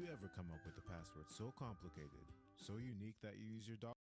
you ever come up with a password so complicated, so unique that you use your dog?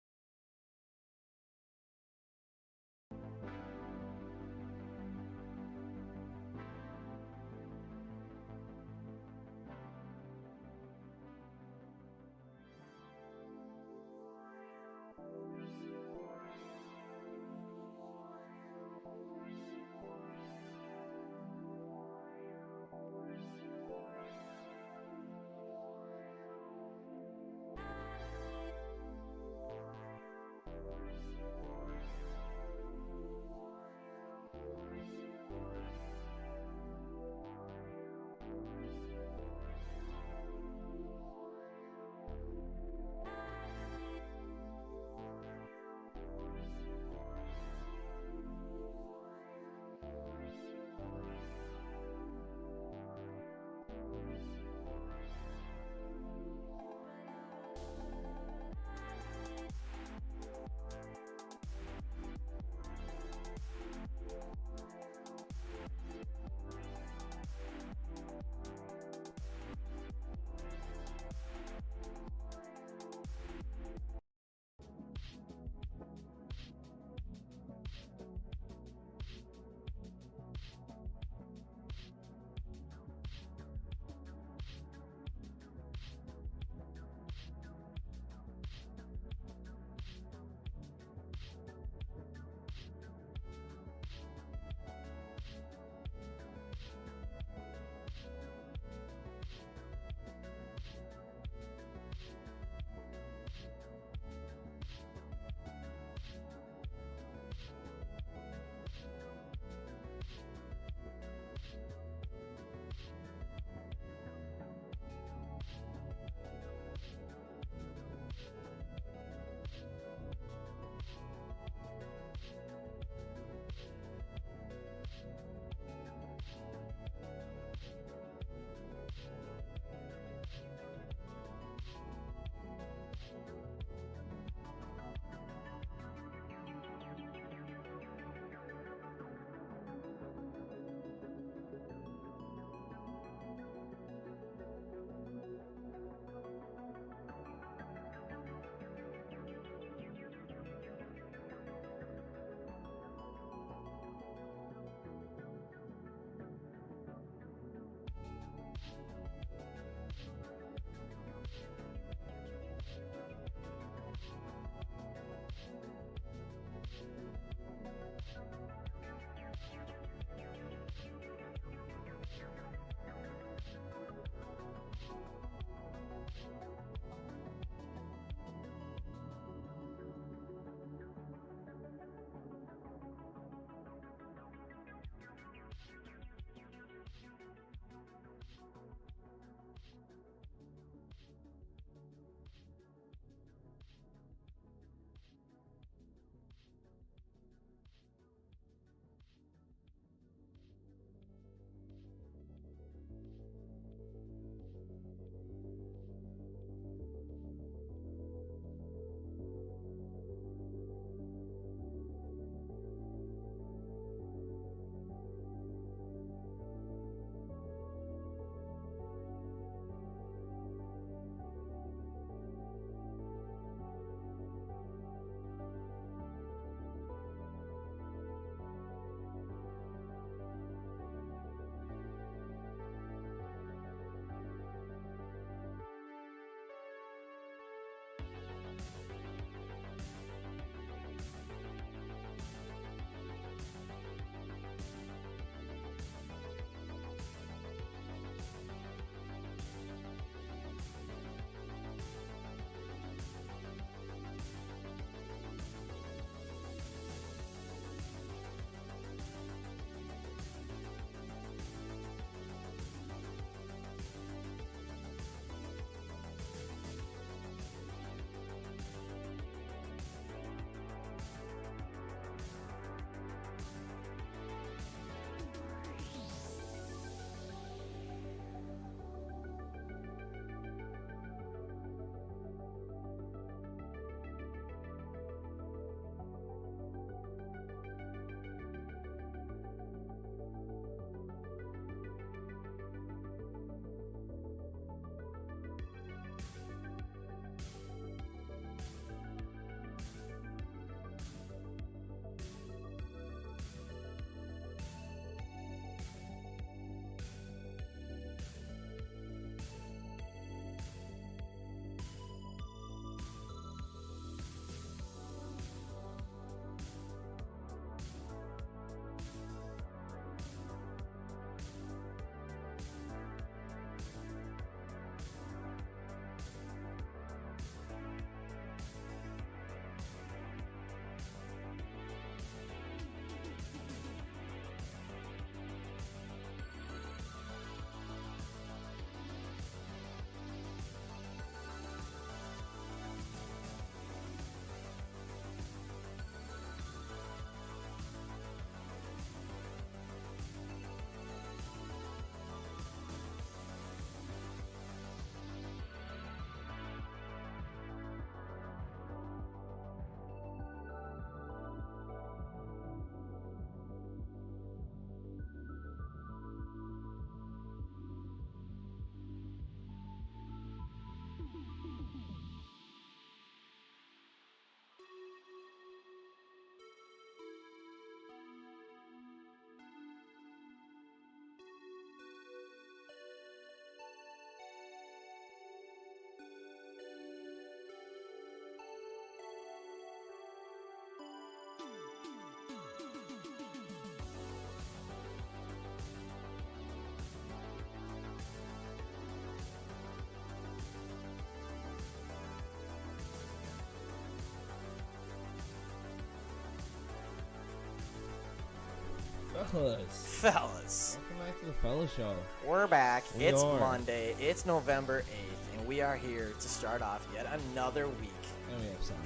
Fellas. Welcome back to the Fella Show. We're back. We It's are. Monday. It's November 8th, and we are here to start off yet another week. And we have some.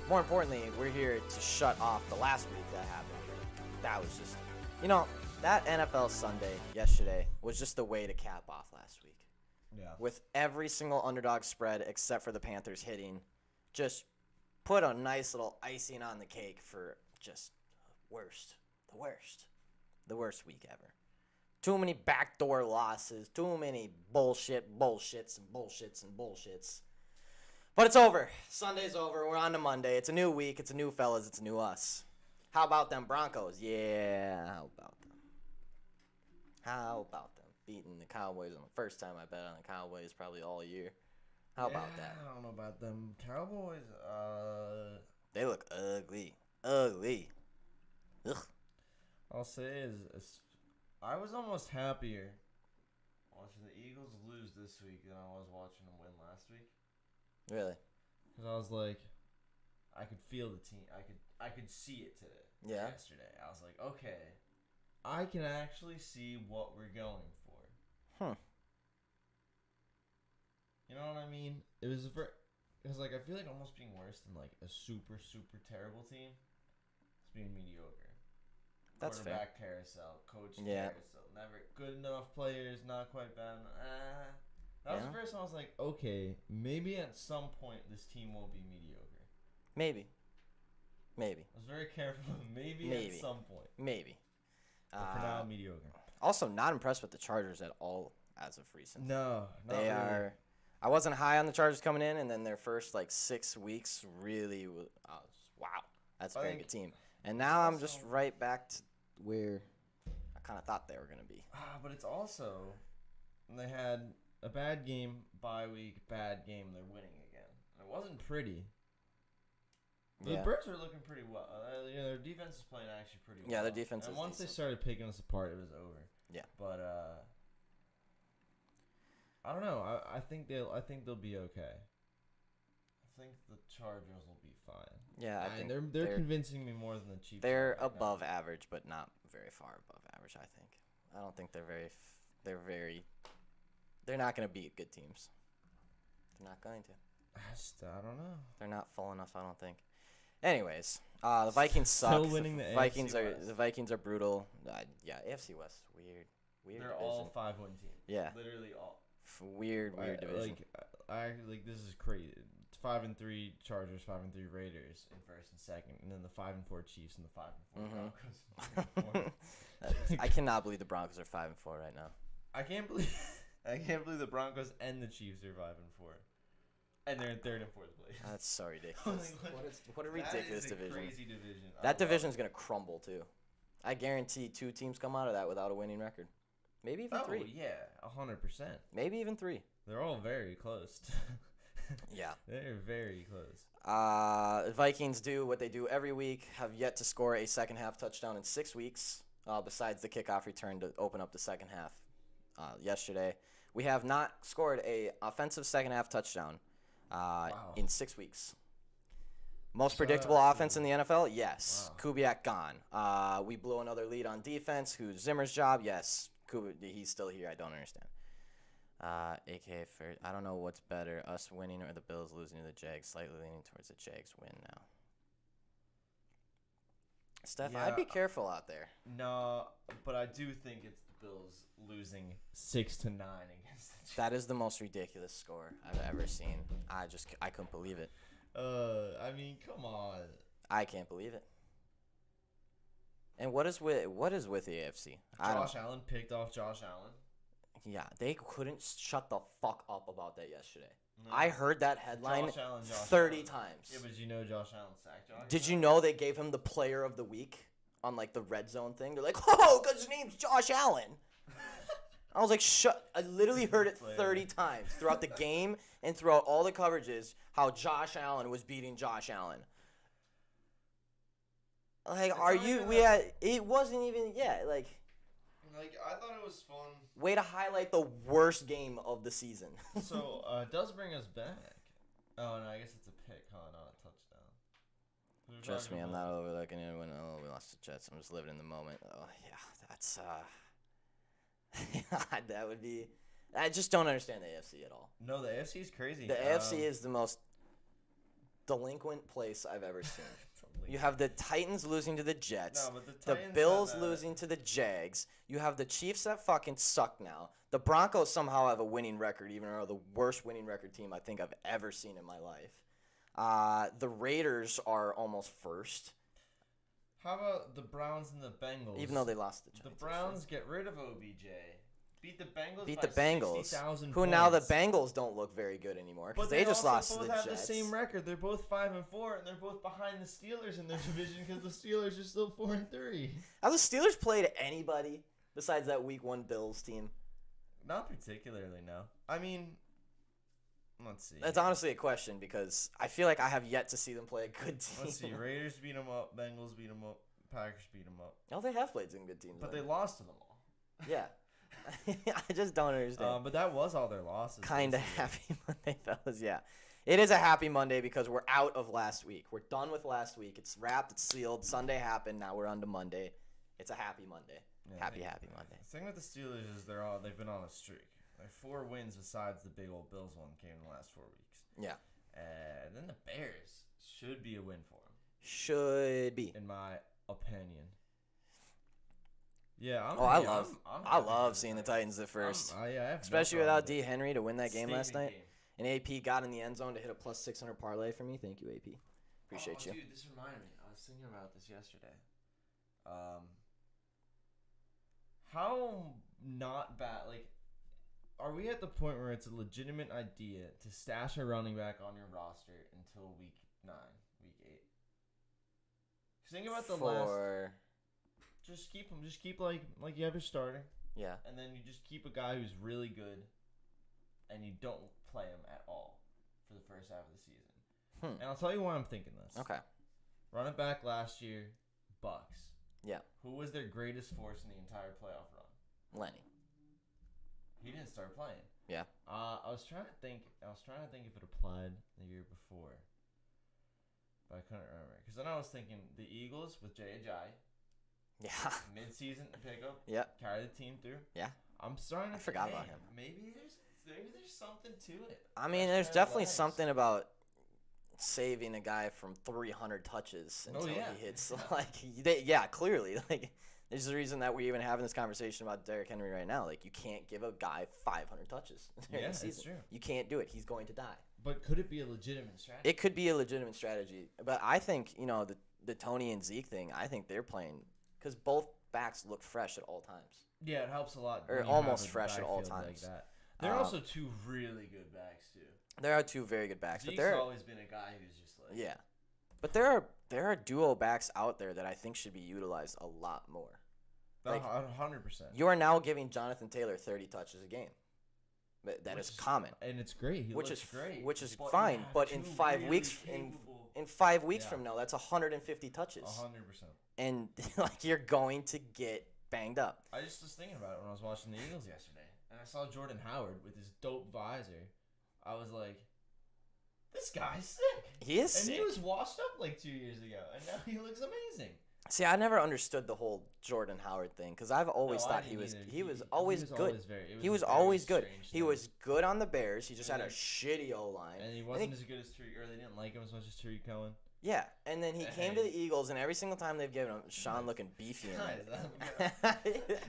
More importantly, we're here to shut off the last week that happened. That was just, that NFL Sunday yesterday was just the way to cap off last week. Yeah. With every single underdog spread except for the Panthers hitting, just put a nice little icing on the cake for just the worst week ever. Too many backdoor losses, too many bullshits. But it's over. Sunday's over. We're on to Monday. It's a new week. It's a new fellas. It's a new us. How about them Broncos? Yeah, how about them? Beating the Cowboys on the first time I bet on the Cowboys probably all year. How about that? I don't know about them Cowboys. They look ugly. Ugh. I'll say is I was almost happier watching the Eagles lose this week than I was watching them win last week. Really? Because I was like, I could feel the team. I could see it today. Yeah. Yesterday, I was like, okay, I can actually see what we're going for. You know what I mean? It was like I feel like almost being worse than like a super terrible team. It's being mediocre. That's fair. Quarterback carousel, coach carousel, never good enough players, not quite bad. That was the first time I was like, okay, maybe at some point this team won't be mediocre. Maybe. I was very careful. Maybe at some point. Maybe. But for now, mediocre. Also, not impressed with the Chargers at all as of recent. No, not they really. are. I wasn't high on the Chargers coming in, and then their first 6 weeks really was wow. That's a very good team. And now I'm just right back to where I kind of thought they were going to be. But it's also, they had a bad game, bye week, bad game, they're winning again. And it wasn't pretty. The Birds are looking pretty well. Their defense is playing actually pretty well. Yeah, their defense is And once decent. they started picking us apart, it was over. Yeah. But I don't know. I think they'll be okay. I think the Chargers will be fine. Yeah, I think they're convincing me more than the Chiefs. They're above average, but not very far above average. I think. I don't think they're not going to beat good teams. They're not going to. I don't know. They're not full enough, I don't think. Anyways, the Vikings suck. Still winning the AFC West. The Vikings are brutal. Yeah, AFC West weird. They're division. all 5-1 teams. Yeah. Literally all. Weird division. This is crazy. 5-3 Chargers, 5-3 Raiders in first and second, and then the 5-4 Chiefs and the 5-4 Broncos. I cannot believe the Broncos are 5-4 right now. I can't believe the Broncos and the Chiefs are 5-4, and they're in third and fourth place. That's so ridiculous. What a ridiculous division. Crazy division. That division's gonna crumble too. I guarantee 2 teams come out of that without a winning record. Maybe even 3. Oh yeah, 100%. Maybe even 3. They're all very close. Yeah. They're very close. The Vikings do what they do every week, have yet to score a second half touchdown in 6 weeks, besides the kickoff return to open up the second half yesterday. We have not scored a offensive second half touchdown in 6 weeks. Most predictable offense in the NFL? Yes. Wow. Kubiak gone. We blew another lead on defense. Who's Zimmer's job? Yes. He's still here. I don't understand. AK for I don't know what's better, us winning or the Bills losing to the Jags. Slightly leaning towards the Jags win now. Steph, I'd be careful out there. No, but I do think it's the Bills losing 6-9 against the Jags. That is the most ridiculous score I've ever seen. I couldn't believe it. I mean, come on. I can't believe it. And what is with the AFC? Josh Allen picked off Josh Allen. Yeah, they couldn't shut the fuck up about that yesterday. No. I heard that headline 30 times. Yeah, but you know Josh Allen sacked Josh Did you know they gave him the player of the week on the red zone thing? They're like, oh, because his name's Josh Allen. I was like, shut. I literally heard it 30 times throughout the game and throughout all the coverages how Josh Allen was beating Josh Allen. It wasn't even, I thought it was fun. Way to highlight the worst game of the season. So, it does bring us back. Oh, no, I guess it's a pick, huh? Not a touchdown. Trust me, I'm not overlooking anyone. Oh, we lost the Jets. I'm just living in the moment. Oh, yeah, that's that would be. I just don't understand the AFC at all. No, the AFC is crazy. The AFC is the most delinquent place I've ever seen. You have the Titans losing to the Jets. No, but the The Titans Bills have losing to the Jags. You have the Chiefs that fucking suck now. The Broncos somehow have a winning record, even though the worst winning record team I think I've ever seen in my life. The Raiders are almost first. How about the Browns and the Bengals? Even though they lost the Giants. The Browns get rid of OBJ. Beat the Bengals Beat by the Bengals, 60,000 who points. now the Bengals don't look very good anymore because they just lost to the Jets. But they both have the same record. They're both 5-4, and they're both behind the Steelers in their division because the Steelers are still 4-3. Have the Steelers played anybody besides that Week 1 Bills team? Not particularly, no. I mean, let's see. That's honestly a question because I feel like I have yet to see them play a good team. Let's see. Raiders beat them up. Bengals beat them up. Packers beat them up. Oh, they have played some good teams. But though. they lost to them all. Yeah. I just don't understand. But that was all their losses. Kind of happy Monday, fellas. Yeah. It is a happy Monday because we're out of last week. We're done with last week. It's wrapped. It's sealed. Sunday happened. Now we're on to Monday. It's a happy Monday. Yeah, happy Monday. The thing with the Steelers is they've been on a streak. Like 4 wins besides the big old Bills one came in the last 4 weeks. Yeah. And then the Bears should be a win for them. Should be. In my opinion. Yeah, I love seeing the Titans at first. Especially without D. Henry to win that game last night. And AP got in the end zone to hit a plus 600 parlay for me. Thank you, AP. Appreciate you. Dude, this reminded me. I was thinking about this yesterday. How not bad, like, are we at the point where it's a legitimate idea to stash a running back on your roster until week 9, week 8? Just think about the last. Just keep him. Just keep like you have your starter. Yeah. And then you just keep a guy who's really good, and you don't play him at all for the first half of the season. And I'll tell you why I'm thinking this. Okay. Running back last year, Bucks. Yeah. Who was their greatest force in the entire playoff run? Lenny. He didn't start playing. Yeah. I was trying to think if it applied the year before, but I couldn't remember. Because then I was thinking the Eagles with J.J. Yeah. Mid-season pickup. Yeah. Carry the team through. Yeah. I'm starting to. I forgot about him. Maybe there's something to it. I mean, there's definitely something about saving a guy from 300 touches until he hits clearly there's a reason that we're even having this conversation about Derrick Henry right now. Like, you can't give a guy 500 touches during the season. That's true. You can't do it. He's going to die. But could it be a legitimate strategy? It could be a legitimate strategy, but I think the Tony and Zeke thing. I think they're playing because both backs look fresh at all times. Yeah, it helps a lot. Or almost fresh at all times. Like that. They're also 2 really good backs too. There are 2 very good backs. Zeke's but always been a guy who's just like. Yeah, but there are duo backs out there that I think should be utilized a lot more. Like 100%. You are now giving Jonathan Taylor 30 touches a game. That is common, and it's great. Which is fine. But in 5 weeks, in 5 weeks from now, that's 150 touches. 100%. And like, you're going to get banged up. I just was thinking about it when I was watching the Eagles yesterday, and I saw Jordan Howard with his dope visor. I was like, this guy's sick. He is sick. And he was washed up like 2 years ago, and now he looks amazing. See, I never understood the whole Jordan Howard thing because I've always thought he was always good. He was always good. He was good on the Bears. He just had a shitty O-line. And he wasn't as good as Tariq, or they didn't like him as much as Tariq Cohen. Yeah, and then he came to the Eagles, and every single time they've given him, Sean looking beefy in it.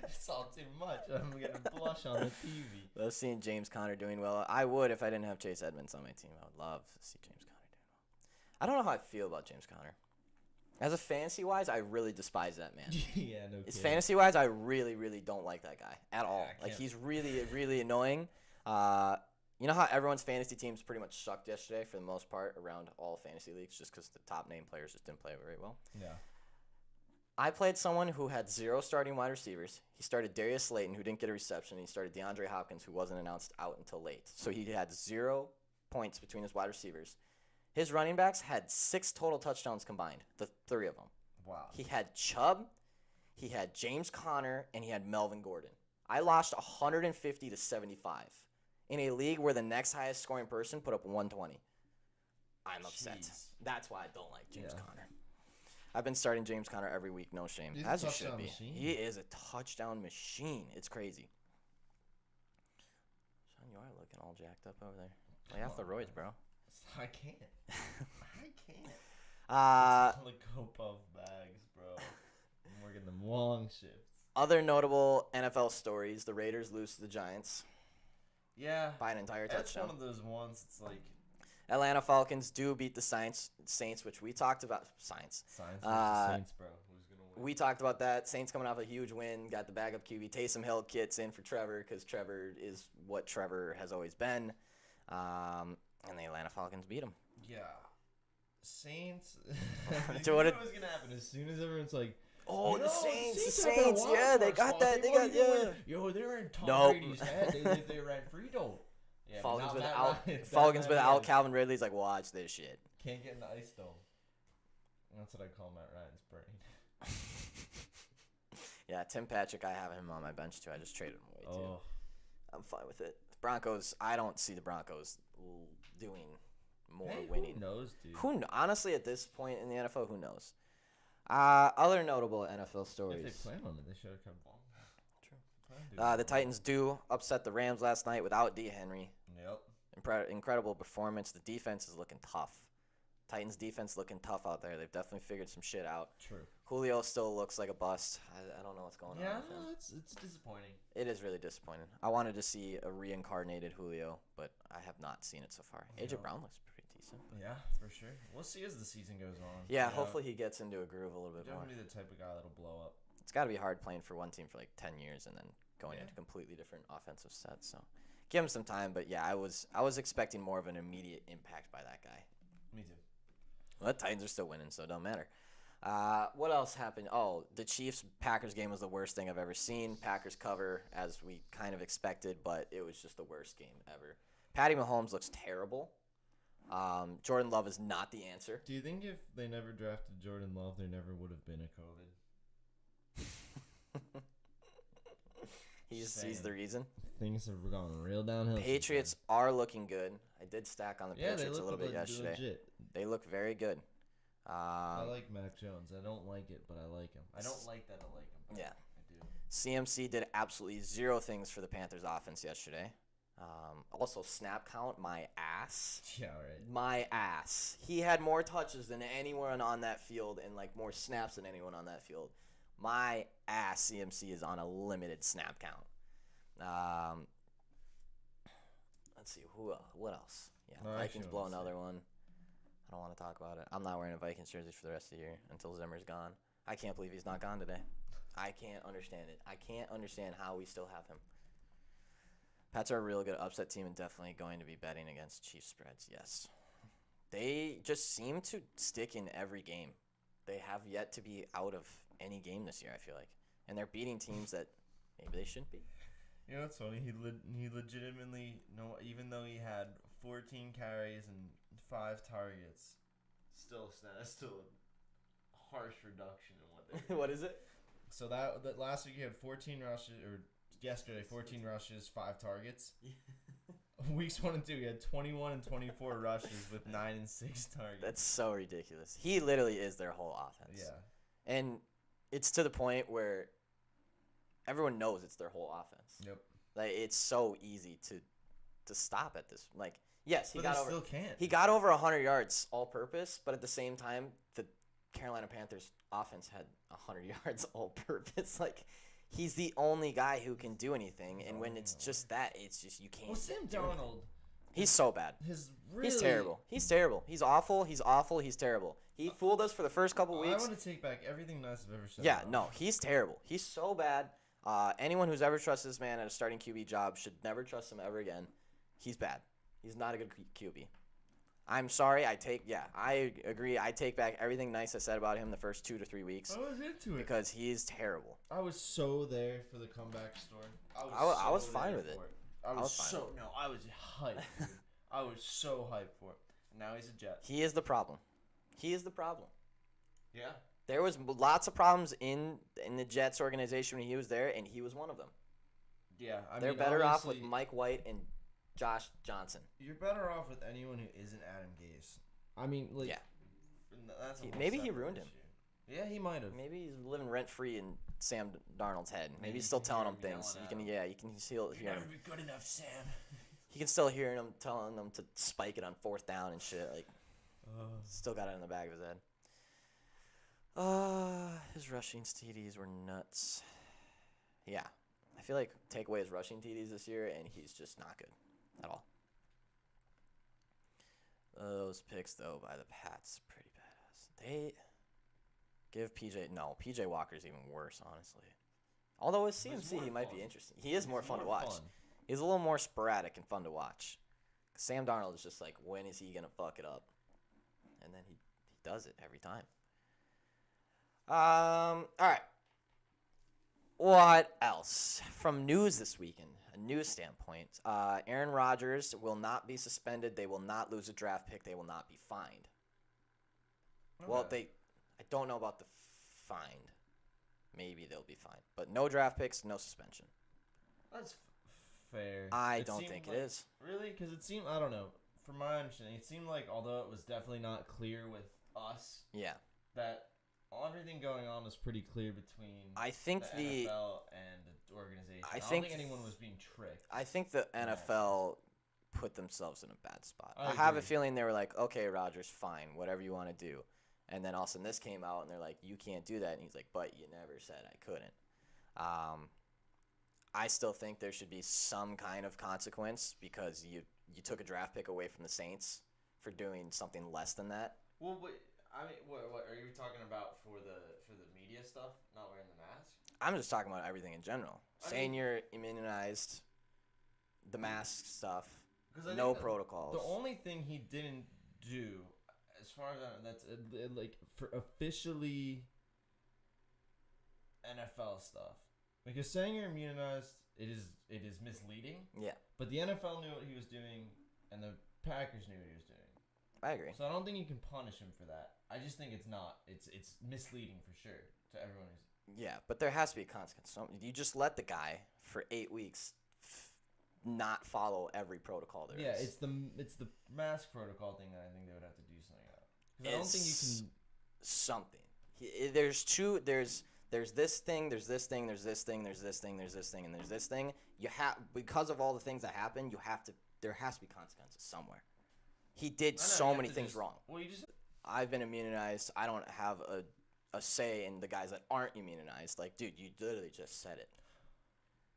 It's all too much. I'm going to blush on the TV. Love seeing James Conner doing well. I would if I didn't have Chase Edmonds on my team. I would love to see James Conner doing well. I don't know how I feel about James Conner. As a fantasy-wise, I really despise that man. Yeah, no kidding. Fantasy-wise, I really, really don't like that guy at all. He's really, really annoying. You know how everyone's fantasy teams pretty much sucked yesterday for the most part around all fantasy leagues just because the top name players just didn't play very well? Yeah. I played someone who had 0 starting wide receivers. He started Darius Slayton, who didn't get a reception. And he started DeAndre Hopkins, who wasn't announced out until late. So he had 0 points between his wide receivers. His running backs had 6 total touchdowns combined, the 3 of them. Wow. He had Chubb, he had James Conner, and he had Melvin Gordon. I lost 150 to 75 in a league where the next highest scoring person put up 120. I'm upset. Jeez. That's why I don't like James Conner. I've been starting James Conner every week, no shame. He's As a you should touchdown be. machine. He is a touchdown machine. It's crazy. Sean, you are looking all jacked up over there. Lay off the roids, bro. I can't. I can't. Uh, All the Go-Puff bags, bro. I'm working them long shifts. Other notable NFL stories: the Raiders lose to the Giants Yeah. by an entire That's touchdown. one of those ones. It's like Atlanta Falcons do beat the Saints, which we talked about. Saints versus Uh, Saints, bro. Who's gonna win? We talked about that. Saints coming off a huge win, got the backup QB. Taysom Hill kits in for Trevor because Trevor is what Trevor has always been. And the Atlanta Falcons beat him. Yeah. Saints. So You what knew did- it was gonna happen as soon as everyone's like, Oh, you the know, Saints, had that wild yeah, they card got spot. that. They might got, even win. yeah. Yo, they were in Tom Nope. Brady's head. They ran Frito. Yeah, but Falcons not without Matt Ryan. Falcons Matt without Ryan. Calvin Ridley's like, watch this shit. Can't get in the ice dome. That's what I call Matt Ryan's brain. Yeah, Tim Patrick, I have him on my bench too. I just traded him away too. Oh, I'm fine with it. Broncos, I don't see the Broncos doing more hey, winning. Who knows, dude? Honestly, at this point in the NFL, who knows? Other notable NFL stories. If they plan on it, they should have kept on. The Titans do upset the Rams last night without D. Henry. Yep. Incredible performance. The defense is looking tough. Titans defense looking tough out there. They've definitely figured some shit out. True. Julio still looks like a bust. I don't know what's going on Yeah, with him. it's disappointing. It is really disappointing. I wanted to see a reincarnated Julio, but I have not seen it so far. AJ No. Brown looks pretty decent. Yeah, for sure. We'll see as the season goes on. Yeah, hopefully he gets into a groove a little bit more. Definitely the type of guy that'll blow up. It's got to be hard playing for one team for like 10 years and then going Yeah. into completely different offensive sets. So give him some time, but yeah, I was expecting more of an immediate impact by that guy. Me too. Well, the Titans are still winning, so it don't matter. What else happened? Oh, the Chiefs-Packers game was the worst thing I've ever seen. Packers cover, as we kind of expected, but it was just the worst game ever. Patty Mahomes looks terrible. Jordan Love is not the answer. Do you think if they never drafted Jordan Love, there never would have been a COVID? He's Saying. the reason. Things have gone real downhill. Patriots are looking good. I did stack on the Yeah, they Patriots a look little bit yesterday. legit. They look very good. I like Mac Jones. I don't like it, but I like him. I don't like that I like him. But Yeah. I do. CMC did absolutely zero things for the Panthers offense yesterday. Also, snap count, my ass. Yeah, right. My ass. He had more touches than anyone on that field and like more snaps than anyone on that field. My ass, CMC is on a limited snap count. Let's see, what else? Yeah, No, I Vikings actually blow wanna see another it. one. I don't want to talk about it. I'm not wearing a Vikings jersey for the rest of the year until Zimmer's gone. I can't believe he's not gone today. I can't understand it. I can't understand how we still have him. Pats are a real good upset team and definitely going to be betting against Chiefs spreads, yes. They just seem to stick in every game. They have yet to be out of any game this year, I feel like. And they're beating teams that maybe they shouldn't be. You know what's funny? He legitimately, even though he had 14 carries and 5 targets, still a harsh reduction in what they What is it? So that last week he had 14 rushes, or yesterday 14 rushes, 5 targets. Weeks 1 and 2 he had 21 and 24 rushes with 9 and 6 targets. That's so ridiculous. He literally is their whole offense. Yeah. And it's to the point where everyone knows it's their whole offense. Yep. Like it's so easy to stop at this. Like yes, But they still can't. He got over 100 yards all purpose, but at the same time, the Carolina Panthers offense had 100 yards all purpose. Like he's the only guy who can do anything, and when it's just that, it's just you can't. Well, Sam do anything. Darnold. He's so bad. He's terrible. He's terrible. He's awful. He's awful. He's terrible. He fooled us for the first couple weeks. I want to take back everything nice I've ever said. Yeah, about no, him. he's terrible. He's so bad. Anyone who's ever trusted this man at a starting QB job should never trust him ever again. He's bad. He's not a good QB. I'm sorry. I agree. I take back everything nice I said about him the first 2 to 3 weeks I was into it. because he is terrible. I was so there for the comeback story. I was fine with it. I was fine so I was hyped. Dude. I was so hyped for it. Now he's a Jet. He is the problem. He is the problem. Yeah. There was lots of problems in the Jets organization when he was there, and he was one of them. Yeah. They're mean, better off with obviously, Mike White and Josh Johnson. You're better off with anyone who isn't Adam Gase. I mean, like. Yeah. That's a whole Maybe he separate ruined him. issue. Yeah, he might have. Maybe he's living rent free in Sam Darnold's head. Maybe Maybe he's still you can telling hear him him things. yelling at You can still hear him. be good enough, Sam. He can still hear him telling them to spike it on 4th down and shit. Like, still got it in the back of his head. His rushing TDs were nuts. Yeah, I feel like take away his rushing TDs this year, and he's just not good at all. Those picks though by the Pats, pretty badass. They give PJ Walker's even worse, honestly. Although with CMC, he might be interesting. He is more fun to watch. He's a little more sporadic and fun to watch. Sam Darnold is just like, when is he gonna fuck it up? And then he does it every time. All right. What else from news this weekend? A news standpoint, Aaron Rodgers will not be suspended. They will not lose a draft pick. They will not be fined. Okay. Well, I don't know about the fined. Maybe they'll be fined, but no draft picks, no suspension. That's fair. I don't think it is. Really? Because it seemed, I don't know. From my understanding, it seemed like, although it was definitely not clear with us, that everything going on was pretty clear between the NFL and the organization. I don't think anyone was being tricked. I think the NFL put themselves in a bad spot. I have a feeling they were like, okay, Rodgers, fine, whatever you want to do. And then all of a sudden this came out, and they're like, you can't do that. And he's like, but you never said I couldn't. I still think there should be some kind of consequence because you took a draft pick away from the Saints for doing something less than that. Well, what are you talking about for the media stuff, not wearing the mask? I'm just talking about everything in general. Saying you're immunized, the mask stuff, no protocols. The only thing he didn't do, as far as that's like for officially NFL stuff, because saying you're immunized, it is misleading. Yeah. But the NFL knew what he was doing, and the Packers knew what he was doing. I agree. So I don't think you can punish him for that. I just think it's not. It's misleading for sure to everyone who's. Yeah, but there has to be a consequence. So you just let the guy for 8 weeks not follow every protocol there is. Yeah, it's the mask protocol thing that I think they would have to do something about. Because I don't think you can. Something. There's this thing. There's this thing. There's this thing. There's this thing. There's this thing. And there's this thing. You have because of all the things that happen. There has to be consequences somewhere. He did so many things wrong. Well, I've been immunized. I don't have a say in the guys that aren't immunized. Like, dude, you literally just said it.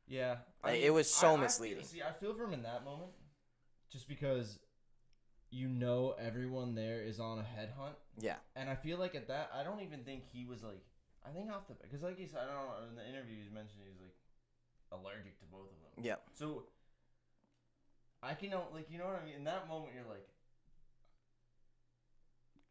Yeah. It was so misleading. I feel for him in that moment, just because everyone there is on a headhunt. Yeah. And I feel like at that, I don't even think he was like, I think off the, because like he said, I don't know, in the interview he mentioned he was like allergic to both of them. Yeah. So I can, like, you know what I mean? In that moment, you're like,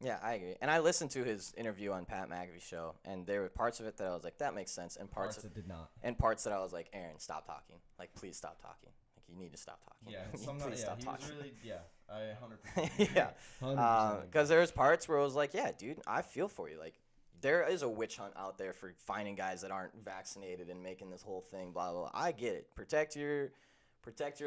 yeah, I agree. And I listened to his interview on Pat McAfee's show, and there were parts of it that I was like, that makes sense, and parts that did not. And parts that I was like, Aaron, stop talking. Like, please stop talking. Like, you need to stop talking. Yeah, please stop talking. Was really, I 100%. Yeah. 100%. Because there was parts where I was like, yeah, dude, I feel for you. Like, there is a witch hunt out there for finding guys that aren't vaccinated and making this whole thing, blah, blah, blah. I get it. Protect your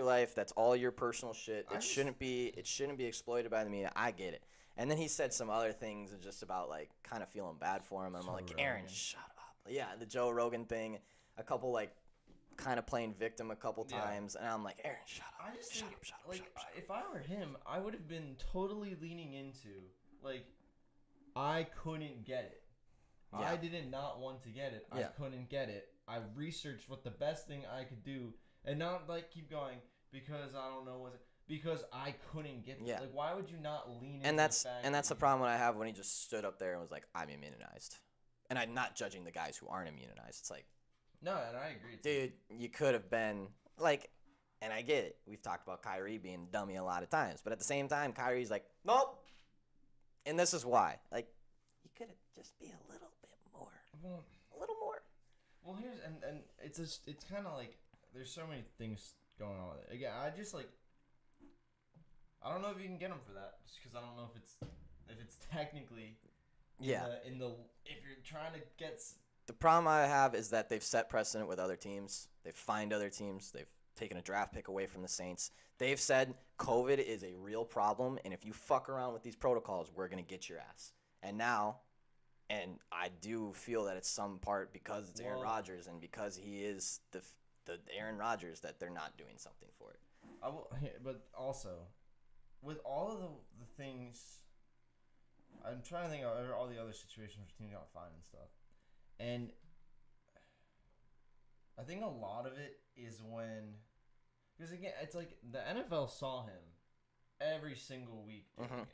life. That's all your personal shit. It shouldn't be exploited by the media. I get it. And then he said some other things just about, like, kind of feeling bad for him. And I'm like, Aaron, shut up. Yeah, the Joe Rogan thing. A couple, like, kind of playing victim a couple times. And I'm like, Aaron, shut up. Shut up. If I were him, I would have been totally leaning into, like, I couldn't get it. Yeah. I did not want to get it. I couldn't get it. I researched what the best thing I could do. And not, like, keep going because I don't know what because I couldn't get it. Yeah. Like, why would you not lean into the fact And that's the problem I have when he just stood up there and was like, I'm immunized. And I'm not judging the guys who aren't immunized. It's like... No, and I agree. Dude, you could have been... Like, and I get it. We've talked about Kyrie being a dummy a lot of times. But at the same time, Kyrie's like, nope. And this is why. Like, you could have just be a little bit more. A little more. Well, here's... And it's kind of like... There's so many things going on with it. Again, I just, like... I don't know if you can get him for that, just because I don't know if it's technically if you're trying to get. The problem I have is that they've set precedent with other teams. They've fined other teams. They've taken a draft pick away from the Saints. They've said COVID is a real problem, and if you fuck around with these protocols, we're gonna get your ass. And now, And I do feel that it's some part because it's Aaron Well- Rodgers and because he is the Aaron Rodgers that they're not doing something for it. But also, with all of the things, I'm trying to think of all the other situations where teams got fined and stuff. And I think a lot of it is when, because again, it's like the NFL saw him every single week doing Mhm. it.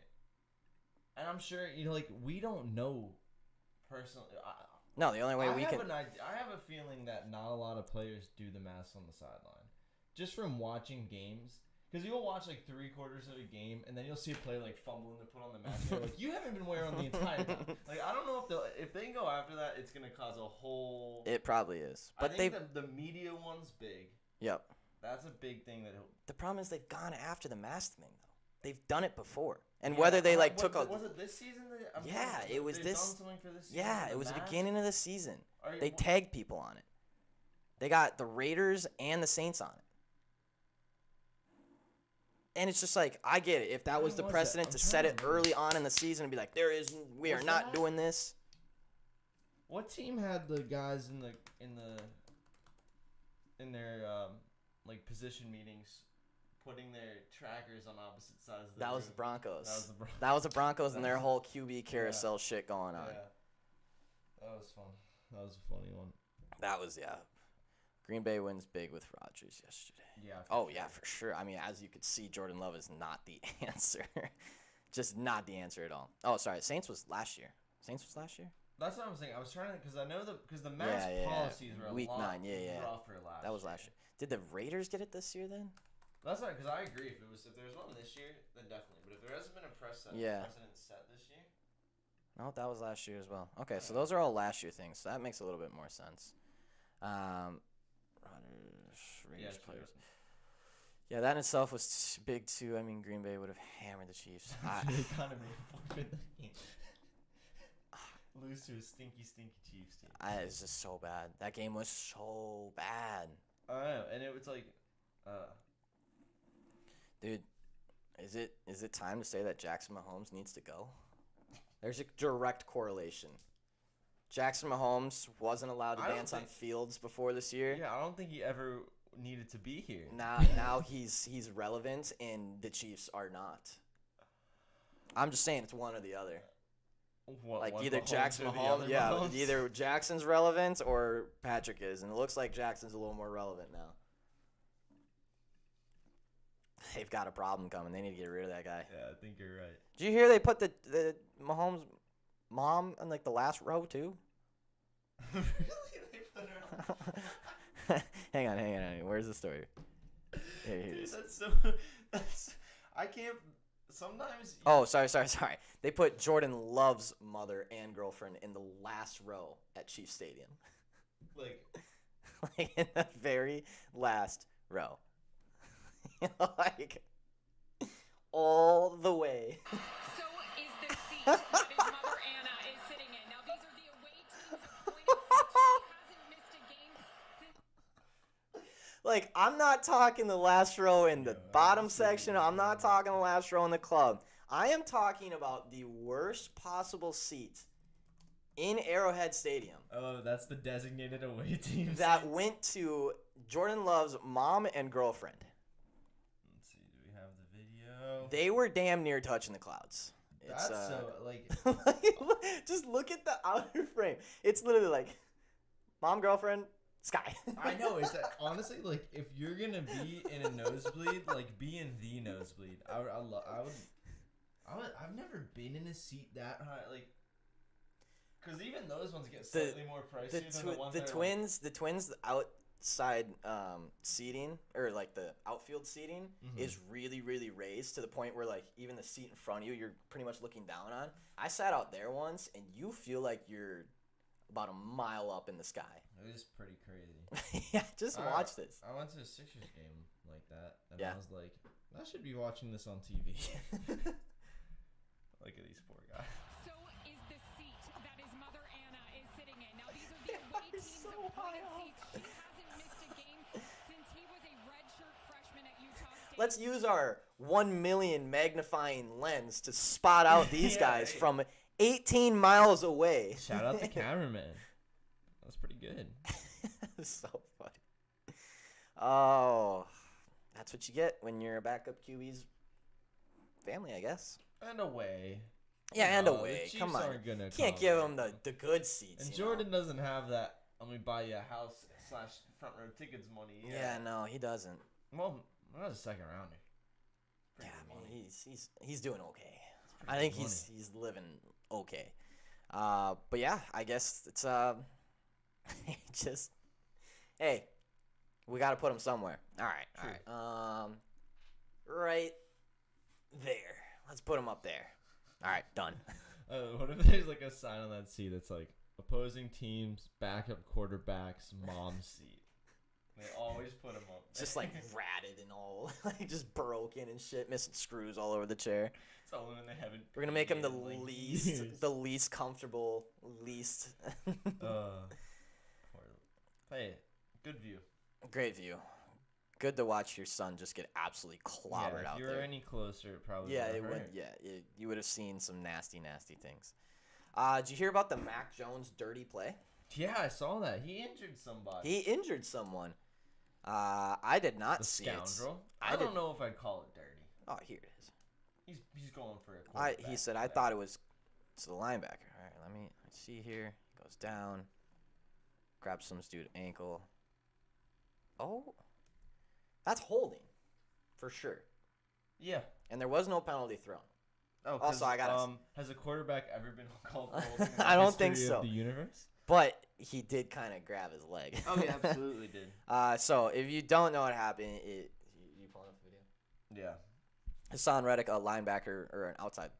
And I'm sure, like, we don't know personally. No, the only way we can. I have a feeling that not a lot of players do the mask on the sideline. Just from watching games. Because you'll watch like 3/4 of a game, and then you'll see a player like fumbling to put on the mask. You're like, you haven't been wearing the entire time. Like, I don't know if they go after that, it's gonna cause a whole. It probably is, but I think the media one's big. Yep. That's a big thing that. The problem is they've gone after the mask thing though. They've done it before, and whether they took a. Was it this season? Yeah, it was this. Done something for this season Yeah, it was the mask? beginning of the season. They What- tagged people on it. They got the Raiders and the Saints on it. And it's just like, I get it. If that was the When was precedent that? to I'm set trying it to remember. early on in the season and be like, we are Was not that- doing this. What team had the guys in their like position meetings putting their trackers on opposite sides of the That was room? the Broncos. That was the Broncos. That was the Broncos and their That's- whole QB carousel shit going on. Yeah. That was fun. That was a funny one. That was, yeah. Green Bay wins big with Rodgers yesterday. Yeah. Yeah, for sure. I mean, as you could see, Jordan Love is not the answer. Just not the answer at all. Oh, sorry. Saints was last year. That's what I'm saying. I was trying to, because I know because the mask policies were Week a lot 9, yeah. rougher last. That was last year. Did the Raiders get it this year then? That's not because I agree. If there was one this year, then definitely. But if there hasn't been a precedent set this year, No, that was last year as well. Okay, so those are all last year things. So that makes a little bit more sense. Raiders true. players. Yeah, that in itself was big too. I mean, Green Bay would have hammered the Chiefs. they kind of made forfeit the game. Lose to a stinky Chiefs team. It's just so bad. That game was so bad. I know, and it was like, Dude, is it time to say that Jackson Mahomes needs to go? There's a direct correlation. Jackson Mahomes wasn't allowed to dance on fields before this year. yeah, I don't think he ever needed to be here. Now he's relevant and the Chiefs are not. I'm just saying it's one or the other. What, one Either Mahomes Jackson or the Mahomes, other yeah, Mahomes? either Jackson's relevant or Patrick is, and it looks like Jackson's a little more relevant now. They've got a problem coming. They need to get rid of that guy. Yeah, I think you're right. Did you hear they put the Mahomes mom in like the last row too? Really? They put her on? hang on. Where's the story? Here it Dude, is. that's I can't. Sometimes. Oh, sorry. They put Jordan Love's mother and girlfriend in the last row at Chiefs Stadium. Like, Like in the very last row. Like all the way. So is the seat that his mother Anna is sitting in. Now these are the away teams' appointed seats. She hasn't missed a game since. Like, I'm not talking the last row in the bottom section. I'm not talking the last row in the club. I am talking about the worst possible seat in Arrowhead Stadium oh, that's the designated away team. that seats. went to Jordan Love's mom and girlfriend. Let's see. Do we have the video? They were damn near touching the clouds. It's, That's so like. just look at the outer frame. It's literally like mom, girlfriend, sky. I know. It's honestly like if you're gonna be in a nosebleed, like be in the nosebleed. I've never been in a seat that high, like. Because even those ones get slightly more pricey than the ones the that are, twins, the outside seating or like the outfield seating is really, really raised to the point where like even the seat in front of you, you're pretty much looking down on. I sat out there once, and you feel like you're about a mile up in the sky. It is pretty crazy. Yeah, just watch this. I went to a Sixers game like that, and Yeah. I was like, I should be watching this on TV. Look at these poor guys. So is the seat that his mother Anna is sitting in. Now these are the away It's teams' so appointed high seats. She hasn't missed a game since he was a redshirt freshman at Utah State. Let's use our 1 million magnifying lens to spot out these Yeah, guys right. from 18 miles away. Shout out the cameraman. That was pretty good. So funny. Oh, that's what you get when you're a backup QB's family, I guess. And away. Yeah, and The away. Chiefs Come on. aren't gonna Can't come give away. him the good seats. And you know? Jordan doesn't have that. Let me buy you a house / front row tickets money. Yeah, no, he doesn't. Well, that was a second rounder. Yeah, Pretty I good mean, money. he's doing okay. pretty I think good he's living okay. But yeah, I guess it's just hey, we got to put him somewhere. All right. Right there. Let's put him up there. All right, done. What if there's like a sign on that seat that's like opposing teams backup quarterback's mom's seat? They always put him up. Just like ratted and all, like just broken and shit, missing screws all over the chair. It's all when they haven't. We're gonna make him the in, like, least, years. the least comfortable, least. Hey, good view. Great view. Good to watch your son just get absolutely clobbered If out you were there. any closer, it probably Yeah, would've it would. hurt. Yeah, you would have seen some nasty, nasty things. Did you hear about the Mac Jones dirty play? Yeah, I saw that. He injured somebody. He injured someone. I did not the see scoundrel. it. I don't know if I'd call it dirty. Oh, here it is. He's going for a He said I thought it was to the linebacker. All right, let's see here. Goes down, grabs some dude's ankle. Oh, that's holding, for sure. Yeah. And there was no penalty thrown. Oh, Also, I gotta has a quarterback ever been called holding in the I don't think history of so. the universe? But he did kind of grab his leg. Oh, he absolutely did. So if you don't know what happened, you pulling up the video? Yeah. Hassan Reddick, a linebacker or an outside.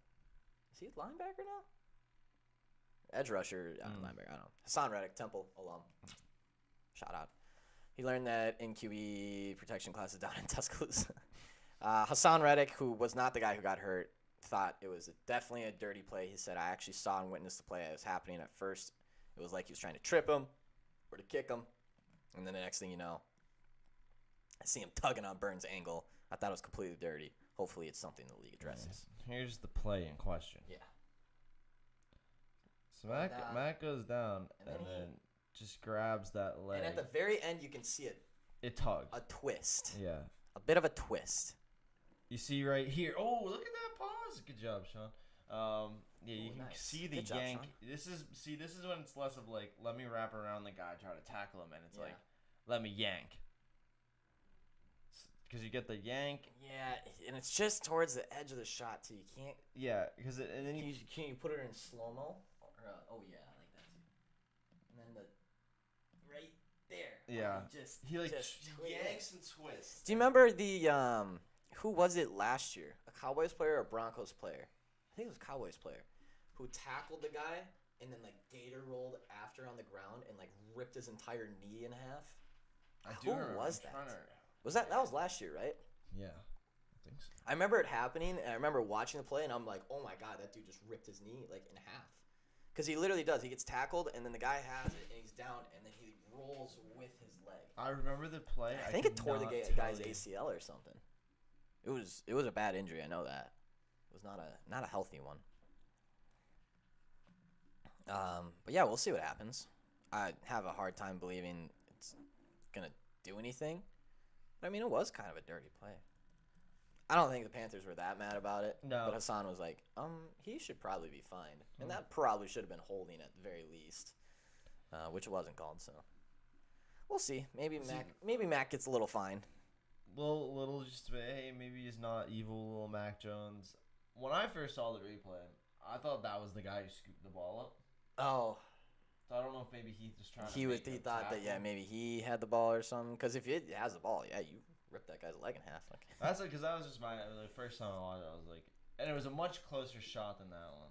Is he a linebacker now? Edge rusher, linebacker. I don't know. Hassan Reddick, Temple alum. Shout out. He learned that in QB protection classes down in Tuscaloosa. Hassan Reddick, who was not the guy who got hurt, thought it was definitely a dirty play. He said, I actually saw and witnessed the play that was happening at first. It was like he was trying to trip him or to kick him. And then the next thing you know, I see him tugging on Burns' ankle. I thought it was completely dirty. Hopefully it's something the league addresses. Here's the play in question. Yeah. So Down. Mac goes down And and then then just grabs that leg. And at the very end, you can see It tugged. a twist. Yeah. A bit of a twist. You see right here. Oh, look at that pause. Good job, Sean. Yeah, you Ooh, can nice. see the Good job, yank. Sean. This is when it's less of like, let me wrap around the guy, try to tackle him, and it's Yeah. like, let me yank. Because you get the yank. Yeah, and it's just towards the edge of the shot, too. You can't. Yeah, because and then Can you put it in slow mo? Oh yeah, I like that too. And then the right there. Yeah. He like just yanks and twists. Do you remember the who was it last year? A Cowboys player or a Broncos player? I think it was a Cowboys player who tackled the guy and then like gator rolled after on the ground and like ripped his entire knee in half. Who was that? Was that was last year, right? Yeah, I think so. I remember it happening, and I remember watching the play, and I'm like, oh my god, that dude just ripped his knee like in half. Because he literally does. He gets tackled, and then the guy has it, and he's down, and then he rolls with his leg. I remember the play. I think it could tore the not guy's tell you. ACL or something. It was a bad injury. I know that. It was not a healthy one. But yeah, we'll see what happens. I have a hard time believing it's gonna do anything. But I mean, it was kind of a dirty play. I don't think the Panthers were that mad about it. No. But Hassan was like, he should probably be fined. And that probably should have been holding at the very least. Which wasn't called, so. We'll see. Maybe Mac gets a little fine. Little just hey, maybe he's not evil little Mac Jones. When I first saw the replay, I thought that was the guy who scooped the ball up. Oh. So I don't know if maybe he was trying He to thought that, yeah, maybe he had the ball or something. Because if it has the ball, yeah, you rip that guy's leg in half. Okay. That's because that was just the first time I watched it. I was like, and it was a much closer shot than that one.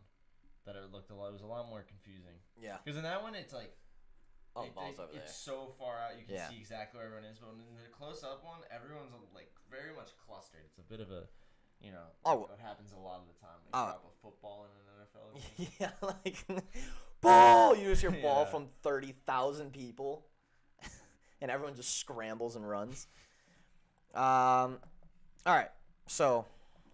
That it looked it was a lot more confusing. Yeah. Because in that one, it's like, Oh, the ball's over there. It's so far out you can Yeah. see exactly where everyone is. But in the close up one, everyone's like very much clustered. It's a bit of a, what happens a lot of the time when you drop a football in an NFL game. Yeah, like, ball! You just hear ball Yeah. from 30,000 people. And everyone just scrambles and runs. All right. So,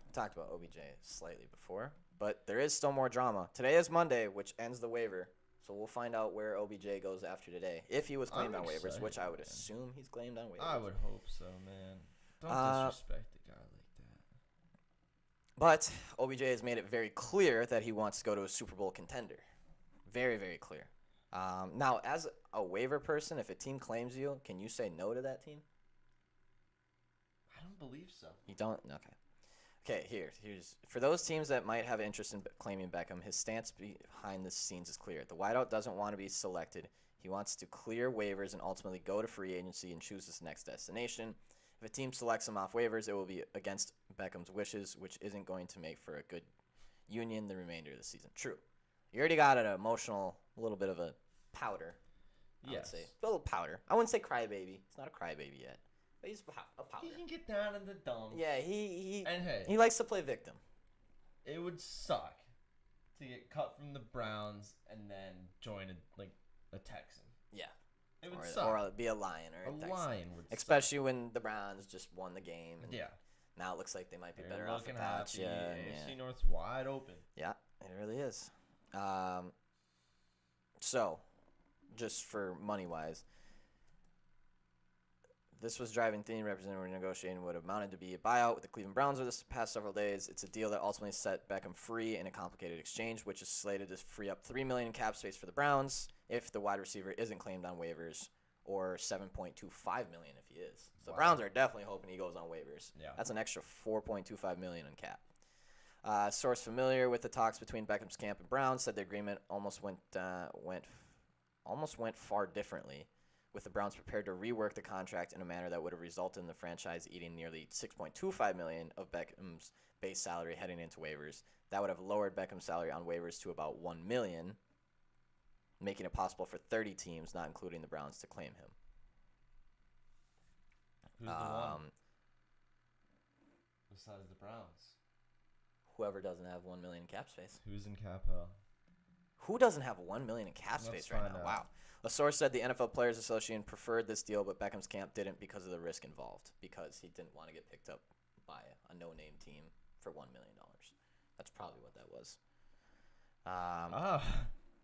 we talked about OBJ slightly before. But there is still more drama. Today is Monday, which ends the waiver. So we'll find out where OBJ goes after today. If he was claimed I'm on waivers, excited, which I would man. assume he's claimed on waivers. I would hope so, man. Don't disrespect a guy like that. But OBJ has made it very clear that he wants to go to a Super Bowl contender. Very, very clear. Now, as a waiver person, if a team claims you, can you say no to that team? I don't believe so. You don't? Okay. Okay, here's for those teams that might have interest in claiming Beckham, his stance behind the scenes is clear. The wideout doesn't want to be selected. He wants to clear waivers and ultimately go to free agency and choose his next destination. If a team selects him off waivers, it will be against Beckham's wishes, which isn't going to make for a good union the remainder of the season. True. You already got an emotional, little bit of a powder. I would Yes. say. A little powder. I wouldn't say crybaby. He's not a crybaby yet. But he's a powder. He can get down in the dumps. Yeah, he And hey, he likes to play victim. it would suck to get cut from the Browns and then join a Texan. Yeah. It would Or, suck. or be a lion or a Texan. lion would Especially when the Browns just won the game. suck. And Yeah. now it looks like they might be They're better off looking without happy. you. AFC North's wide open. Yeah, it really is. So, just for money-wise, this was driving theme representing we're negotiating what amounted to be a buyout with the Cleveland Browns over the past several days. It's a deal that ultimately set Beckham free in a complicated exchange, which is slated to free up $3 million in cap space for the Browns if the wide receiver isn't claimed on waivers, or $7.25 million if he is. So the Wow. Browns are definitely hoping he goes on waivers. Yeah. That's an extra $4.25 million in cap. Source familiar with the talks between Beckham's camp and Browns said the agreement almost went far differently, with the Browns prepared to rework the contract in a manner that would have resulted in the franchise eating nearly $6.25 million of Beckham's base salary heading into waivers. That would have lowered Beckham's salary on waivers to about $1 million, making it possible for 30 teams, not including the Browns, to claim him. Who's the one besides the Browns? Whoever doesn't have $1 million in cap space. Who's in cap hell? Who doesn't have $1 million in cap Let's space right find now? out. Wow. A source said the NFL Players Association preferred this deal, but Beckham's camp didn't because of the risk involved, because he didn't want to get picked up by a no-name team for $1 million. That's probably what that was.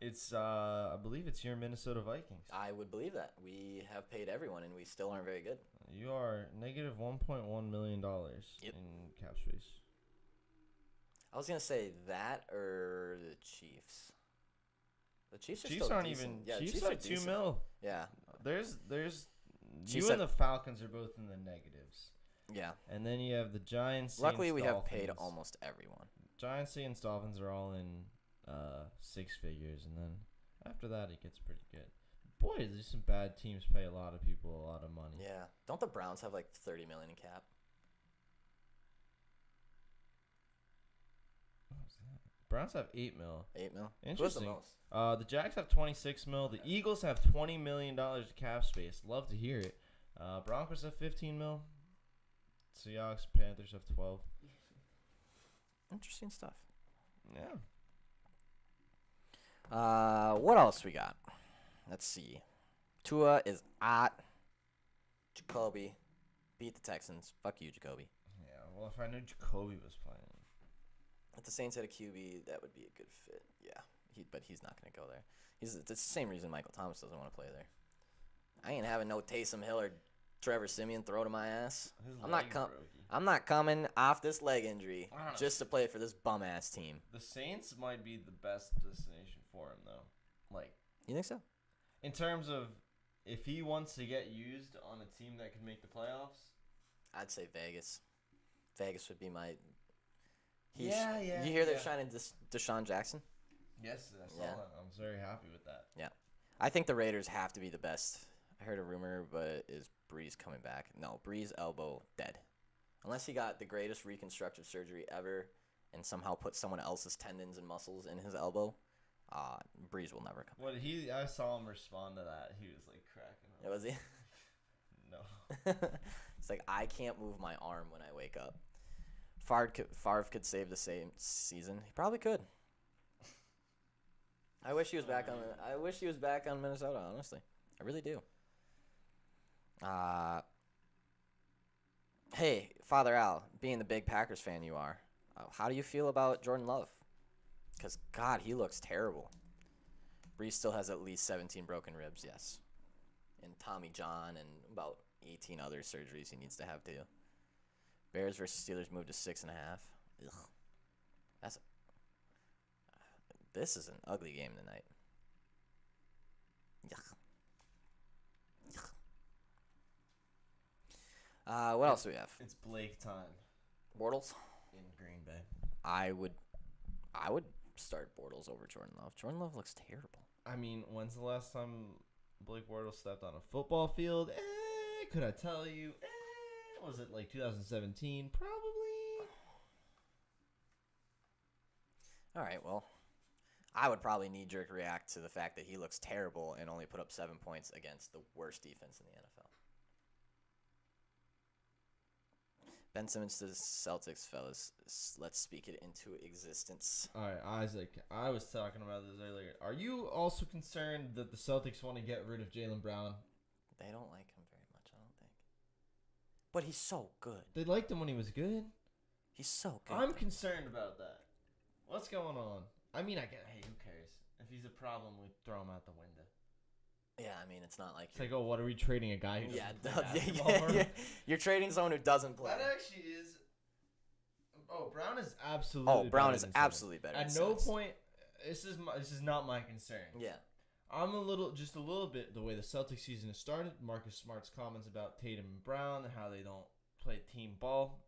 It's I believe it's your Minnesota Vikings. I would believe that. We have paid everyone, and we still aren't very good. You are negative $1.1 million Yep. in cap space. I was going to say that or the Chiefs. The Chiefs are Chiefs still aren't decent. even. Yeah, Chiefs Chiefs like are 2 decent. mil. Yeah. There's Chiefs you have- and the Falcons are both in the negatives, Yeah. and then you have the Giants. Luckily, we have Dolphins. paid almost everyone. Giants, Saints, Dolphins are all in 6 figures, and then after that it gets pretty good. Boy, there's some bad teams pay a lot of people a lot of money. Yeah. Don't the Browns have like $30 million in cap? What was that? Browns have 8 mil. 8 mil? Who has the Interesting. most? The Jags have 26 mil. The Eagles have $20 million cap space. Love to hear it. Broncos have 15 mil. Seahawks, Panthers have 12. Interesting stuff. Yeah. What else we got? Let's see. Tua is at Jacoby. Beat the Texans. Fuck you, Jacoby. Yeah. Well, if I knew Jacoby was playing. If the Saints had a QB, that would be a good fit. Yeah, but he's not going to go there. It's the same reason Michael Thomas doesn't want to play there. I ain't having no Taysom Hill or Trevor Siemian throw to my ass. His I'm not leg com- broke. I'm not coming off this leg injury Honestly. just to play for this bum ass team. The Saints might be the best destination for him, though. Like, You think so? in terms of if he wants to get used on a team that can make the playoffs. I'd say Vegas. Vegas would be my. Yeah. You hear they're signing Deshaun Jackson? Yes, I saw Yeah. that. I'm very happy with that. I think the Raiders have to be the best. I heard a rumor, but is Breeze coming back? No, Breeze elbow dead. Unless he got the greatest reconstructive surgery ever and somehow put someone else's tendons and muscles in his elbow, Breeze will never come. I saw him respond to that. He was like cracking up. Was he? No. It's like, I can't move my arm when I wake up. Favre could save the same season. He probably could. I wish he was back on Minnesota, honestly. I really do. Hey, Father Al, being the big Packers fan you are, how do you feel about Jordan Love? Because, God, he looks terrible. Brees still has at least 17 broken ribs, yes. And Tommy John and about 18 other surgeries he needs to have, too. Bears versus Steelers moved to 6.5. Ugh. This is an ugly game tonight. Yuck. What else do we have? It's Blake time Bortles? in Green Bay. I would start Bortles over Jordan Love. Jordan Love looks terrible. I mean, when's the last time Blake Bortles stepped on a football field? Could I tell you? Was it like 2017? Probably. All right, well, I would probably knee-jerk react to the fact that he looks terrible and only put up 7 points against the worst defense in the NFL. Ben Simmons to the Celtics, fellas. Let's speak it into existence. All right, Isaac, I was talking about this earlier. Are you also concerned that the Celtics want to get rid of Jaylen Brown? They don't like him very much, I don't think. But he's so good. They liked him when he was good. He's so good. I'm concerned about that. What's going on? I mean, hey, who cares? If he's a problem, we throw him out the window. Yeah, I mean, it's not like... It's like, oh, what are we trading? A guy who doesn't play basketball for? yeah. You're trading someone who doesn't play. That actually is... Oh, Brown is absolutely Brown better is than absolutely better Simmons. than At no Simmons. point... This is not my concern. Yeah. I'm just a little bit, the way the Celtics season has started, Marcus Smart's comments about Tatum and Brown and how they don't play team ball.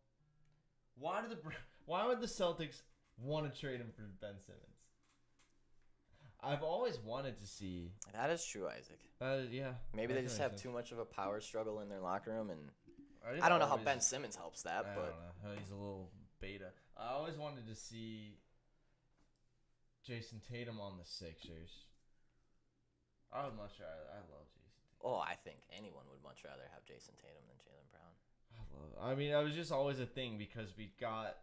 Why would the Celtics want to trade him for Ben Simmons? I've always wanted to see. That is true, Isaac. Yeah. Maybe they just have too much of a power struggle in their locker room, and I don't know how Ben Simmons helps that, I but don't know. He's a little beta. I always wanted to see Jason Tatum on the Sixers. I would much rather. I love Jason Tatum. Oh, I think anyone would much rather have Jason Tatum than Jaylen Brown. I mean, that was just always a thing because we got.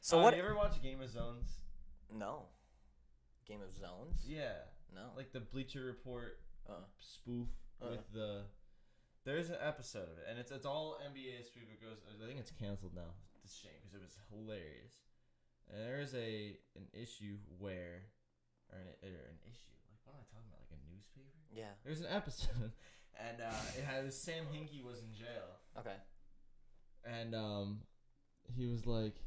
So what? You ever watch Game of Zones? No. Game of Zones? Yeah. No. Like the Bleacher Report spoof with the. There's an episode of it, and it's all NBA spoof. It goes. I think it's canceled now. It's a shame because it was hilarious. And there's an issue where, or an issue. Like, what am I talking about? Like a newspaper? Yeah. There's an episode, and it had Sam Hinkie was in jail. Okay. And he was like,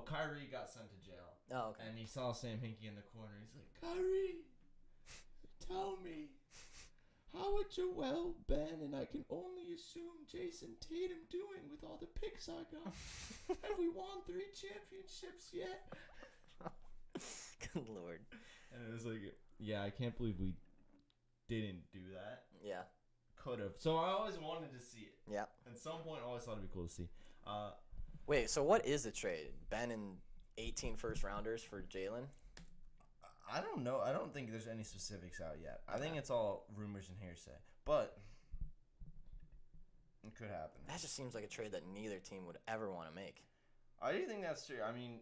Kyrie got sent to jail. Oh, okay. And he saw Sam Hinkie in the corner. He's like, Kyrie, tell me, how would Joel, Ben, and I can only assume Jason Tatum doing with all the picks I got? Have we won 3 championships yet? Good Lord. And it was like, yeah, I can't believe we didn't do that. Yeah. Could have. So I always wanted to see it. Yeah. At some point, I always thought it'd be cool to see. Wait, so what is the trade? Ben and 18 first rounders for Jaylen? I don't know. I don't think there's any specifics out yet. I think it's all rumors and hearsay. But it could happen. That just seems like a trade that neither team would ever want to make. I do think that's true. I mean,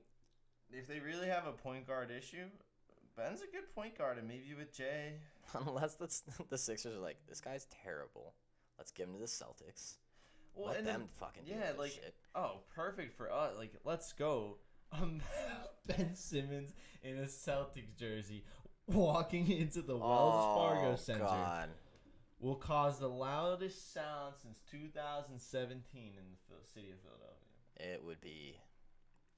if they really have a point guard issue, Ben's a good point guard, and maybe with Jay. Unless the Sixers are like, this guy's terrible. Let's give him to the Celtics. Well, Let and them then, fucking do yeah, this like, shit. oh, perfect for us. Like, let's go. Ben Simmons in a Celtics jersey walking into the Wells Fargo Center God. will cause the loudest sound since 2017 in the city of Philadelphia. It would be...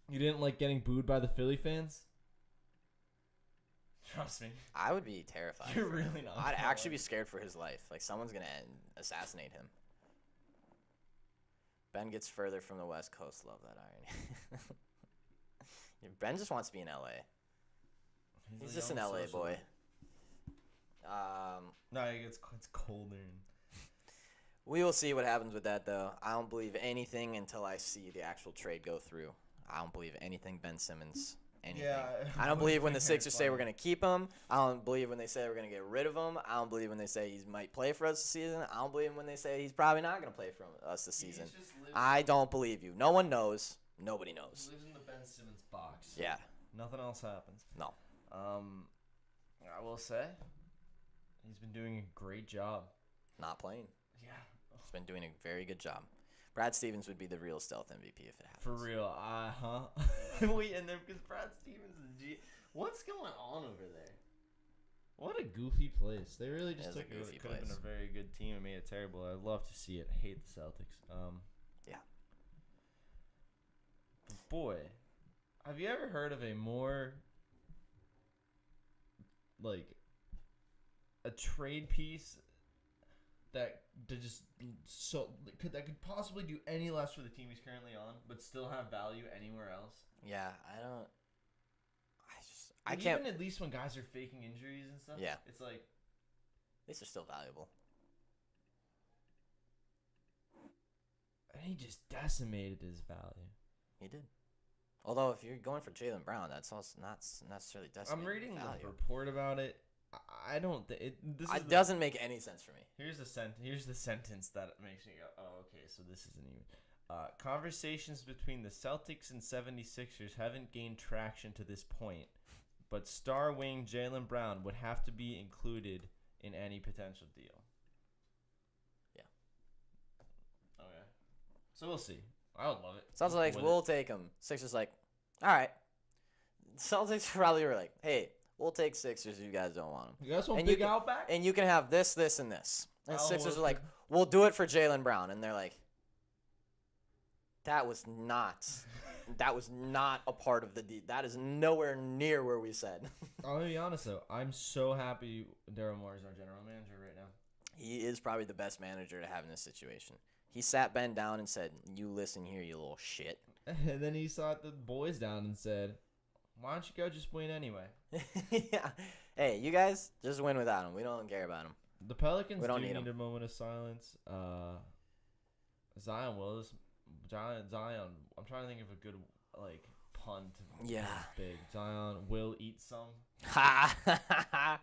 You didn't like getting booed by the Philly fans? Trust me. I would be terrified. You're for him. really not. I'd actually be scared for his life. Like, someone's going to assassinate him. Ben gets further from the West Coast. Love that irony. Ben just wants to be in L.A. He's just an L.A. boy. No, it's colder. We will see what happens with that, though. I don't believe anything until I see the actual trade go through. I don't believe anything Ben Simmons. Anything. Yeah, I don't believe when the Sixers say we're going to keep him. I don't believe when they say we're going to get rid of him. I don't believe when they say he might play for us this season. I don't believe when they say he's probably not going to play for us this season. I don't believe you. No one knows. Nobody knows. He lives in the Ben Simmons box. Yeah. Nothing else happens. No. I will say, he's been doing a great job. Not playing. Yeah. He's been doing a very good job. Brad Stevens would be the real stealth MVP if it happens. For real, Wait, and then because Brad Stevens is what's going on over there? What a goofy place. They really just took it. It could have been a very good team and made it terrible. I'd love to see it. I hate the Celtics. Yeah. But boy, have you ever heard of a more like a trade piece that could possibly do any less for the team he's currently on, but still have value anywhere else? Yeah, I can't. Even at least when guys are faking injuries and stuff. Yeah, it's like at least they're still valuable. And he just decimated his value. He did. Although if you're going for Jaylen Brown, that's also not necessarily decimated. I'm reading value. the report about it. I don't think it doesn't make any sense for me. Here's the sentence that makes me go, oh, okay, so this isn't even. Conversations between the Celtics and 76ers haven't gained traction to this point, but star wing Jaylen Brown would have to be included in any potential deal. Yeah. Okay. So we'll see. I would love it. Sounds like we'll take him. Sixers like, all right. Celtics probably were like, hey, we'll take Sixers if you guys don't want him. You guys want Big Al back? And you can have this, this, and this. And Al Sixers are Horford. like, we'll do it for Jaylen Brown. And they're like, that was not a part of the deal. That is nowhere near where we said. I'll be honest, though. I'm so happy Daryl Morey is our general manager right now. He is probably the best manager to have in this situation. He sat Ben down and said, you listen here, you little shit. And then he sat the boys down and said, why don't you go just win anyway? Yeah. Hey, you guys, just win without him. We don't care about him. The Pelicans do need need a moment of silence. Zion Willis. Zion. I'm trying to think of a good, like, punt. Yeah. Big. Zion will eat some. There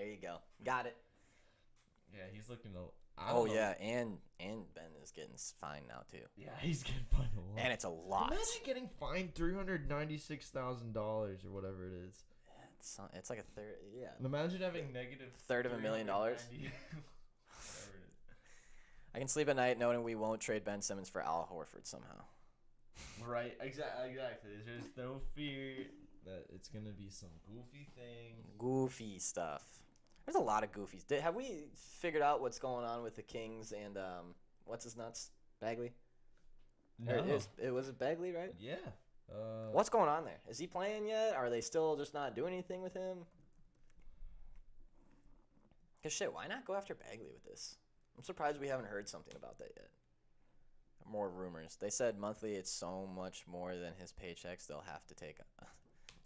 you go. Got it. Yeah, he's looking yeah, and Ben is getting fined now too. Yeah, he's getting fined a lot. And it's a lot. Imagine getting fined $396,000 or whatever it is. It's like a third. Yeah. And imagine having negative third of $1 million. Whatever it is. I can sleep at night knowing we won't trade Ben Simmons for Al Horford somehow. Right, exactly. There's no fear that it's gonna be some goofy thing. Goofy stuff. There's a lot of goofies. Have we figured out what's going on with the Kings and what's his nuts? Bagley? No. It was Bagley, right? Yeah. What's going on there? Is he playing yet? Are they still just not doing anything with him? Cause shit, why not go after Bagley with this? I'm surprised we haven't heard something about that yet. More rumors. They said monthly it's so much more than his paychecks. They'll have to take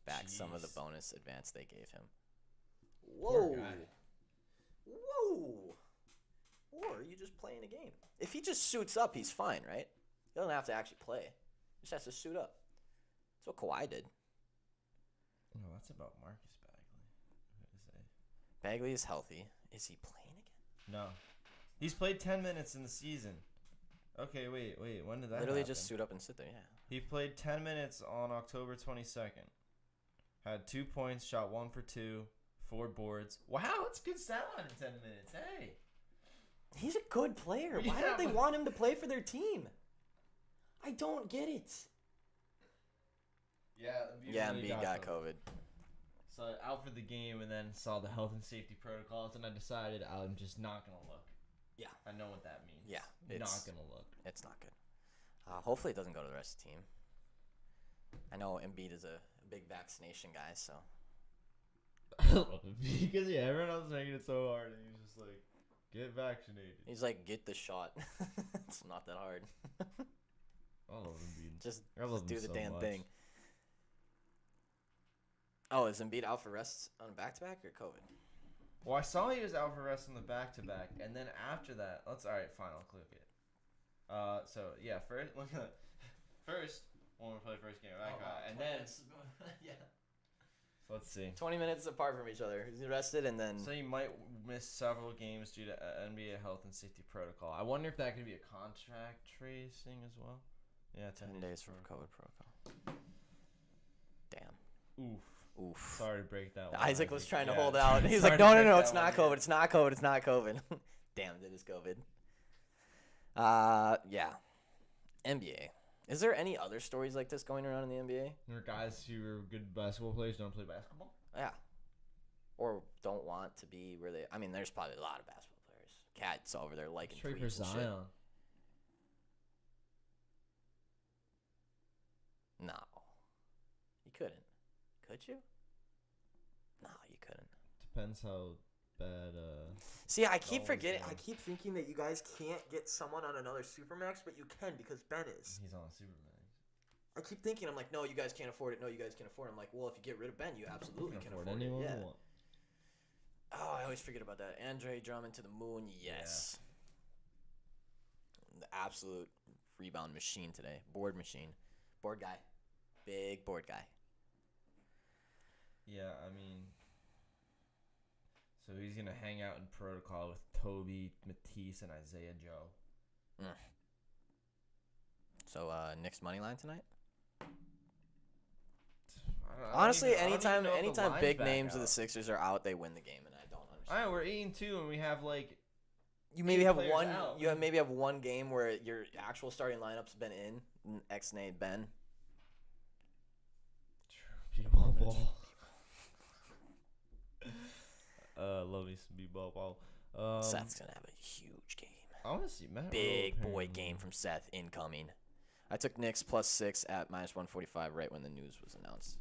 back some of the bonus advance they gave him. Whoa. Whoa. Or are you just playing a game? If he just suits up, he's fine, right? He doesn't have to actually play. He just has to suit up. That's what Kawhi did. No, that's about Marcus Bagley. Bagley is healthy. Is he playing again? No. He's played 10 minutes in the season. Okay, wait. When did that Literally happen? just suit up and sit there, yeah. He played 10 minutes on October 22nd. Had 2 points, shot 1 for 2, 4 boards. Wow, that's a good stat line in 10 minutes. Hey. He's a good player. Why Yeah, don't they want him to play for their team? I don't get it. Yeah, Embiid got COVID. So out for the game and then saw the health and safety protocols and I decided I'm just not going to look. Yeah. I know what that means. Yeah. Not going to look. It's not good. Hopefully it doesn't go to the rest of the team. I know Embiid is a big vaccination guy, so. Because, yeah, everyone else is making it so hard and he's just like, get vaccinated. He's like, get the shot. It's not that hard. I love Embiid. Just love do him the so damn much. thing. Oh, is Embiid out for rest on back-to-back or COVID? Well, I saw he was out for rest on the back-to-back, and then after that, all right, fine, I'll click it. So, yeah, first, look at that. First, when we play first game back, and then, yeah. let's see. 20 minutes apart from each other. He's rested, and then. So you might miss several games due to NBA health and safety protocol. I wonder if that could be a contract tracing as well. Yeah, 10 days for COVID protocol. Damn. Oof. Sorry to break that one. Isaac was trying to hold Yeah, out. He's sorry like, to no, break that it's not one, COVID. It's not COVID. It's not COVID. Damn, it is COVID. Yeah. NBA. Is there any other stories like this going around in the NBA? There are guys who are good basketball players don't play basketball. Yeah. Or don't want to be where they. I mean, there's probably a lot of basketball players. Cats over there liking Trade for threes and shit. Zion. No. You couldn't. Could you? No, you couldn't. Depends how bad. See, I keep Dollars forgetting. down. I keep thinking that you guys can't get someone on another Supermax, but you can because Ben is. He's on Superman. I keep thinking, I'm like, no, you guys can't afford it. No, you guys can't afford it. I'm like, well, if you get rid of Ben, you absolutely can afford it. anyone Yeah. you want. Oh, I always forget about that. Andre Drummond to the moon. Yes. The absolute rebound machine today. Board machine. Board guy. Big board guy. Yeah, I mean, so he's gonna hang out in protocol with Toby, Matisse, and Isaiah Joe. So, Knicks money line tonight? I don't Honestly, even- I don't even anytime know if the anytime line's big back names of the out. Sixers are out, they win the game, and I don't understand. I know we're 8-2, and we have like You maybe 8 have players one. out. You maybe have one game where your actual starting lineup's been in. X-nayed Ben. b-ball ball. Love me some b-ball ball. Seth's gonna have a huge game. I want to see Matt. Big Rule boy apparently. game from Seth incoming. I took Knicks +6 at -145 right when the news was announced.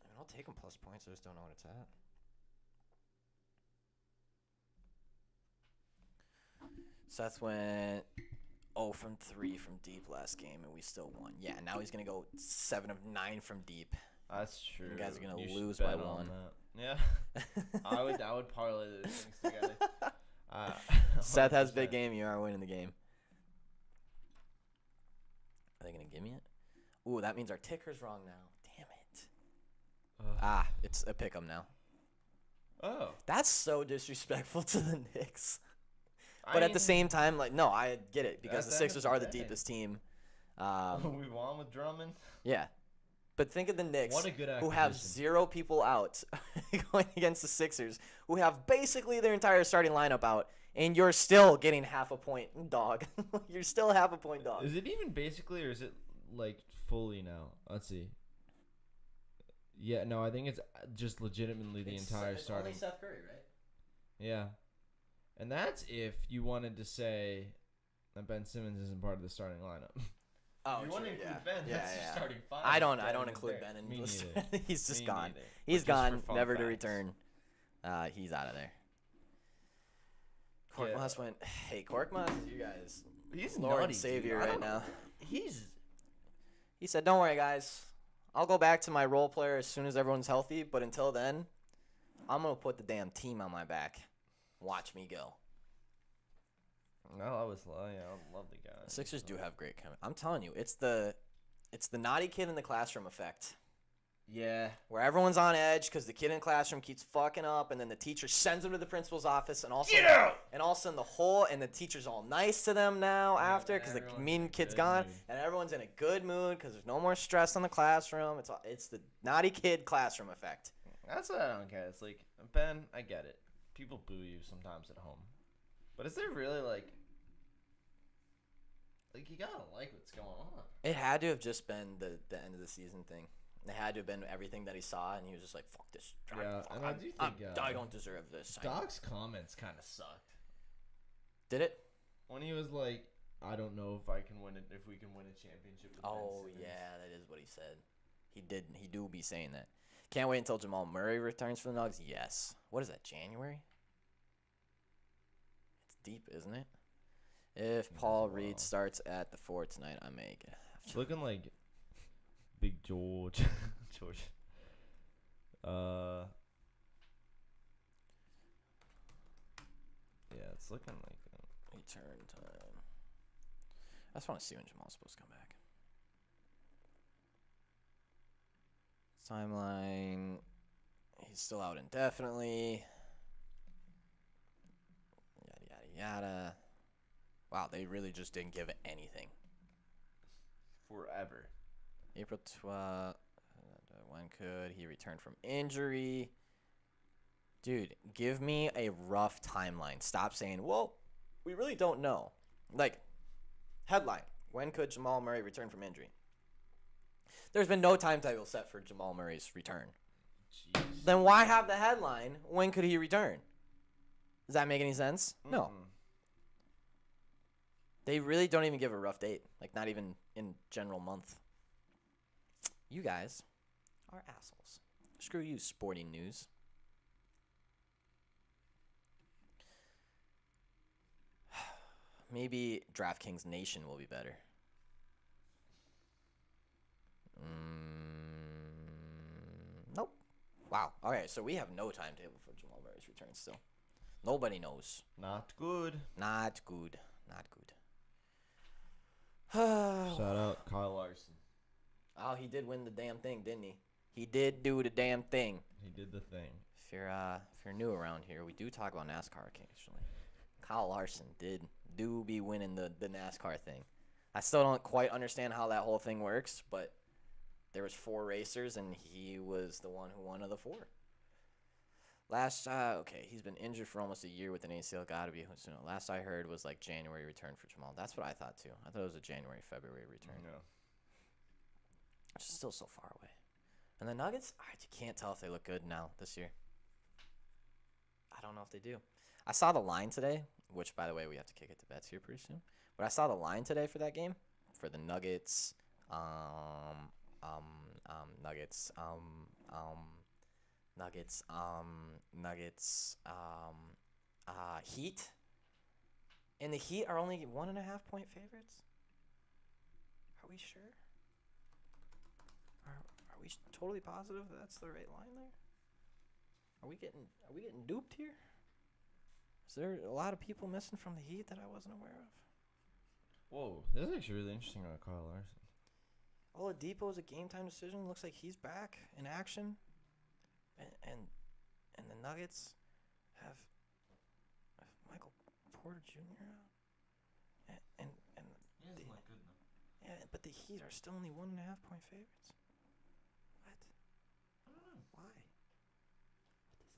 I mean, I'll take them plus points. I just don't know what it's at. Seth went 0 from 3 from deep last game, and we still won. Yeah, now he's going to go 7 of 9 from deep. That's true. You guys are gonna You should lose by bet on one. that. Yeah, I would parlay those things together. Seth has 100%. big game. You are winning the game. Are they going to give me it? Ooh, that means our ticker's wrong now. Damn it. It's a pick 'em now. Oh, That's so disrespectful to the Knicks. I But at mean, the same time, like, no, I get it because the That's Sixers are the everything. deepest team. we won with Drummond. Yeah. But think of the Knicks, What a good who have acquisition. 0 people out going against the Sixers, who have basically their entire starting lineup out, and you're still getting half a point, dog. You're still half a point, dog. Is it even basically, or is it like fully now? Let's see. Yeah, no, I think it's just legitimately the entire starting. Seth Curry, right? Yeah, and that's if you wanted to say that Ben Simmons isn't part of the starting lineup. Oh, you want to true, include yeah. Ben? Yeah, That's your yeah. starting five. I don't Ben is include there. Ben in Me this. neither. He's just Me gone. neither. He's But just gone, for fun never to facts. return. He's out of there. Yeah. Korkmaz went. Hey, Korkmaz, you guys, He's Lord nutty, and Savior dude. I right don't- now. He's He said, "Don't worry, guys. I'll go back to my role player as soon as everyone's healthy. But until then, I'm gonna put the damn team on my back. Watch me go." no, I love the guy. The Sixers do have great chemistry. I'm telling you, it's the naughty kid in the classroom effect. Yeah. Where everyone's on edge because the kid in the classroom keeps fucking up, and then the teacher sends him to the principal's office, and also and all of a sudden the teacher's all nice to them now after because the everyone's mean in a kid's good gone, mood. and everyone's in a good mood because there's no more stress on the classroom. It's the naughty kid classroom effect. That's what I don't get. It's like, Ben, I get it. People boo you sometimes at home. But is there really, like, you gotta like what's going on. It had to have just been the end of the season thing. It had to have been everything that he saw, and he was just like, "Fuck this! Yeah, and I do think, I don't deserve this." Doc's comments kind of sucked. Did it? When he was like, I don't know if I can win it, if we can win a championship with Ben Oh Simmons. yeah, that is what he said. He do be saying that. Can't wait until Jamal Murray returns for the Nuggets. Yes. What is that? January? It's deep, isn't it? If Paul Reed starts at the 4 tonight, I may get. It's looking like Big George. George. Yeah, it's looking like Return time. I just want to see when Jamal's supposed to come back. Timeline. He's still out indefinitely. Yada, yada, yada. Wow, they really just didn't give it anything. forever. April 12th. When could he return from injury? Dude, give me a rough timeline. Stop saying, well, we really don't know. Like, headline. When could Jamal Murray return from injury? There's been no timetable set for Jamal Murray's return. Jeez. Then why have the headline, when could he return? Does that make any sense? No. They really don't even give a rough date. Like, not even in general month. You guys are assholes. Screw you, sporting news. Maybe DraftKings Nation will be better. Nope. Wow. Okay, so we have no timetable for Jamal Murray's return still. Nobody knows. Not good. Not good. Not good. Shout out Kyle Larson. Oh, he did win the damn thing, didn't he? He did do the damn thing. He did the thing. If you're new around here, we do talk about NASCAR occasionally. Kyle Larson do be winning the NASCAR thing. I still don't quite understand how that whole thing works, but there was 4 racers and he was the one who won of the 4. Okay, he's been injured for almost a year with an ACL. Gotta be soon. Last I heard was like January return for Jamal. That's what I thought too. I thought it was a January, February return. No. Which is still so far away. And the Nuggets, I can't tell if they look good now this year. I don't know if they do. I saw the line today, which by the way we have to kick it to bets here pretty soon. But I saw the line today for that game for the Nuggets, Heat. And the Heat are only 1.5 point favorites. Are we sure? Are we totally positive that's the right line there? Are we getting duped here? Is there a lot of people missing from the Heat that I wasn't aware of? Whoa, this is actually really interesting about Kyle Larson. Oladipo is a game time decision. Looks like he's back in action. And the Nuggets have Michael Porter Jr. out. And He doesn't look good enough. yeah, but the Heat are still only 1.5 point favorites. What? I don't know. Why?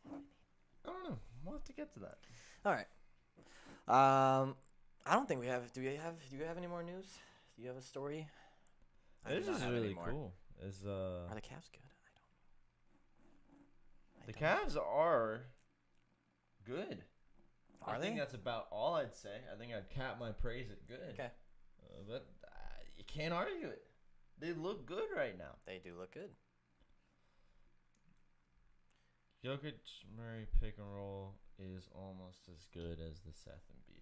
What does that mean? I don't know. We'll have to get to that. All right. I don't think we have. Do you have any more news? Do you have a story? This is really cool. Are the Cavs good? The Cavs are good. Are I they? think that's about all I'd say. I think I'd cap my praise at good. Okay. But you can't argue it. They look good right now. They do look good. Jokic Murray pick and roll is almost as good as the Seth Embiid.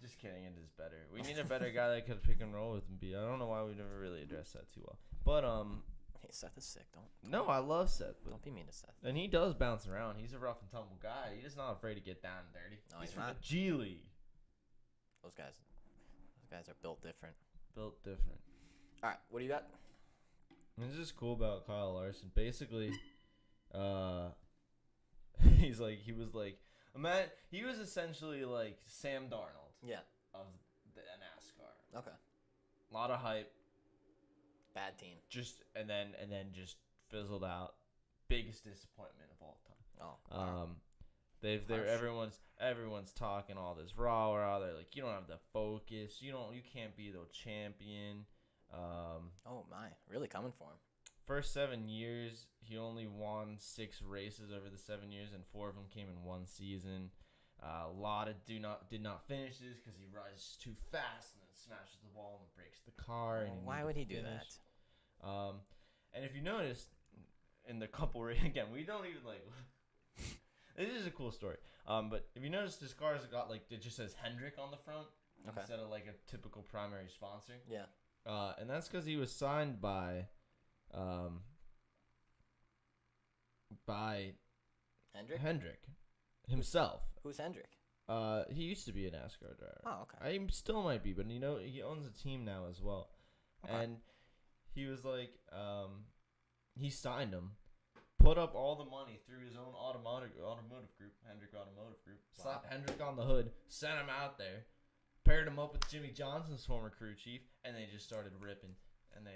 Just kidding, it is better. We need a better guy that could pick and roll with Embiid. I don't know why we never really addressed that too well. But Hey, Seth is sick. no, I love Seth. Don't be mean to Seth. And he does bounce around. He's a rough and tumble guy. He's just not afraid to get down and dirty. No, he's he's from not. the G League. Those guys are built different. Built different. All right, what do you got? And this is cool about Kyle Larson. Basically, he was essentially like Sam Darnold. Yeah. Of the NASCAR. Okay. A lot of hype. Bad team. And then just fizzled out. Biggest disappointment of all time. Oh. Wow. Everyone's talking all this rah. They're like, you don't have the focus. You can't be the champion. Oh my, really coming for him. First 7 years, he only won 6 races over the 7 years, and 4 of them came in one season. A lot of did not finish this because he rises too fast and then smashes the wall and breaks the car. And why would he do that? And if you notice, in the couple again, we don't even like. This is a cool story. But if you notice, his car's got like it just says Hendrick on the front instead of like a typical primary sponsor. Yeah. And that's because he was signed by Hendrick himself. Who's Hendrick? He used to be a NASCAR driver. Oh, okay. He still might be, but he owns a team now as well. Okay. And he was like, he signed him, put up all the money through his own automotive group, Hendrick Automotive Group, slapped Hendrick on the hood, sent him out there, paired him up with Jimmy Johnson's former crew chief, and they just started ripping. And now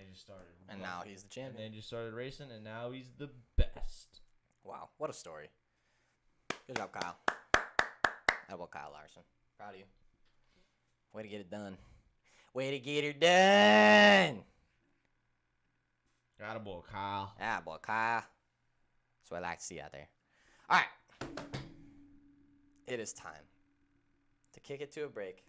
he's the champion. And they just started racing, and now he's the best. Wow, what a story. Good job, Kyle. How about Kyle Larson? Proud of you. Way to get it done. Way to get her done. Got a boy, Kyle. Ah, boy, Kyle. That's what I like to see out there. All right. It is time to kick it to a break.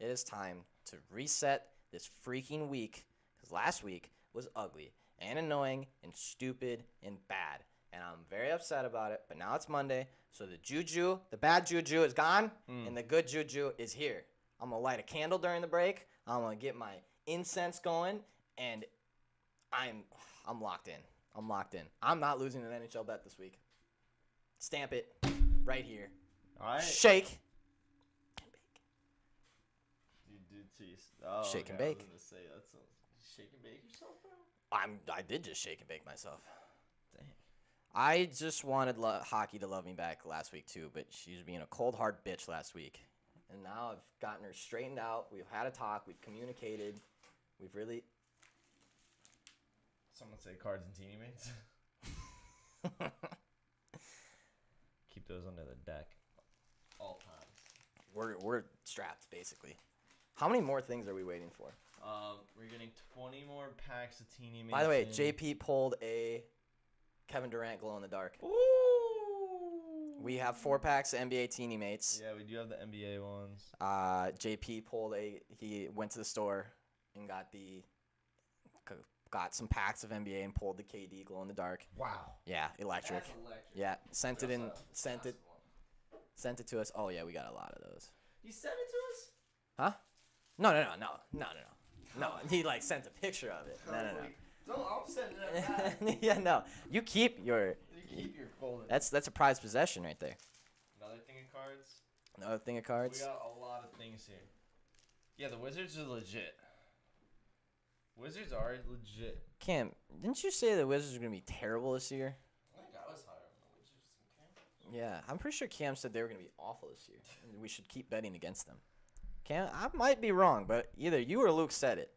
It is time to reset this freaking week, because last week was ugly and annoying and stupid and bad. And I'm very upset about it, but now it's Monday, so the bad juju is gone, and the good juju is here. I'm going to light a candle during the break. I'm going to get my incense going, and I'm locked in. I'm locked in. I'm not losing an NHL bet this week. Stamp it right here. All right. Shake. You did tease. Oh, Shake and okay, bake. I was gonna say that's shake and bake yourself, bro. I did just shake and bake myself. Dang. I just wanted hockey to love me back last week too, but she was being a cold hard bitch last week. And now I've gotten her straightened out. We've had a talk. We've communicated. We've really... Someone say cards and teeny mates. Keep those under the deck. All times. We're strapped, basically. How many more things are we waiting for? We're getting 20 more packs of teeny mates. By the way, in. JP pulled a Kevin Durant glow in the dark. Ooh. We have 4 packs of NBA Teeny Mates. Yeah, we do have the NBA ones. JP pulled he went to the store and got some packs of NBA and pulled the KD glow in the dark. Wow. Yeah, electric. That's electric. Yeah, sent it to us. Oh yeah, we got a lot of those. You sent it to us? Huh? No. He sent a picture of it. No. Don't. I'm sending it back. Yeah, no. You keep your. You keep your golden. That's a prized possession right there. Another thing of cards. Another thing of We cards. got a lot of things here. Yeah, the Wizards are legit. Wizards are legit. Cam, didn't you say the Wizards are gonna be terrible this year? I think I was higher on the Wizards than Cam. Yeah, I'm pretty sure Cam said they were gonna be awful this year, and we should keep betting against them. Cam, I might be wrong, but either you or Luke said it.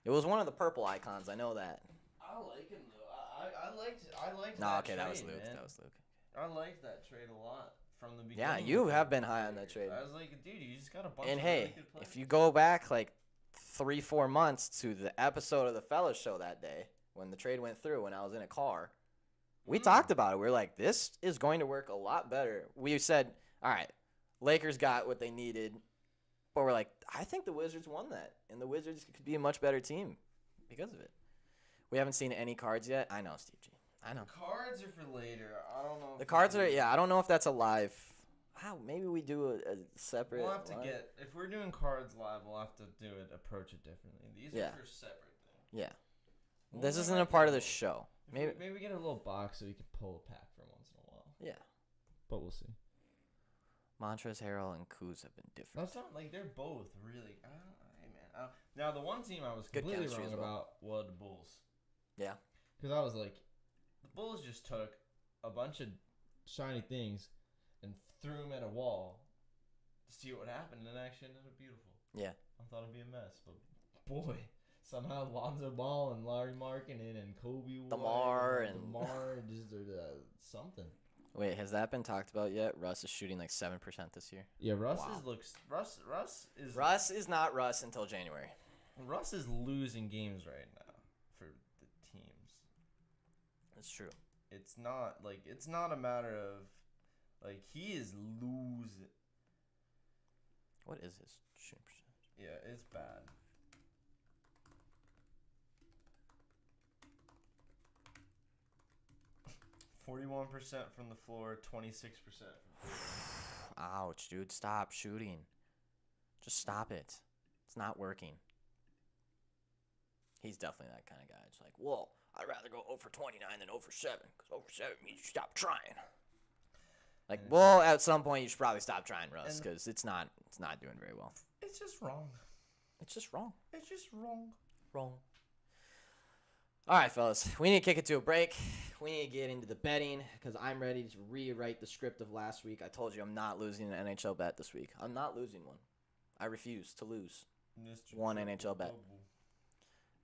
It was one of the purple icons. I know that. I like him though. I liked. No, that okay, that was trade, Luke. Man. That was Luke. I liked that trade a lot from the beginning. Yeah, you have been high on that trade. I was like, dude, you just got a bunch And of hey, really good players. if you go back 3-4 months to the episode of the Fellas Show that day when the trade went through, when I was in a car, we talked about it. We were like, this is going to work a lot better. We said, all right, Lakers got what they needed, but we're like, I think the Wizards won that, and the Wizards could be a much better team because of it. We haven't seen any cards yet. I know, Steve G. I know. Cards are for later. I don't know. The cards are, I don't know if that's a live. Wow, maybe we do a separate. We'll have to live? if we're doing cards live, we'll have to approach it differently. These are for separate things. Yeah. Well, This we isn't might a part get of the little- show. Maybe get a little box so we can pull a pack for once in a while. Yeah. But we'll see. Montrezl Harrell and Kuz have been different. That's not they're both really. Hey man. Now the one team I was Good completely chemistry wrong as well. about was the Bulls. Yeah. Because I was like, the Bulls just took a bunch of shiny things and threw them at a wall to see what would happen, and it actually ended up beautiful. Yeah. I thought it'd be a mess, but boy, somehow Lonzo Ball and Larry Markkinen and Kobe DeMar White and- DeMar just are something. Wait, has that been talked about yet? Russ is shooting 7% this year. Yeah, Russ Wow. Russ Is not Russ until January. is losing games right now for the teams. That's true. It's not a matter of he is losing. What is his shooting percentage? Yeah, it's bad. $41% from the floor, 26% from three. Ouch, dude. Stop shooting. Just stop it. It's not working. He's definitely that kind of guy. It's like, well, I'd rather go 0 for 29 than 0 for 7, because 0 for 7 means you stop trying. At some point you should probably stop trying, Russ, because it's not doing very well. It's just wrong. It's just wrong. It's just wrong. Wrong. All right, fellas. We need to kick it to a break. We need to get into the betting because I'm ready to rewrite the script of last week. I told you I'm not losing an NHL bet this week. I'm not losing one. I refuse to lose one NHL bet.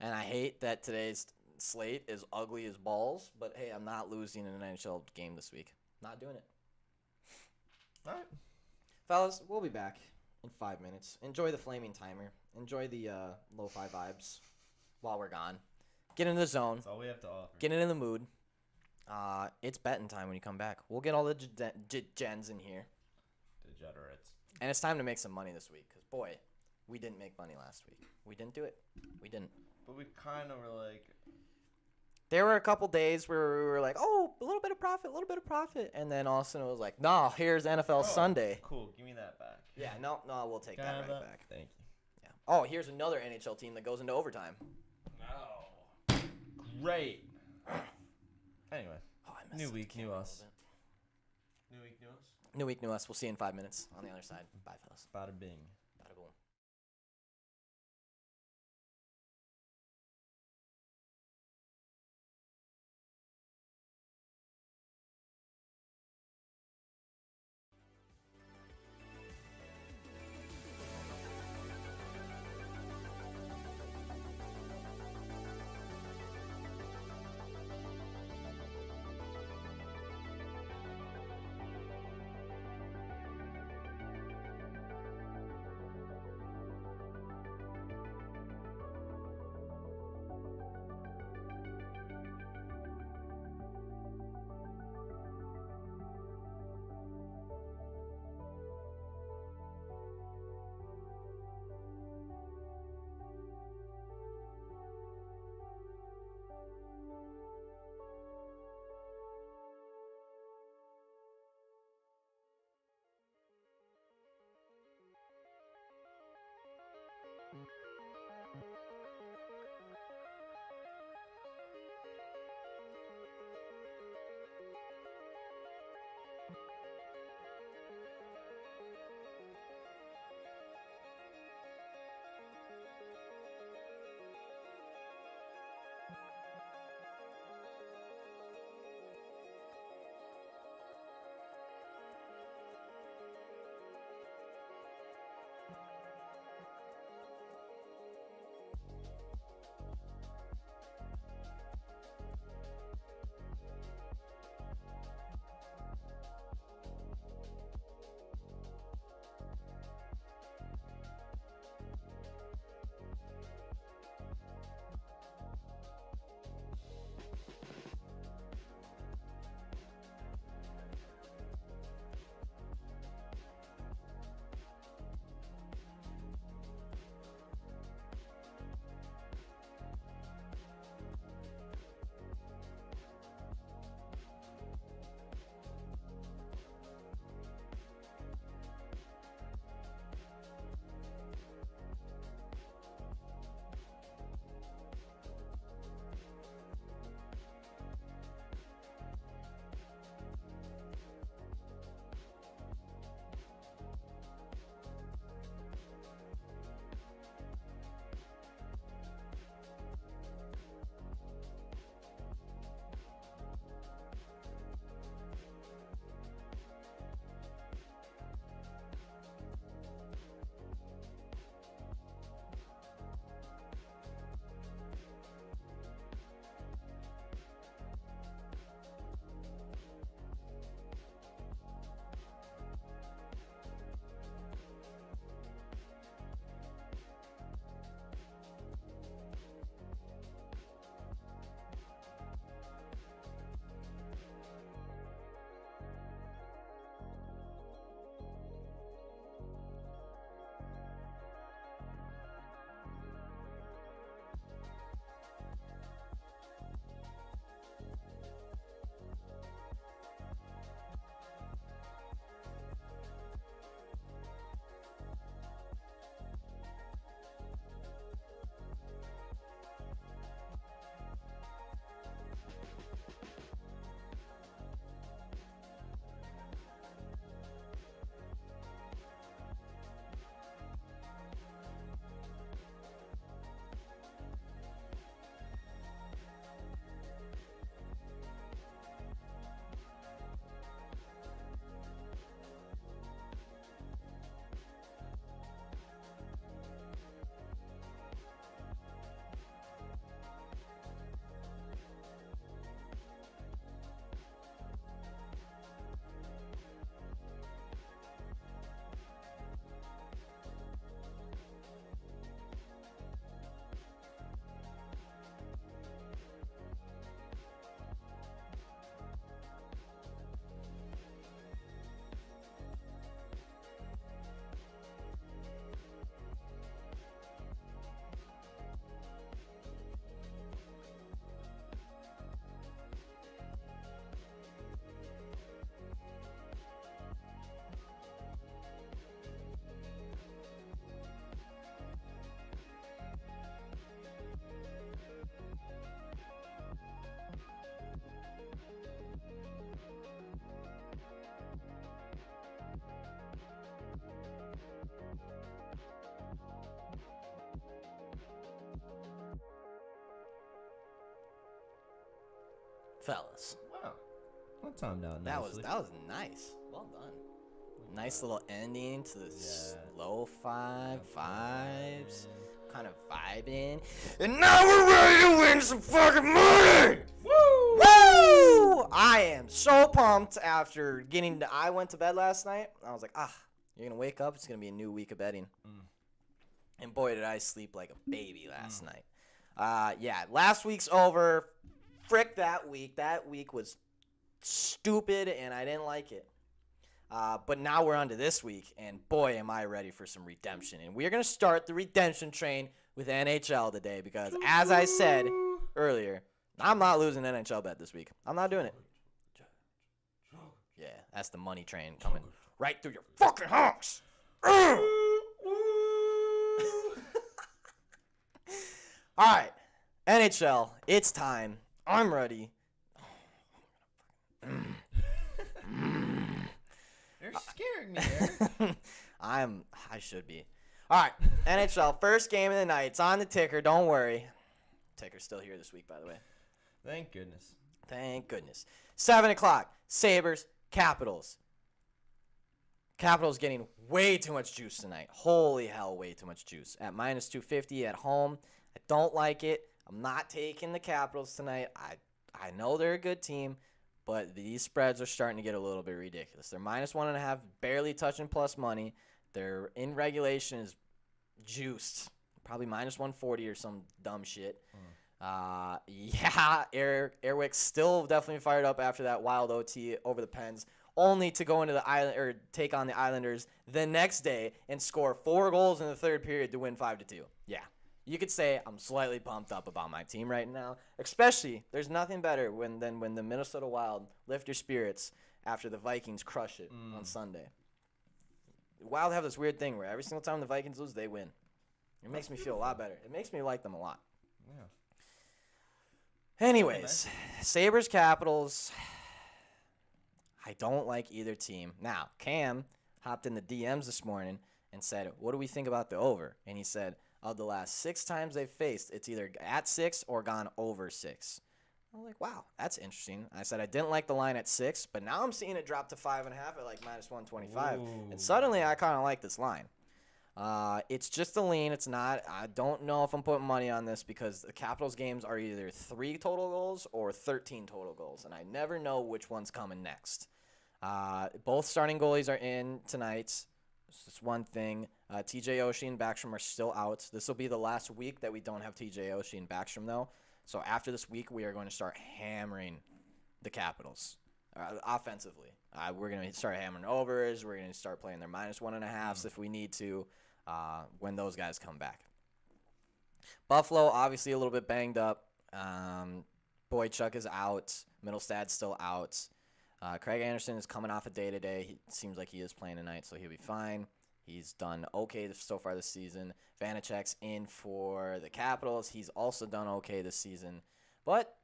And I hate that today's slate is ugly as balls, but hey, I'm not losing an NHL game this week. Not doing it. All right. Fellas, we'll be back in 5 minutes. Enjoy the flaming timer. Enjoy the lo-fi vibes while we're gone. Get in the zone. That's all we have to offer. Get in the mood. It's betting time when you come back. We'll get all the gens in here. Degenerates. And it's time to make some money this week. Because, boy, we didn't make money last week. We didn't do it. We didn't. But we kind of were like... There were a couple days where we were like, oh, a little bit of profit, a little bit of profit. And then all of a sudden it was like, no, here's NFL Sunday. Cool, give me that back. Yeah, no, we'll take that right back. Thank you. Yeah. Oh, here's another NHL team that goes into overtime. No. Great. Anyway. Oh, I missed New the week, new camera a us. little New week, new us. bit. New week, new us. We'll see you in 5 minutes on the other side. Bye, fellas. Bada bing. Bada boom. fellas. Wow. I'll time down That nicely. was nice. Well done. Nice little ending to the lo-fi vibes. Kind of vibing. And now we're ready to win some fucking money! Woo! Woo! I am so pumped after I went to bed last night. I was like, you're going to wake up. It's going to be a new week of betting. And boy, did I sleep like a baby last night. Yeah, last week's over. Frick that week. That week was stupid, and I didn't like it. But now we're on to this week, and boy, am I ready for some redemption. And we're going to start the redemption train with NHL today because, as I said earlier, I'm not losing an NHL bet this week. I'm not doing it. Yeah, that's the money train coming right through your fucking house. All right, NHL, it's time. I'm ready. You're scaring me, Eric. I should be. All right, NHL, first game of the night. It's on the ticker. Don't worry. Ticker's still here this week, by the way. Thank goodness. Thank goodness. 7 o'clock, Sabres, Capitals. Capitals getting way too much juice tonight. Holy hell, way too much juice. At minus 250 at home. I don't like it. I'm not taking the Capitals tonight. I know they're a good team, but these spreads are starting to get a little bit ridiculous. They're minus 1.5, barely touching plus money. They're in regulation is juiced. Probably minus 140 or some dumb shit. Yeah, Airwick's still definitely fired up after that wild OT over the Pens, only to go into the island or take on the Islanders the next day and score 4 goals in the third period to win 5-2. Yeah. You could say I'm slightly pumped up about my team right now. Especially, there's nothing better than when the Minnesota Wild lift your spirits after the Vikings crush it on Sunday. The Wild have this weird thing where every single time the Vikings lose, they win. It makes me feel a lot better. It makes me like them a lot. Yeah. Anyways, Sabres, Capitals. I don't like either team. Now, Cam hopped in the DMs this morning and said, what do we think about the over? And he said, of the last 6 times they've faced, it's either at 6 or gone over 6. I'm like, wow, that's interesting. I said I didn't like the line at 6, but now I'm seeing it drop to 5.5 at like minus 125. And suddenly I kind of like this line. It's just a lean. It's not. I don't know if I'm putting money on this because the Capitals games are either 3 total goals or 13 total goals, and I never know which one's coming next. Both starting goalies are in tonight. It's just one thing. TJ Oshie and Backstrom are still out. This will be the last week that we don't have TJ Oshie and Backstrom, though. So after this week, we are going to start hammering the Capitals offensively. We're going to start hammering overs. We're going to start playing their minus 1.5s if we need to when those guys come back. Buffalo, obviously a little bit banged up. Boychuk is out. Middlestad's still out. Craig Anderson is coming off a day-to-day. He seems like he is playing tonight, so he'll be fine. He's done okay so far this season. Vanacek's in for the Capitals. He's also done okay this season. But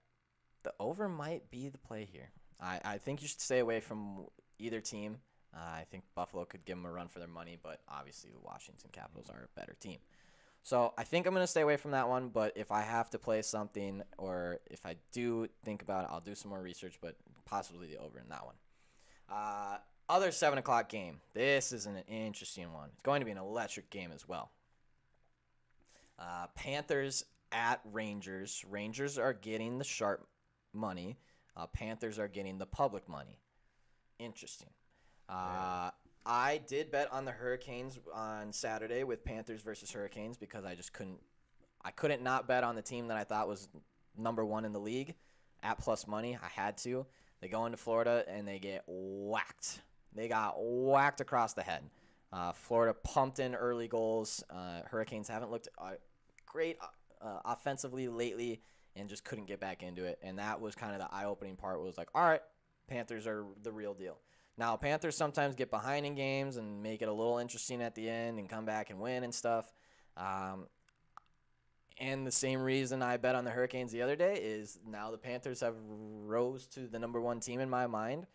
the over might be the play here. I think you should stay away from either team. I think Buffalo could give them a run for their money, but obviously the Washington Capitals are a better team. So I think I'm going to stay away from that one, but if I have to play something or if I do think about it, I'll do some more research, but possibly the over in that one. Other 7 o'clock game. This is an interesting one. It's going to be an electric game as well. Panthers at Rangers. Rangers are getting the sharp money. Panthers are getting the public money. Interesting. I did bet on the Hurricanes on Saturday with Panthers versus Hurricanes because I just couldn't not bet on the team that I thought was number 1 in the league at plus money. I had to. They go into Florida and they get whacked. They got whacked across the head. Florida pumped in early goals. Hurricanes haven't looked great offensively lately and just couldn't get back into it. And that was kind of the eye-opening part. Was like, all right, Panthers are the real deal. Now, Panthers sometimes get behind in games and make it a little interesting at the end and come back and win and stuff. And the same reason I bet on the Hurricanes the other day is now the Panthers have rose to the number 1 team in my mind.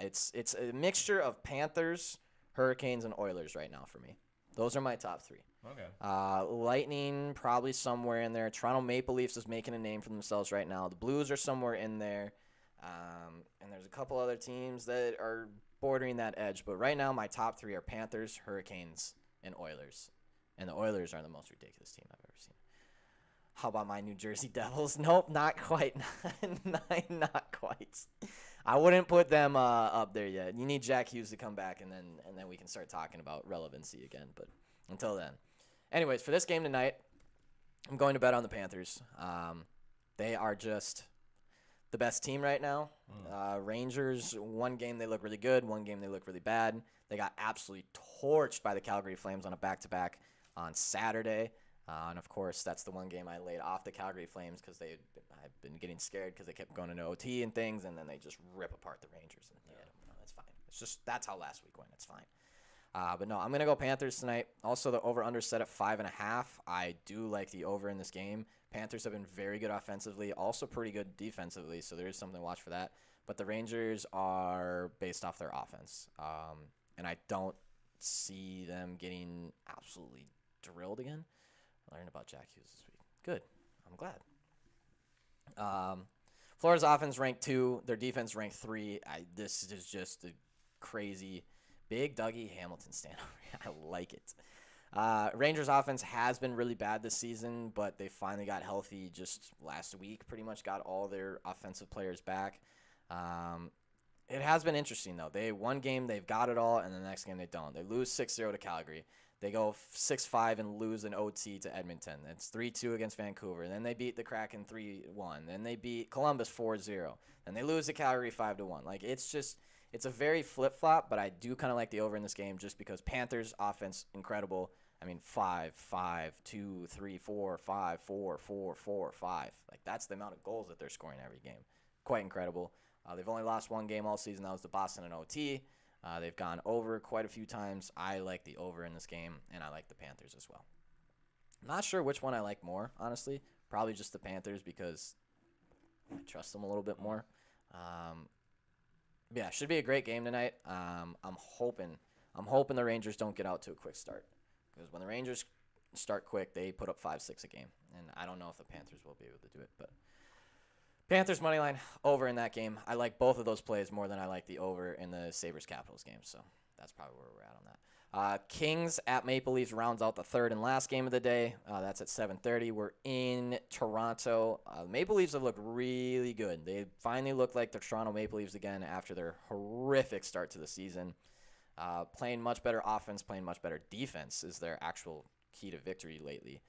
It's a mixture of Panthers, Hurricanes, and Oilers right now for me. Those are my top 3. Okay. Lightning probably somewhere in there. Toronto Maple Leafs is making a name for themselves right now. The Blues are somewhere in there. And there's a couple other teams that are bordering that edge. But right now, my top three are Panthers, Hurricanes, and Oilers. And the Oilers are the most ridiculous team I've ever seen. How about my New Jersey Devils? Nope, not quite. Not quite. I wouldn't put them up there yet. You need Jack Hughes to come back, and then we can start talking about relevancy again. But until then. Anyways, for this game tonight, I'm going to bet on the Panthers. They are just the best team right now. Rangers, one game they look really good, one game they look really bad. They got absolutely torched by the Calgary Flames on a back-to-back on Saturday. And, of course, that's the one game I laid off the Calgary Flames because I've been getting scared because they kept going into OT and things, and then they just rip apart the Rangers. And that's fine. It's just that's how last week went. It's fine. But, no, I'm going to go Panthers tonight. Also, the over-under set at 5.5. I do like the over in this game. Panthers have been very good offensively, also pretty good defensively, so there is something to watch for that. But the Rangers are based off their offense, and I don't see them getting absolutely drilled again. I learned about Jack Hughes this week. Good. I'm glad. Florida's offense ranked 2. Their defense ranked 3. This is just a crazy big Dougie Hamilton stand over here. I like it. Rangers offense has been really bad this season, but they finally got healthy just last week. Pretty much got all their offensive players back. It has been interesting, though. One game, they've got it all, and the next game they don't. They lose 6-0 to Calgary. They go 6-5 and lose an OT to Edmonton. It's 3-2 against Vancouver. Then they beat the Kraken 3-1. Then they beat Columbus 4-0. Then they lose to Calgary 5-1. Like, it's a very flip-flop, but I do kind of like the over in this game just because Panthers offense, incredible. I mean, 5, 2, 3, 4, 5, 4, 4, 4, 5. Like, that's the amount of goals that they're scoring every game. Quite incredible. They've only lost one game all season. That was the Boston and OT. They've gone over quite a few times. I like the over in this game, and I like the Panthers as well. I'm not sure which one I like more, honestly. Probably just the Panthers because I trust them a little bit more. Yeah, should be a great game tonight. I'm hoping the Rangers don't get out to a quick start. Because when the Rangers start quick, they put up 5-6 a game. And I don't know if the Panthers will be able to do it. But Panthers money line over in that game. I like both of those plays more than I like the over in the Sabres-Capitals game. So that's probably where we're at on that. Kings at Maple Leafs rounds out the third and last game of the day. That's at 7:30. We're in Toronto. Maple Leafs have looked really good. They finally look like the Toronto Maple Leafs again after their horrific start to the season. Playing much better offense, playing much better defense is their actual key to victory lately.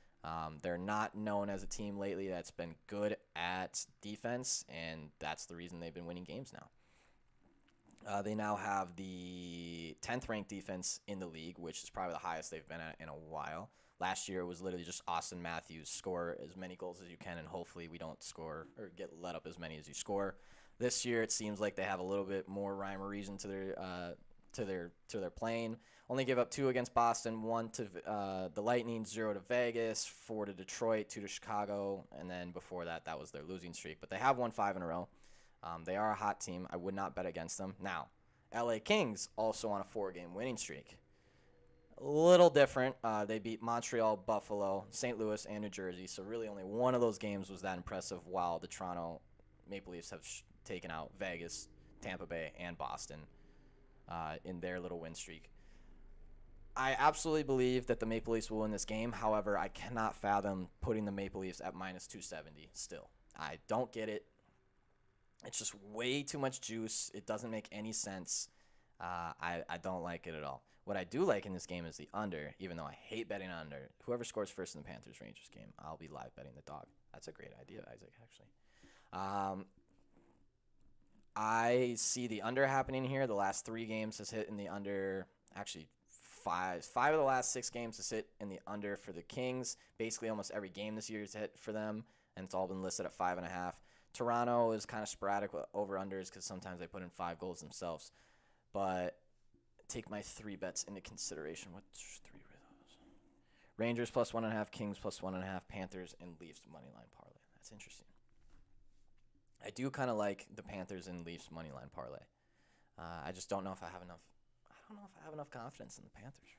They're not known as a team lately that's been good at defense, and that's the reason they've been winning games now. They now have the 10th ranked defense in the league, which is probably the highest they've been at in a while. Last year it was literally just Austin Matthews, score as many goals as you can, and hopefully we don't score or get let up as many as you score. This year it seems like they have a little bit more rhyme or reason to their playing. Only give up 2 against Boston, 1 to the Lightning, 0 to Vegas, 4 to Detroit, 2 to Chicago, and then before that was their losing streak. But they have won 5 in a row. They are a hot team. I would not bet against them. Now, LA Kings also on a 4-game winning streak. A little different. They beat Montreal, Buffalo, St. Louis, and New Jersey. So really only one of those games was that impressive, while the Toronto Maple Leafs have taken out Vegas, Tampa Bay, and Boston in their little win streak. I absolutely believe that the Maple Leafs will win this game. However, I cannot fathom putting the Maple Leafs at minus 270 still. I don't get it. It's just way too much juice. It doesn't make any sense. I don't like it at all. What I do like in this game is the under, even though I hate betting under. Whoever scores first in the Panthers-Rangers game, I'll be live betting the dog. That's a great idea, Isaac, actually. I see the under happening here. The last 3 games has hit in the under. Actually, 5 of the last 6 games has hit in the under for the Kings. Basically, almost every game this year has hit for them, and it's all been listed at 5.5. Toronto is kind of sporadic with over-unders because sometimes they put in 5 goals themselves. But take my 3 bets into consideration. What 3 were those? Rangers plus 1.5, Kings plus 1.5, Panthers, and Leafs moneyline parlay. That's interesting. I do kind of like the Panthers and Leafs moneyline parlay. I just don't know if I have enough. I don't know if I have enough confidence in the Panthers.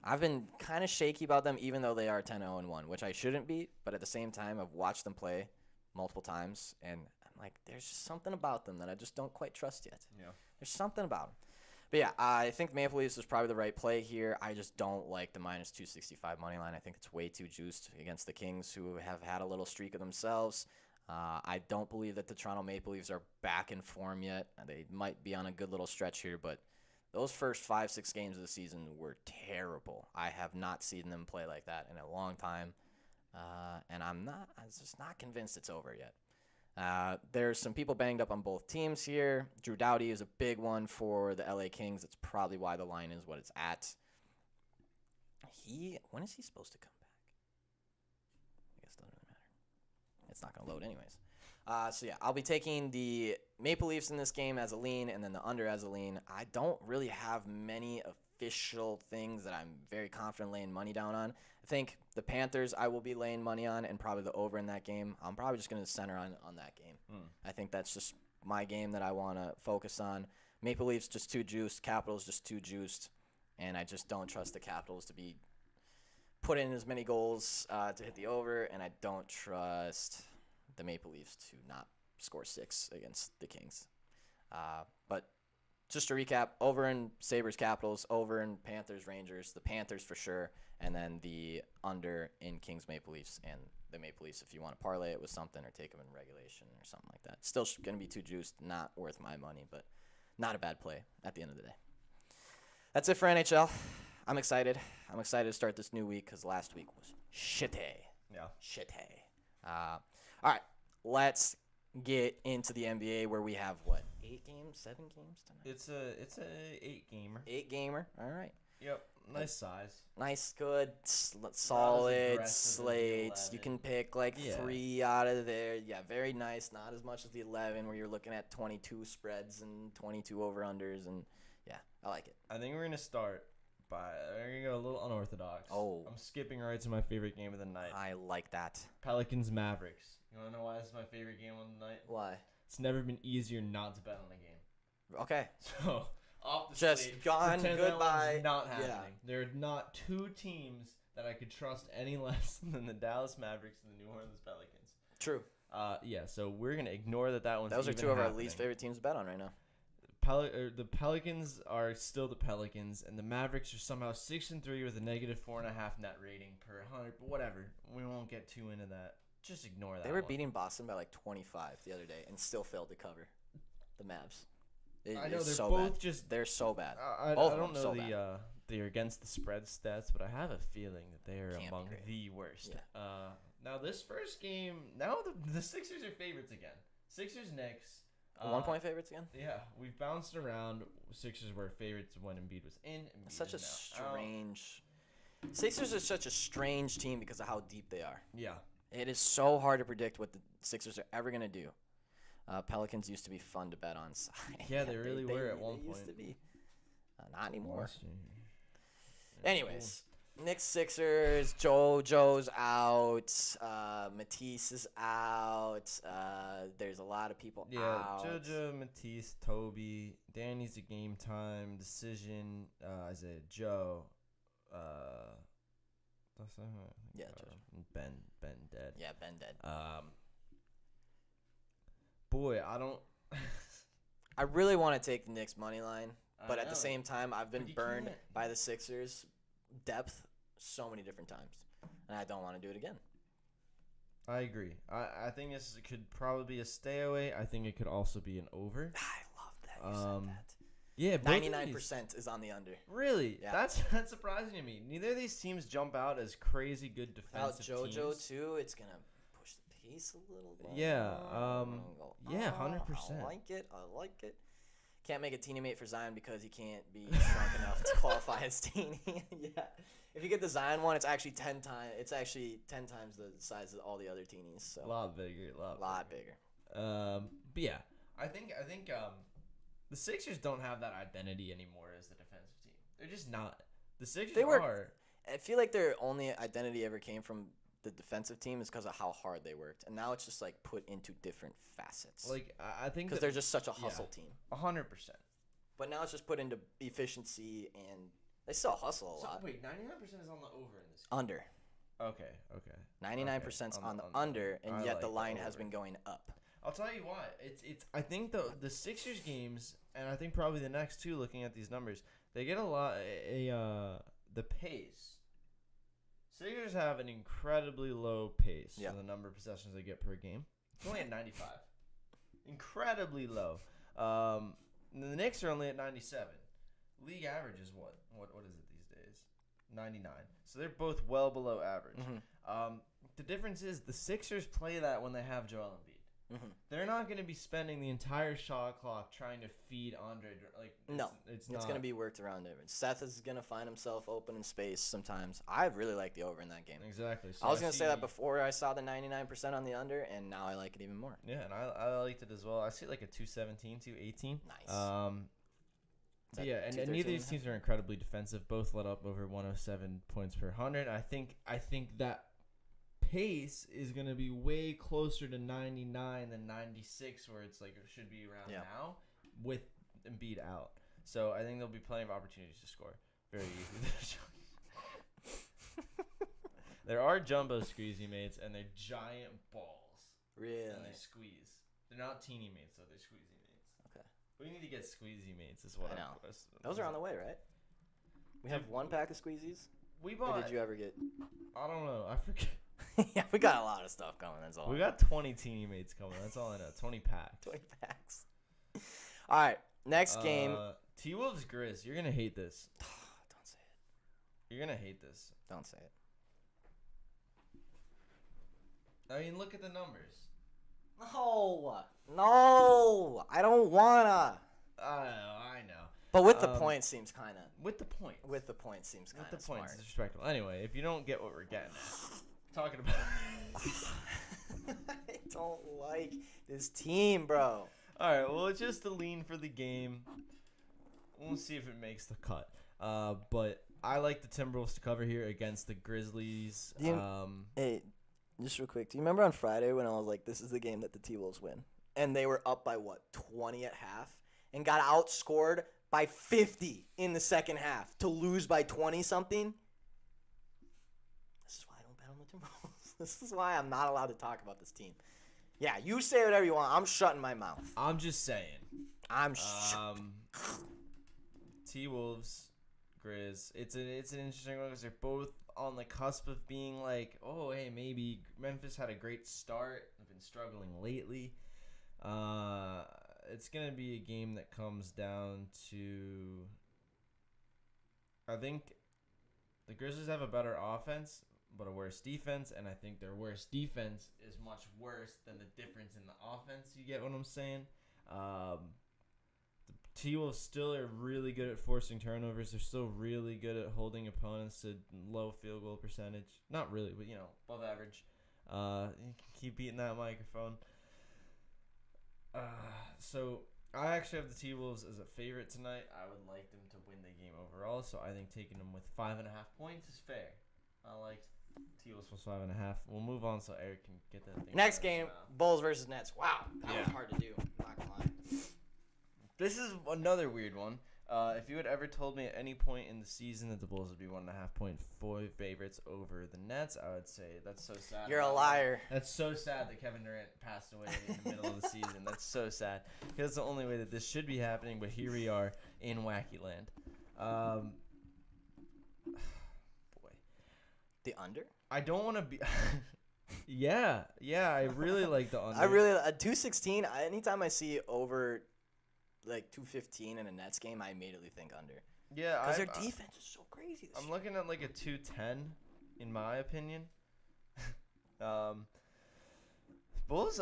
I've been kind of shaky about them, even though they are 10-0-1, which I shouldn't be. But at the same time, I've watched them play multiple times, and Like, there's just something about them that I just don't quite trust yet. Yeah. There's something about them. But yeah, I think Maple Leafs is probably the right play here. I just don't like the minus 265 money line. I think it's way too juiced against the Kings, who have had a little streak of themselves. I don't believe that the Toronto Maple Leafs are back in form yet. They might be on a good little stretch here, but those first 5-6 games of the season were terrible. I have not seen them play like that in a long time, and I'm just not convinced it's over yet. There's some people banged up on both teams here. Drew Doughty is a big one for the LA Kings. That's probably why the line is what it's at. When is he supposed to come back? I guess it doesn't really matter. It's not going to load anyways. So yeah, I'll be taking the Maple Leafs in this game as a lean and then the under as a lean. I don't really have many official things that I'm very confident laying money down on. I think the Panthers I will be laying money on and probably the over in that game. I'm probably just going to center on that game. I think that's just my game that I want to focus on. Maple Leafs just too juiced. Capitals just too juiced. And I just don't trust the Capitals to be put in as many goals to hit the over. And I don't trust the Maple Leafs to not score 6 against the Kings. But just to recap, over in Sabres Capitals, over in Panthers Rangers, the Panthers for sure, and then the under in Kings Maple Leafs and the Maple Leafs if you want to parlay it with something or take them in regulation or something like that. Still going to be too juiced, not worth my money, but not a bad play at the end of the day. That's it for NHL. I'm excited. I'm excited to start this new week because last week was shitty. Yeah. Shitty. All right, let's get into the NBA where we have, 8 games, 7 games tonight? It's a 8-gamer. 8-gamer. All right. Yep. Nice size. Nice, good, solid aggressive as the slates. 11. You can pick 3 out of there. Yeah, very nice. Not as much as the 11 where you're looking at 22 spreads and 22 over-unders. And, yeah, I like it. I think we're going to start we're going to go a little unorthodox. Oh. I'm skipping right to my favorite game of the night. I like that. Pelicans Mavericks. You want to know why this is my favorite game of the night? Why? It's never been easier not to bet on a game. Okay. So, off the Just slate, gone, pretend that goodbye. one's not happening. Yeah. There are not 2 teams that I could trust any less than the Dallas Mavericks and the New Orleans Pelicans. True. Yeah, so we're going to ignore that one's Those are even 2 of our happening. least favorite teams to bet on right now. The Pelicans are still the Pelicans, and the Mavericks are somehow 6-3 with a negative 4.5 net rating per 100. But whatever, we won't get too into that. Just ignore that. They were one. beating Boston by 25 the other day and still failed to cover the Mavs. I know they're so both bad. just. They're so bad. I Both of don't them know so bad. the against the spread stats, but I have a feeling that they are Can't be among great. the worst. Yeah. Now this first game, now the Sixers are favorites again. Sixers Knicks. 1-point favorites again? Yeah, we've bounced around. Sixers were favorites when Embiid was in. Embiid Such a is now out. strange. Sixers are such a strange team because of how deep they are. Yeah. It is so hard to predict what the Sixers are ever going to do. Pelicans used to be fun to bet on. Yeah, they really were at one They used point. to be. Not anymore. Last year. Anyways, Knicks Sixers. JoJo's out. Matisse is out. There's a lot of people out. JoJo, Matisse, Toby, Danny's a game time decision. Isaiah Joe. That's Yeah, JoJo. Ben dead. Yeah, Ben dead. Boy, I don't. I really want to take the Knicks money line, but at know. the same time, I've been But you burned can't. by the Sixers depth so many different times, and I don't want to do it again. I agree. I think this could probably be a stay away. I think it could also be an over. I love that you said that. Yeah, both of 99% is on the under. these- Really? Yeah. That's surprising to me. Neither of these teams jump out as crazy good Without defensive JoJo teams. too, it's gonna push the pace a little bit. Yeah, Go, yeah, "Ah, 100%. I like it. Can't make a teammate for Zion because he can't be strong enough to qualify as teeny. Yeah. If you get the Zion one, it's actually 10 times. It's actually 10 times the size of all the other teenies. So A lot bigger. a lot bigger. But yeah, I think the Sixers don't have that identity anymore as the defensive team. They're just not. The Sixers They were- are. I feel like their only identity ever came from the defensive team is because of how hard they worked, and now it's just like put into different facets. Like I think because that they're just such a hustle team. 100%. But now it's just put into efficiency, and they still hustle a So lot. wait, 99% is on the over in this. Under. Okay. 99% Okay. on the under, and I yet like the the line has over. been going up. I'll tell you why. It's. I think the Sixers games, and I think probably the next two. Looking at these numbers, they get a lot. The pace. Sixers have an incredibly low pace for the number of possessions they get per game. It's only at 95. Incredibly low. The Knicks are only at 97. League average is what? What is it these days? 99. So they're both well below average. Mm-hmm. The difference is the Sixers play that when they have Joel Embiid. Mm-hmm. They're not going to be spending the entire shot clock trying to feed Andre. It's going to be worked around it. Seth is going to find himself open in space sometimes. I really like the over in that game. Exactly. So I was going to say that before I saw the 99% on the under, and now I like it even more. Yeah, and I liked it as well. I see like a 217, 218. Nice. Yeah, and neither of these teams are incredibly defensive. Both let up over 107 points per 100. I think that pace is going to be way closer to 99 than 96, where it's like it should be around now with Embiid out. So I think there'll be plenty of opportunities to score very easily. There are jumbo squeezy mates, and they're giant balls. Really? And they squeeze. They're not teeny mates, though. They're squeezy mates. Okay. We need to get squeezy mates is what I know. Those are on the way, right? We have one pack of squeezies. We bought. Or did you ever get? I don't know. I forget. Yeah, we got a lot of stuff coming. That's all. We got 20 teeny mates coming. That's all I know. 20 packs. 20 packs. All right, next game. T-Wolves Grizz. You're gonna hate this. Don't say it. You're gonna hate this. Don't say it. I mean, look at the numbers. No, I don't wanna. I know. But with the point seems kind of. With the point. With the point seems kind of With the smart. points is respectable. Anyway, if you don't get what we're getting at, talking about. I don't like this team, bro. All right, well, it's just a lean for the game. We'll see if it makes the cut. But I like the Timberwolves to cover here against the Grizzlies. Hey, just real quick. Do you remember on Friday when I was like, this is the game that the T-Wolves win? And they were up by, 20 at half? And got outscored by 50 in the second half to lose by 20-something? This is why I don't bet on the Timberwolves. This is why I'm not allowed to talk about this team. Yeah, you say whatever you want. I'm shutting my mouth. I'm just saying. T-Wolves, Grizz. It's an interesting one because they're both on the cusp of being like, oh, hey, maybe Memphis had a great start. I've been struggling lately. It's going to be a game that comes down to, I think the Grizzlies have a better offense, but a worse defense, and I think their worst defense is much worse than the difference in the offense. You get what I'm saying? The T-Wolves still are really good at forcing turnovers. They're still really good at holding opponents to low field goal percentage. Not really, but, above average. You can keep beating that microphone. So I actually have the T-Wolves as a favorite tonight. I would like them to win the game overall, so I think taking them with 5.5 points is fair. I like T-Wolves plus 5.5. We'll move on so Eric can get that thing. Next game, Bulls versus Nets. Wow, that was hard to do. I'm not gonna lie. This is another weird one. If you had ever told me at any point in the season that the Bulls would be 1.5 point favorites over the Nets, I would say that's so sad. You're a liar. That's so sad that Kevin Durant passed away in the middle of the season. That's so sad. Because it's the only way that this should be happening, but here we are in Wacky Land. Boy. The under? I don't want to be... yeah, I really like the under. I really... 216, anytime I see over... like 215 in a Nets game, I immediately think under. Yeah, because their defense is so crazy. I'm looking at like a 210, in my opinion. Bulls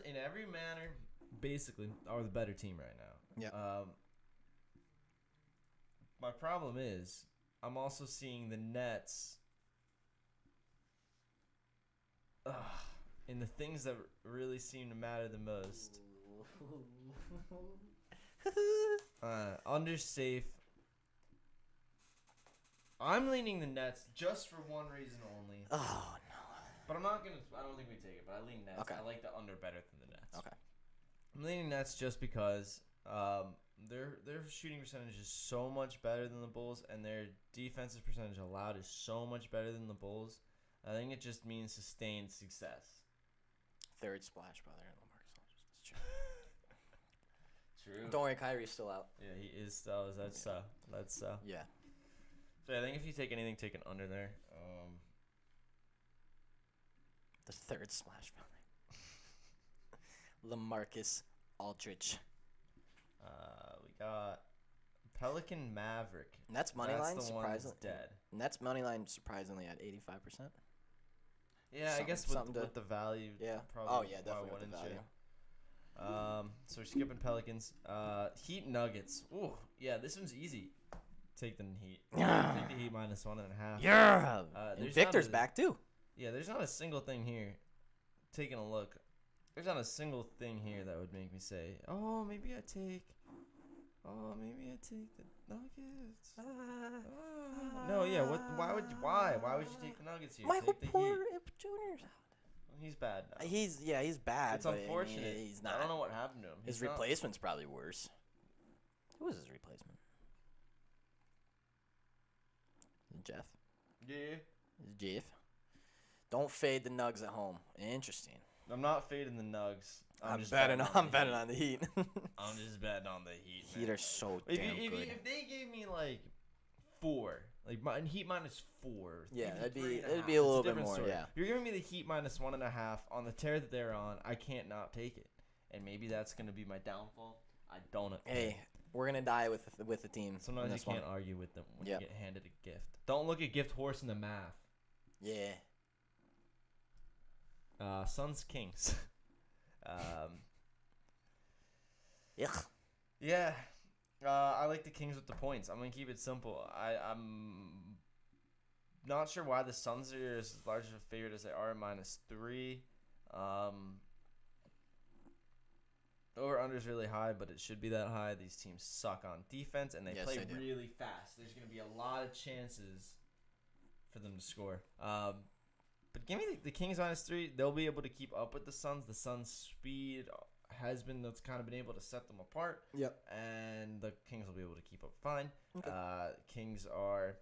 in every manner, basically, are the better team right now. Yeah. My problem is, I'm also seeing the Nets. In the things that really seem to matter the most. Under safe. I'm leaning the Nets just for one reason only. Oh no! But I don't think we take it. But I lean Nets. Okay. I like the under better than the Nets. Okay. I'm leaning Nets just because their shooting percentage is so much better than the Bulls, and their defensive percentage allowed is so much better than the Bulls. I think it just means sustained success. third splash brother in LaMarcus Aldridge. That's true. True. Don't worry, Kyrie's still out. Yeah, he is still. That's Yeah. So I think if you take anything, take an under there. The third splash brother. LaMarcus Aldridge. We got Pelican Maverick. Nets money line the one that's surprisingly dead. Nets money line surprisingly at 85%. Yeah, I guess with the value. Yeah. Probably Oh yeah, why definitely with the wouldn't you? value. So we're skipping Pelicans. Heat Nuggets. Ooh, yeah, this one's easy. Take the Heat. Take the Heat minus 1.5. Yeah. And there's Victor's not a- back too. Yeah, there's not a single thing here. Taking a look, there's not a single thing here that would make me say, "Oh, maybe I take the Nuggets." No, yeah. Why would you take the Nuggets here? Michael Take the Porter Heat. Jr.'s out. He's bad now. He's bad. It's but I mean, unfortunate. he's not. I don't know what happened to him. His He's not- replacement's probably worse. Who was his replacement? Jeff. Yeah. Jeff. Don't fade the Nugs at home. Interesting. I'm not fading the Nugs. I'm just betting. I'm the betting Heat. on the Heat. I'm just betting on the Heat. Heat man. are so If, damn you, good. if they gave me like 4, like Heat minus 4, Yeah, maybe it'd 3.5, be a little it's bit different more, story. yeah. You're giving me the Heat minus 1.5 on the tear that they're on. I can't not take it, and maybe that's gonna be my downfall. I don't. Hey, we're gonna die with the team. on Sometimes you this one. can't argue with them when Yep. you get handed a gift. Don't look at gift horse in the math. Yeah. Suns Kings. Yuck. Yeah. I like the Kings with the points. I'm going to keep it simple. I'm not sure why the Suns are as large of a favorite as they are, -3. Over-under is really high, but it should be that high. These teams suck on defense, and they Yes, play they do. really fast. There's going to be a lot of chances for them to score. But give me the Kings -3. They'll be able to keep up with the Suns. The Suns' speed has been that's kind of been able to set them apart. Yep. And the Kings will be able to keep up fine. Okay. Kings are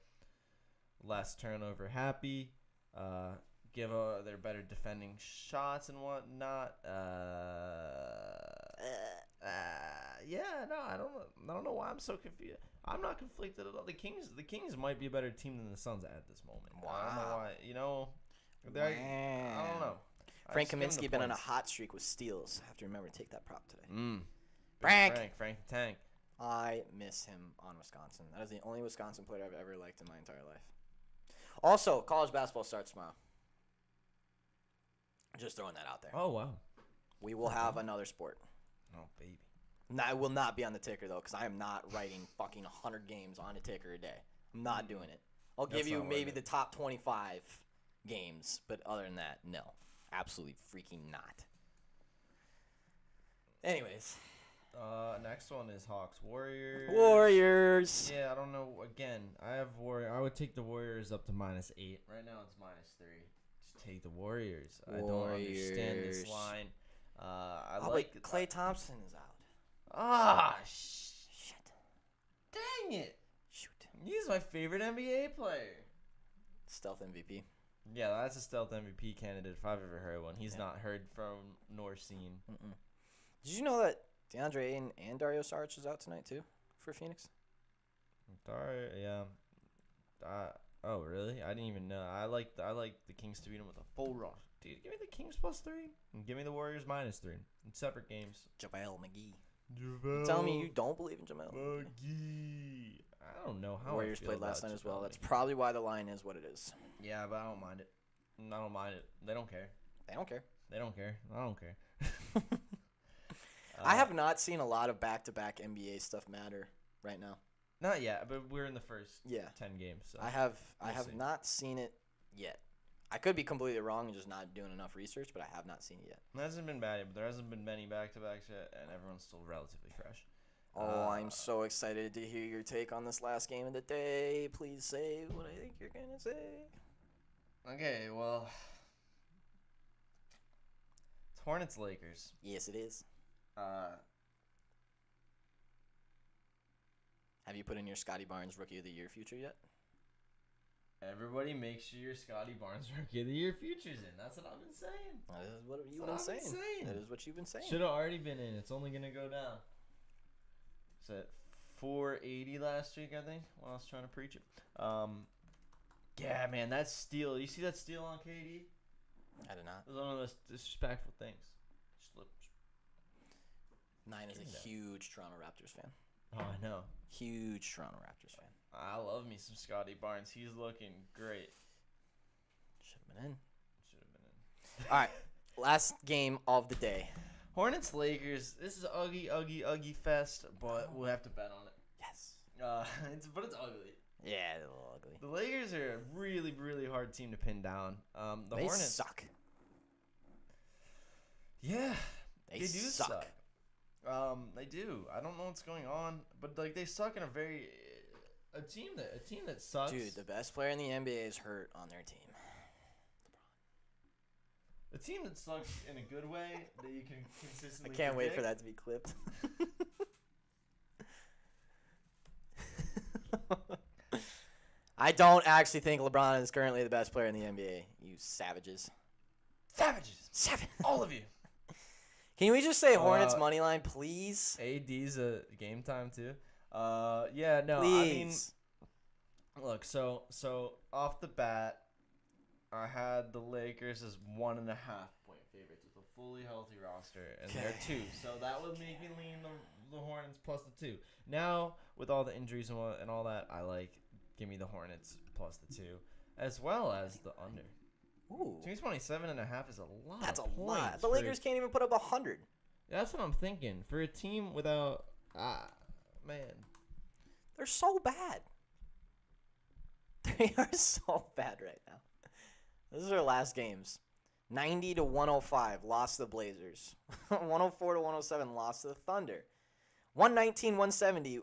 less turnover happy. They're better defending shots and whatnot. I don't know why I'm so confused. I'm not conflicted at all. The Kings might be a better team than the Suns at this moment. I don't know why. I don't know. Frank I just give Kaminsky them the been on a points. hot streak with steals. I have to remember to take that prop today. Big Frank. Frank the Tank. I miss him on Wisconsin. That is the only Wisconsin player I've ever liked in my entire life. Also, college basketball starts tomorrow. Just throwing that out there. Oh wow. We will have another sport. Oh baby. I will not be on the ticker though, because I am not writing fucking 100 games on a ticker a day. I'm not doing it. I'll give That's you not worth maybe it. the top 25 games, but other than that, no, absolutely freaking not. Anyways, Next one is Hawks Warriors. Warriors. Yeah, I don't know. Again, I have I would take the Warriors up to -8. Right now it's -3. Just take the Warriors. I don't understand this Warriors. line. I Oh, like wait, Klay Thompson is out. Shit. Dang it. Shoot. He's my favorite NBA player. Stealth MVP. Yeah, that's a stealth MVP candidate if I've ever heard one. He's Yeah. not heard from nor seen. Did you know that DeAndre Ayton and Dario Saric is out tonight too for Phoenix? Yeah. Oh really? I didn't even know. I like the Kings to beat them with a full roster. Dude, give me the Kings +3 and give me the Warriors -3 in separate games. JaVale McGee. Tell me you don't believe in JaVale McGee. I don't know how. Warriors I feel played last about night as well. JaVale That's McGee. probably why the line is what it is. Yeah, but I don't mind it. I don't mind it. They don't care. They don't care. They don't care. I don't care. I have not seen a lot of back-to-back NBA stuff matter right now. Not yet, but we're in the first Yeah. 10 games. So. I have We'll see. not seen it yet. I could be completely wrong and just not doing enough research, but I have not seen it yet. It hasn't been bad, but there hasn't been many back-to-backs yet, and everyone's still relatively fresh. Oh, I'm so excited to hear your take on this last game of the day. Please say what I think you're going to say. Okay, well, it's Hornets Lakers. Yes, it is. Have you put in your Scotty Barnes Rookie of the Year future yet? Everybody make sure your Scotty Barnes Rookie of the Year future's in. That's what I've been saying. That is what you've That's been what I've saying. been saying. That is what you've been saying. Should have already been in. It's only going to go down. It's at 480 last week, I think, when I was trying to preach it. Yeah, man, that steal. You see that steal on KD? I did not. It was one of those disrespectful things. Just 9 is a huge Toronto Raptors fan. Oh, I know. Huge Toronto Raptors fan. I love me some Scotty Barnes. He's looking great. Should have been in. Should have been in. All right, last game of the day. Hornets Lakers. This is Uggy fest, but we'll have to bet on it. Yes. It's ugly. Yeah, it's a little ugly. The Lakers are a really, really hard team to pin down. The They Hornets suck. Yeah, They do suck. suck. They do. I don't know what's going on, but like they suck in a team that sucks. Dude, the best player in the NBA is hurt on their team. A team that sucks in a good way that you can I consistently. can't wait for predict. that to be clipped. I don't actually think LeBron is currently the best player in the NBA. You savages. Savages, Savage. all of you. Can we just say Hornets money line, please? AD's a game time too. Yeah, no, Please. I mean, look, so off the bat, I had the Lakers as 1.5 point favorites with a fully healthy roster, and they're 2. So that would make me lean the Hornets plus the 2. Now with all the injuries and all that, give me the Hornets plus the 2, as well as the under. Ooh, 227.5 is a lot. that's a of lot. points The for Lakers can't even put up 100. That's what I'm thinking for a team without. Man. They're so bad. They are so bad right now. This is their last games. 90-105 lost to the Blazers. 104-107 lost to the Thunder. 119-170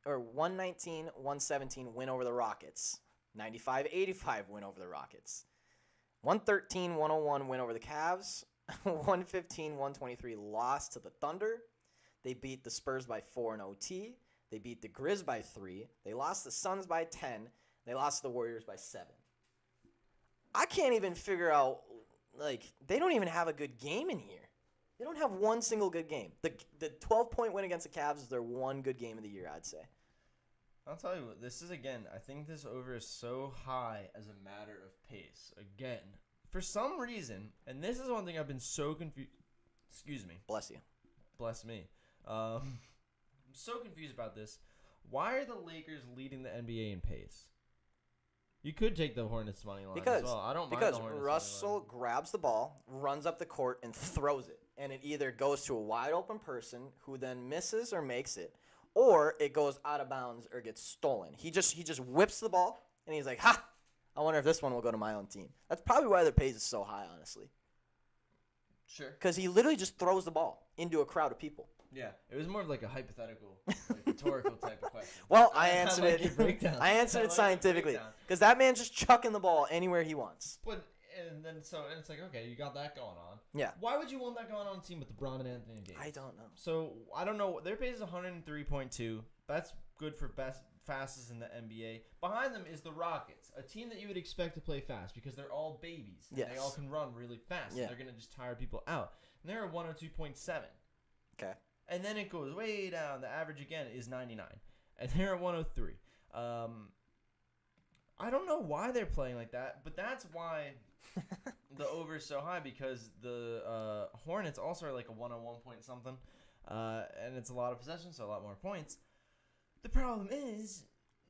or 119-117 win over the Rockets. 95-85 win over the Rockets. 113-101 win over the Cavs. 115-123 loss to the Thunder. They beat the Spurs by 4 in OT. They beat the Grizz by 3. They lost the Suns by 10. They lost to the Warriors by 7. I can't even figure out, they don't even have a good game in here. They don't have one single good game. The 12-point win against the Cavs is their one good game of the year, I'd say. I'll tell you what, this is, again, I think this over is so high as a matter of pace. Again, for some reason, and this is one thing I've been so confused. Excuse me. Bless you. Bless me. I'm so confused about this. Why are the Lakers leading the NBA in pace? You could take the Hornets money line as well. I don't mind the Hornets money line. Russell grabs the ball, runs up the court, and throws it. And it either goes to a wide open person who then misses or makes it, or it goes out of bounds or gets stolen. He just whips the ball, and he's like, ha! I wonder if this one will go to my own team. That's probably why their pace is so high, honestly. Sure. Because he literally just throws the ball into a crowd of people. Yeah, it was more of like a hypothetical, rhetorical type of question. Well, I answered like your it. breakdown. I answered I it like your scientifically. breakdown. Because that man's just chucking the ball anywhere he wants. But and it's like, okay, you got that going on. Yeah. Why would you want that going on a team with LeBron and Anthony Davis? I don't know. So I don't know. Their pace is 103.2. That's good for fastest in the NBA. Behind them is the Rockets, a team that you would expect to play fast because they're all babies. And Yes. They all can run really fast. Yeah. And they're gonna just tire people out. And they're at 102.7. Okay. And then it goes way down. The average again is 99, and they're at 103. I don't know why they're playing like that, but that's why the over is so high, because the Hornets also are like a 101 point something, and it's a lot of possessions, so a lot more points. The problem is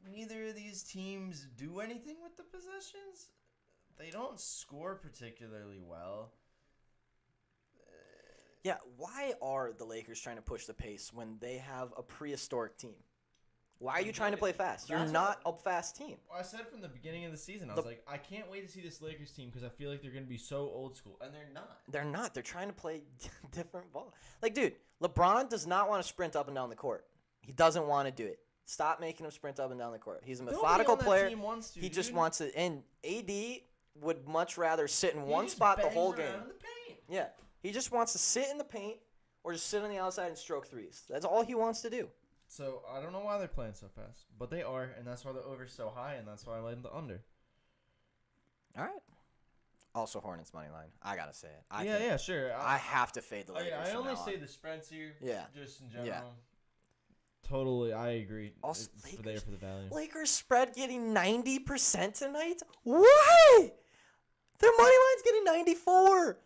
neither of these teams do anything with the possessions. They don't score particularly well. Yeah, why are the Lakers trying to push the pace when they have a prehistoric team? Why are you trying to play fast? You're That's not a fast team. I said from the beginning of the season, I was like, I can't wait to see this Lakers team because I feel like they're going to be so old school. And they're not. They're not. They're trying to play different ball. Like, dude, LeBron does not want to sprint up and down the court. He doesn't want to do it. Stop making him sprint up and down the court. He's a methodical player. He just wants to. And AD would much rather sit in one spot the whole game. Yeah. He just wants to sit in the paint or just sit on the outside and stroke threes. That's all he wants to do. So I don't know why they're playing so fast, but they are, and that's why the over's so high, and that's why I like the under. All right. Also, Hornets money line. I gotta say it. Yeah, sure. I have to fade the Lakers. I from only now say on. the spreads here. Yeah. Just in general. Yeah. Totally, I agree. Also, It's there for the value. Lakers spread getting 90% tonight. Why? Their money line's getting 94.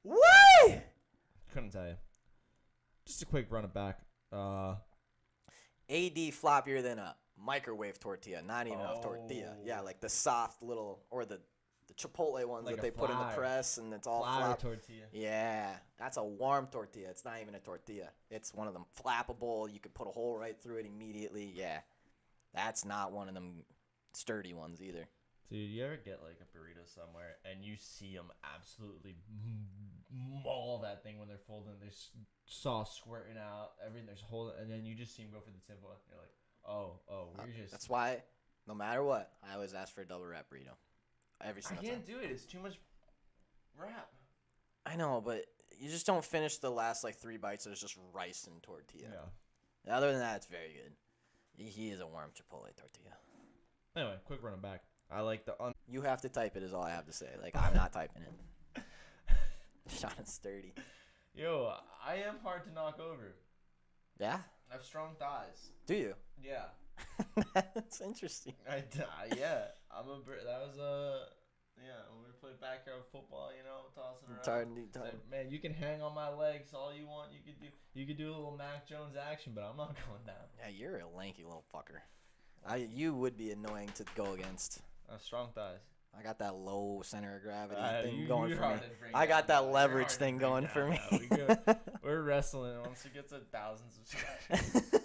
Why? Couldn't tell you. Just a quick run it back. AD floppier than a microwave tortilla. Not even a tortilla. Yeah, like the soft little, or the Chipotle ones Like that a they put in the flour. press and it's all Flour flop. tortilla. Yeah, that's a warm tortilla. It's not even a tortilla. It's one of them flappable. You could put a hole right through it immediately. Yeah, that's not one of them sturdy ones either. Dude, you ever get like a burrito somewhere and you see them absolutely maul that thing when they're folding? There's sauce squirting out, everything. There's a hole, and then you just see them go for the simple. You're like, we're just. That's why, no matter what, I always ask for a double wrap burrito. Every I single time. can't do it. It's too much wrap. I know, but you just don't finish the last like 3 bites. There's just rice and tortilla. Yeah. Other than that, it's very good. He is a warm Chipotle tortilla. Anyway, quick running back. I like the You have to type it is all I have to say. Like, I'm not typing it. Sean is sturdy. Yo, I am hard to knock over. Yeah? I have strong thighs. Do you? Yeah. That's interesting. Yeah. That was when we played backyard football, tossing around. So, man, you can hang on my legs all you want. You could do a little Mac Jones action, but I'm not going down. Yeah, you're a lanky little fucker. You would be annoying to go against. Strong thighs. I got that low center of gravity thing you going for me. hard to bring I got down, that though. leverage You're hard thing to bring going down, for me. though. We're wrestling once it gets 1,000 subscribers.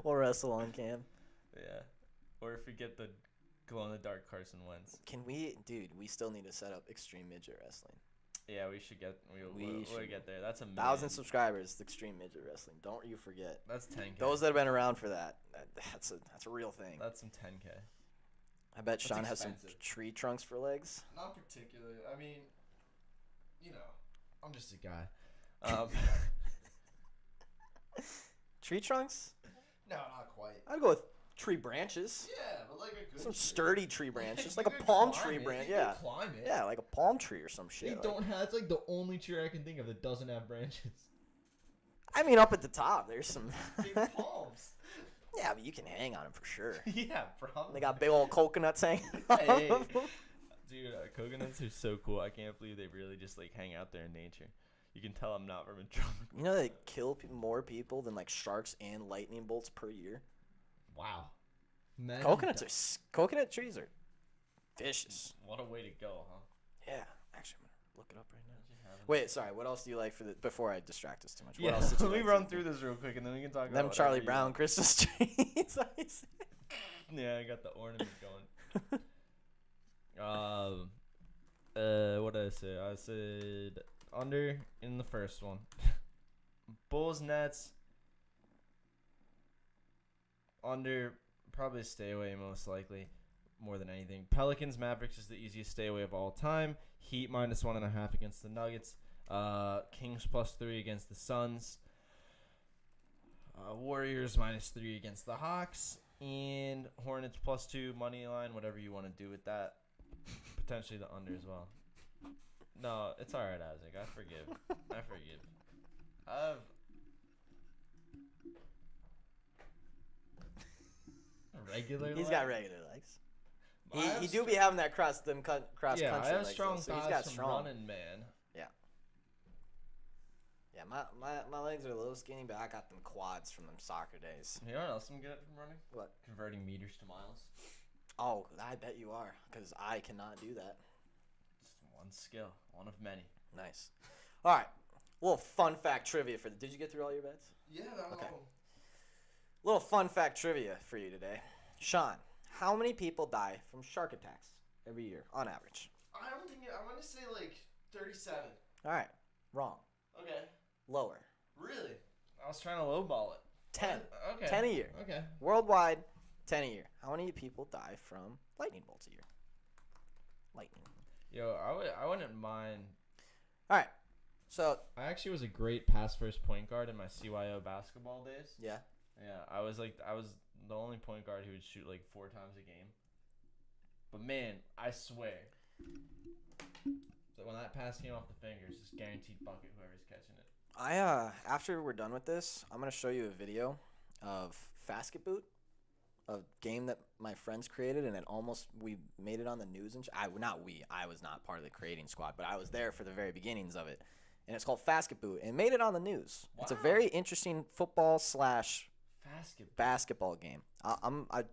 We'll wrestle on cam. Yeah. Or if we get the glow-in-the-dark Carson Wentz. Can we, dude? We still need to set up extreme midget wrestling. Yeah, we should get. We'll get there. That's 1,000 subscribers. Extreme midget wrestling. Don't you forget. That's 10K. Those that have been around for that's a real thing. That's some 10K. I bet Sean has some tree trunks for legs. Not particularly. I mean, I'm just a guy. Tree trunks? No, not quite. I'd go with tree branches. Yeah, but like a good Some tree. sturdy tree branches, like a You could palm climb tree it. branch. You Yeah. could climb it. Yeah, like a palm tree or some shit. They like- don't have. It's like the only tree I can think of that doesn't have branches. I mean, up at the top, there's some. Big palms. Yeah, but you can hang on them for sure. Yeah, probably. They got big old coconuts hanging. Hey. Dude, coconuts are so cool. I can't believe they really just like hang out there in nature. You can tell I'm not from a tropical. You know they kill more people than like sharks and lightning bolts per year. Wow. Coconut trees are vicious. What a way to go, huh? Yeah, actually, I'm gonna look it up right now. Wait, sorry. What else do you like for the? Before I distract us too much. What else did you let me like run for through this real quick, and then we can talk about them whatever Charlie you Brown want. Christmas trees. Yeah, I got the ornament going. What did I say? I said under in the first one. Bulls Nets. Under, probably stay away most likely, more than anything. Pelicans Mavericks is the easiest stay away of all time. Heat -1.5 against the Nuggets. Kings +3 against the Suns. Warriors -3 against the Hawks. And Hornets +2 money line, whatever you want to do with that. Potentially the under as well. No, it's all right, Isaac. I forgive. I've regular. He's leg? got regular legs. I have He do be having that cross country Yeah, I have legs, strong though, so thighs he's got from strong. running, man. Yeah, my legs are a little skinny, but I got them quads from them soccer days. You know what else I'm good at from running? What? Converting meters to miles. Oh, I bet you are, because I cannot do that. Just one skill, one of many. Nice. All right, little fun fact trivia for did you get through all your bets? Yeah. Okay. Little fun fact trivia for you today. Sean, how many people die from shark attacks every year on average? I don't think I want to say like 37. All right, wrong. Okay. Lower. Really? I was trying to lowball it. 10. Okay. 10 a year. Okay. Worldwide, 10 a year. How many people die from lightning bolts a year? Lightning. Yo, I wouldn't mind. All right. So, I actually was a great pass first point guard in my CYO basketball days. yeah. Yeah, I was the only point guard who would shoot like 4 times a game. But man, I swear, So when that pass came off the fingers, just guaranteed bucket whoever's catching it. After we're done with this, I'm gonna show you a video of Fasket Boot, a game that my friends created, and we made it on the news and I was not part of the creating squad, but I was there for the very beginnings of it, and it's called Fasket Boot, and made it on the news. Wow. It's a very interesting football / basketball game. I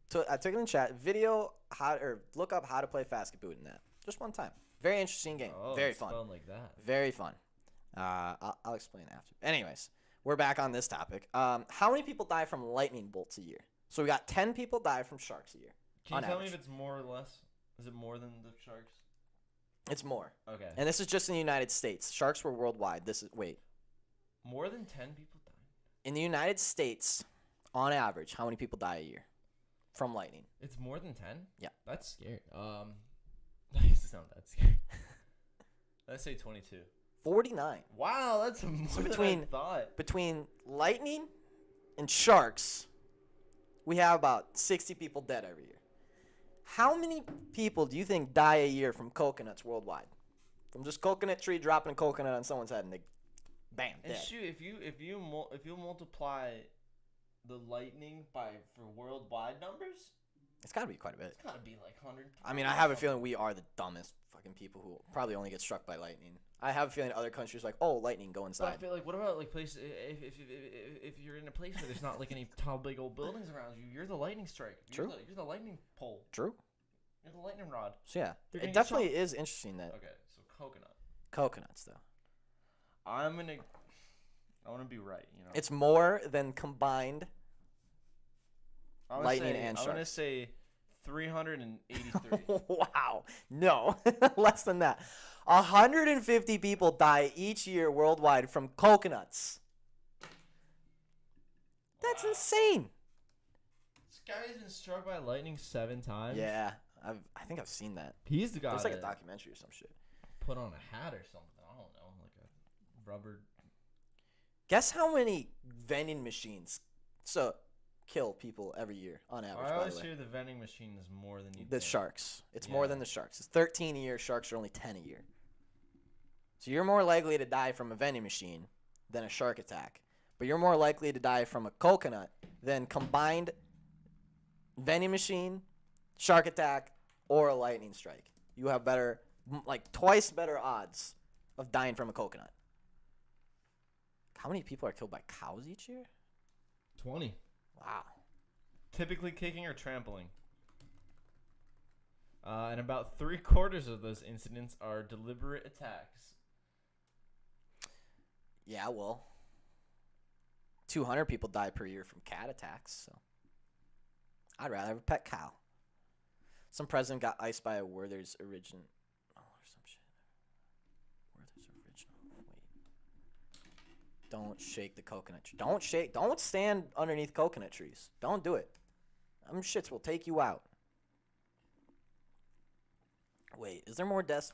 took it in chat. Look up how to play Fasket Boot in that. Just one time. Very interesting game. Very fun. Like that. Very fun. I'll explain after. Anyways, we're back on this topic. How many people die from lightning bolts a year? So we got 10 people die from sharks a year. Can you tell me if it's more or less? Is it more than the sharks? It's more. Okay. And this is just in the United States. Sharks were worldwide. More than 10 people die? In the United States, on average, how many people die a year from lightning? It's more than 10? Yeah. That's scary. It's not that scary. Let's say 22. 49. Wow, that's more than I thought. Between lightning and sharks, we have about 60 people dead every year. How many people do you think die a year from coconuts worldwide? From just coconut tree dropping a coconut on someone's head and they, bam, and dead. Shoot, if you multiply the lightning for worldwide numbers, it's got to be quite a bit. It's got to be like 100. I mean, I have a feeling we are the dumbest fucking people who probably only get struck by lightning. I have a feeling other countries are like, oh, lightning, go inside. But I feel like, what about like places? If you're in a place where there's not like any tall, big old buildings around you, you're the lightning strike. True. You're the lightning pole. True. You're the lightning rod. So yeah, it definitely is interesting that. Okay, so Coconuts though. I want to be right. You know. It's more than combined lightning and sharks. I'm gonna say 383. Wow. No, less than that. 150 people die each year worldwide from coconuts. That's insane. This guy's been struck by lightning 7 times. Yeah, I think I've seen that. He's the guy. It's like a documentary or some shit. Put on a hat or something. I don't know, like a rubber. Guess how many vending machines kill people every year on average? I always hear the vending machine is more than the sharks. It's more than the sharks. It's 13 a year. Sharks are only 10 a year. So you're more likely to die from a vending machine than a shark attack. But you're more likely to die from a coconut than combined vending machine, shark attack, or a lightning strike. You have twice better odds of dying from a coconut. How many people are killed by cows each year? 20. Wow. Typically kicking or trampling. And about 3/4 of those incidents are deliberate attacks. Yeah, well, 200 people die per year from cat attacks, so I'd rather have a pet cow. Some president got iced by a Werther's original. Oh, or some shit. Werther's original. Wait. Don't shake the coconut tree. Don't stand underneath coconut trees. Don't do it. Them shits will take you out. Wait, is there more deaths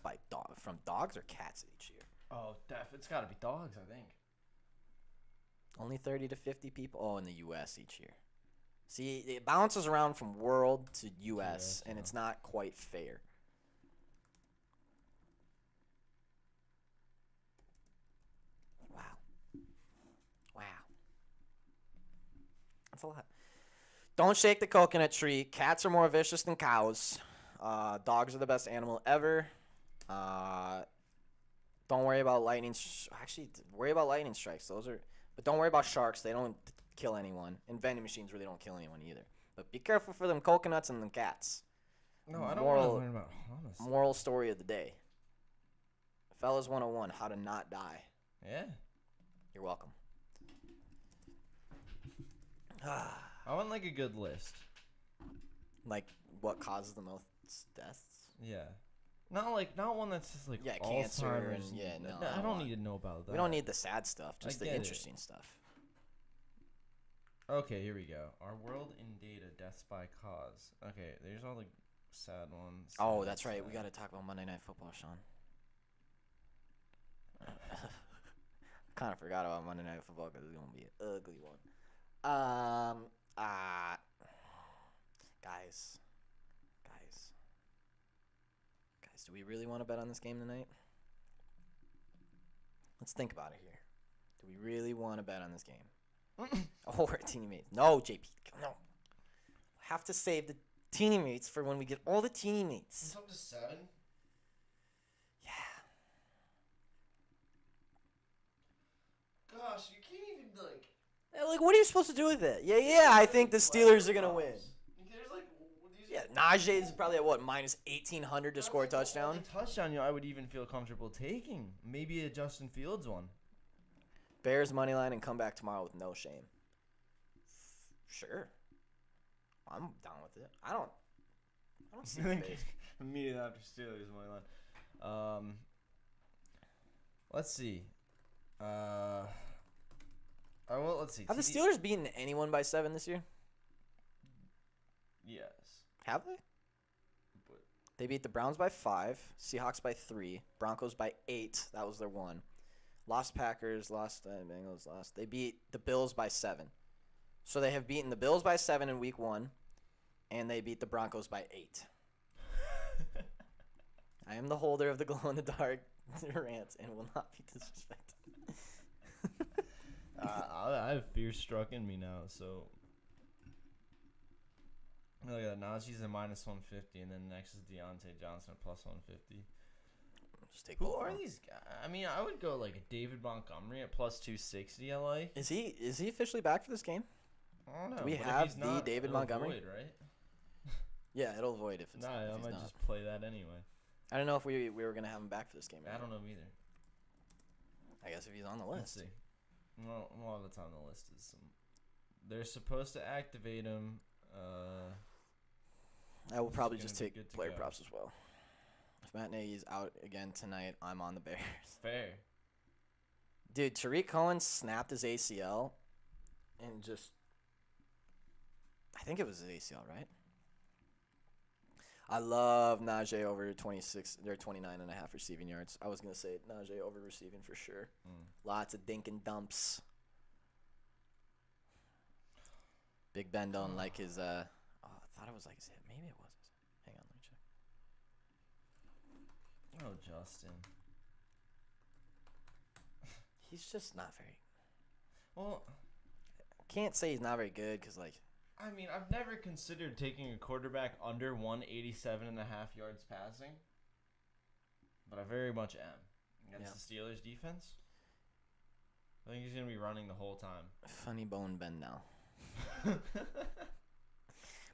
from dogs or cats each year? Oh, it's got to be dogs, I think. Only 30 to 50 people. Oh, in the U.S. each year. See, it bounces around from world to U.S., and it's not quite fair. Wow. That's a lot. Don't shake the coconut tree. Cats are more vicious than cows. Dogs are the best animal ever. Don't worry about lightning. Actually, worry about lightning strikes. But don't worry about sharks. They don't kill anyone. And vending machines really don't kill anyone either. But be careful for them coconuts and them cats. No, I don't want to learn about homicide. Moral story of the day. Fellas 101, how to not die. Yeah. You're welcome. I want like a good list. Like what causes the most deaths? Yeah. Not one that's just like cancer and I don't need to know about that. We don't need the sad stuff, just the interesting stuff. Okay, here we go. Our world in data, deaths by cause. Okay, there's all the sad ones. Oh, that's right. We got to talk about Monday Night Football, Sean. Kind of forgot about Monday Night Football because it's gonna be an ugly one. Guys, teammates. Do we really want to bet on this game tonight? Let's think about it here. Do we really want to bet on this game? Oh, we're teammates. No, JP. No. Have to save the teammates for when we get all the teammates. It's up to 7. Yeah. Gosh, you can't even like. Like, what are you supposed to do with it? Yeah, I think the Steelers are going to win. There's like Yeah, Najee is probably at what, minus 1,800 to score a touchdown? The touchdown, I would even feel comfortable taking. Maybe a Justin Fields one. Bears money line and come back tomorrow with no shame. Sure. I'm down with it. I don't see the Bears. Immediately after Steelers money line. Let's see. Well, let's see. Have the Steelers beaten anyone by 7 this year? Yes. Have they? But They beat the Browns by 5, Seahawks by 3, Broncos by 8. That was their one. Lost Packers, lost Bengals, lost. They beat the Bills by 7. So they have beaten the Bills by 7 in week 1, and they beat the Broncos by 8. I am the holder of the glow-in-the-dark rant and will not be disrespected. I have fear struck in me now, so. Look at that. Najee's a minus 150, and then next is Deontay Johnson at plus 150. Just take Who both of are them. these guys? I mean, I would go like a David Montgomery at plus 260. I like. Is he officially back for this game? I don't know. Do we but if have he's the not, David it'll Montgomery? void, right? Yeah, it'll void if it's Nah, if I he's might not. just play that anyway. I don't know if we were gonna have him back for this game. I don't know either. I guess if he's on the Let's list. see. Well, a lot of the time the list is some. They're supposed to activate him. I will probably gonna just be take good to player go. props as well. If Matt Nagy's out again tonight, I'm on the Bears. Fair. Dude, Tariq Cohen snapped his ACL and just. I think it was his ACL, right? I love Najee over 26 or 29.5 receiving yards. I was going to say Najee over receiving for sure. Lots of dink and dumps. Big Ben don't like his I thought it was like his hip. Maybe it was his. Hang on, let me check. Oh, Justin. He's just not very. Well, Can't say he's not very good because like. I mean, I've never considered taking a quarterback under 187.5 yards passing, but I very much am against the Steelers defense. I think he's gonna be running the whole time. Funny bone Ben now.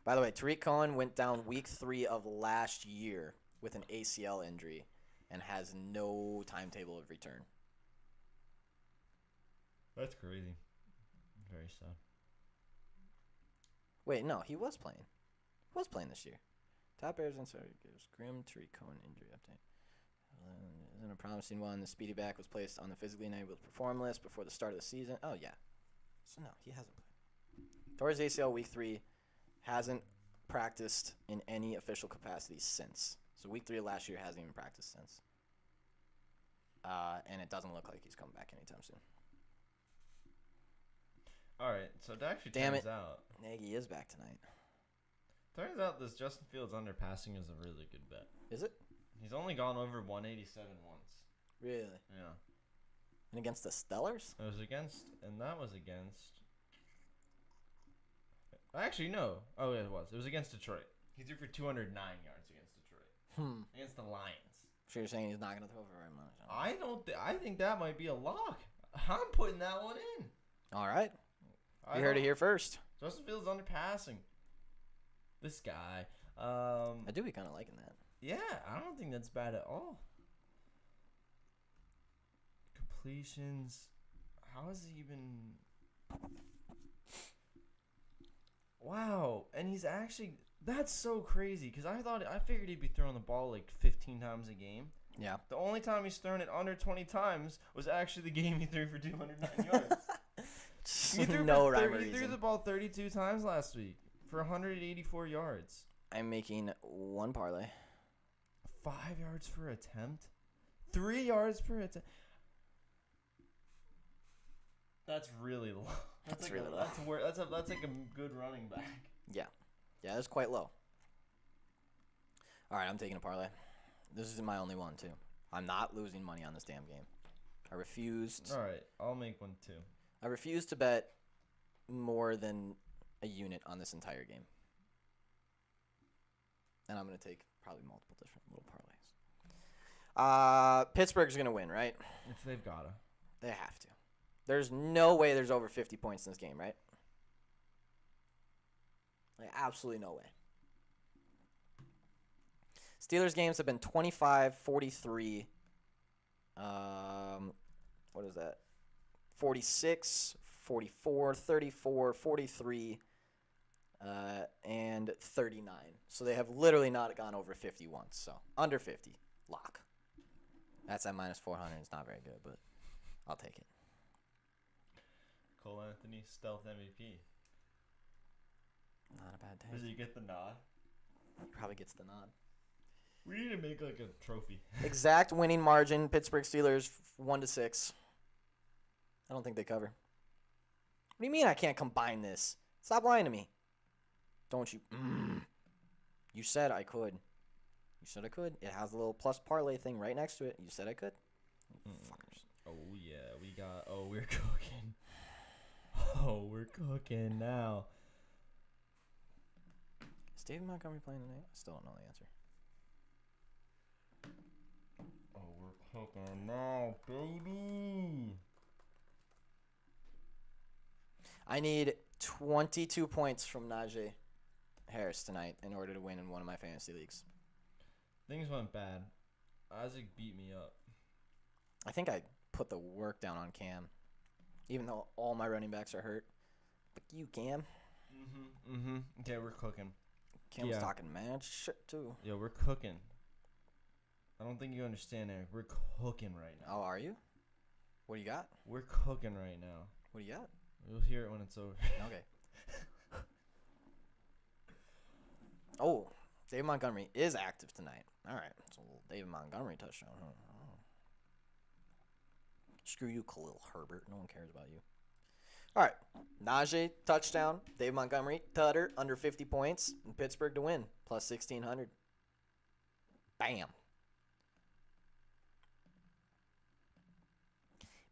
By the way, Tariq Cohen went down week 3 of last year with an ACL injury and has no timetable of return. That's crazy. Very sad. Wait, no, he was playing. He was playing this year. Top Bears and gives Grim Tariq Cohen injury update. Isn't a promising one. The speedy back was placed on the physically unable to perform list before the start of the season. Oh, yeah. So, no, he hasn't played. Towards ACL week 3, hasn't practiced in any official capacity since. So, week 3 of last year hasn't even practiced since. And it doesn't look like he's coming back anytime soon. All right, so it actually Damn turns it. out. Nagy is back tonight. Turns out this Justin Fields underpassing is a really good bet. Is it? He's only gone over 187 once. Really? Yeah. And against the Stellars? It was against, and that was against. Actually, no. Oh, yeah, it was. It was against Detroit. He threw for 209 yards against Detroit. Against the Lions. So you're saying he's not going to throw for very much? I think that might be a lock. I'm putting that one in. All right. You heard it here first. Justin Fields underpassing. This guy. I do be kind of liking that. Yeah, I don't think that's bad at all. Completions. How is he even? Wow, and he's actually. That's so crazy because I figured he'd be throwing the ball like 15 times a game. Yeah. The only time he's thrown it under 20 times was actually the game he threw for 209 yards. He threw no for rhyme or He threw reason. the ball 32 times last week for 184 yards. I'm making one parlay. 5 yards per attempt, 3 yards per attempt. That's really low. That's really low. That's like a good running back. Yeah. Yeah, that's quite low. All right, I'm taking a parlay. This is my only one, too. I'm not losing money on this damn game. I refused. All right, I'll make one too. I refuse to bet more than a unit on this entire game. And I'm going to take probably multiple different little parlays. Pittsburgh's going to win, right? If they've gotta. They have to. There's no way there's over 50 points in this game, right? Like, absolutely no way. Steelers games have been 25, 43. What is that? 46, 44, 34, 43, and 39. So they have literally not gone over 50 once. So under 50, lock. That's at minus 400. It's not very good, but I'll take it. Cole Anthony, stealth MVP. Not a bad Does take. he get the nod? Probably gets the nod. We need to make like a trophy. Exact winning margin, Pittsburgh Steelers 1-6. I don't think they cover. What do you mean I can't combine this? Stop lying to me. Don't you? You said I could. You said I could. It has a little plus parlay thing right next to it. You said I could. Fuckers. Oh yeah, we got. Oh, we're cooking. Oh, we're cooking now. Is David Montgomery playing tonight? I still don't know the answer. Oh, we're cooking now, baby. I need 22 points from Najee Harris tonight in order to win in one of my fantasy leagues. Things went bad. Isaac beat me up. I think I put the work down on Cam, even though all my running backs are hurt. But you, Cam. Okay, we're cooking. Cam was talking mad shit, too. Yo, we're cooking. I don't think you understand, Eric. We're cooking right now. Oh, are you? What do you got? We're cooking right now. What do you got? You'll hear it when it's over. Okay. Oh, David Montgomery is active tonight. All right. So David Montgomery touchdown. Huh? Oh. Screw you, Khalil Herbert. No one cares about you. All right. Najee, touchdown. David Montgomery, tutter, under 50 points. And Pittsburgh to win, plus 1,600. Bam.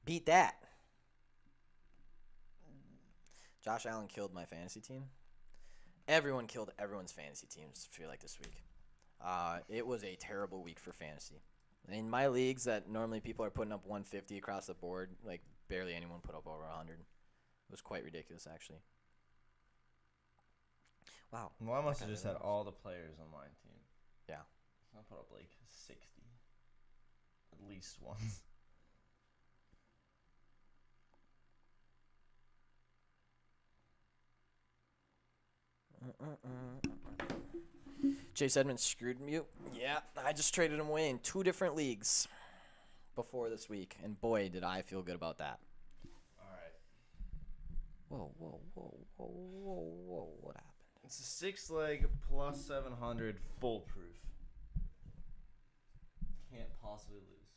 Beat that. Josh Allen killed my fantasy team. Everyone killed everyone's fantasy teams, I feel like, this week. It was a terrible week for fantasy. In my leagues that normally people are putting up 150 across the board, like barely anyone put up over 100. It was quite ridiculous, actually. Wow. Well, I must have just had all the players on my team. Yeah. I put up like 60. At least once. Chase Edmonds screwed me. Yeah, I just traded him away in 2 different leagues before this week, and boy, did I feel good about that. All right. Whoa, what happened? It's a 6-leg plus 700 foolproof. Can't possibly lose.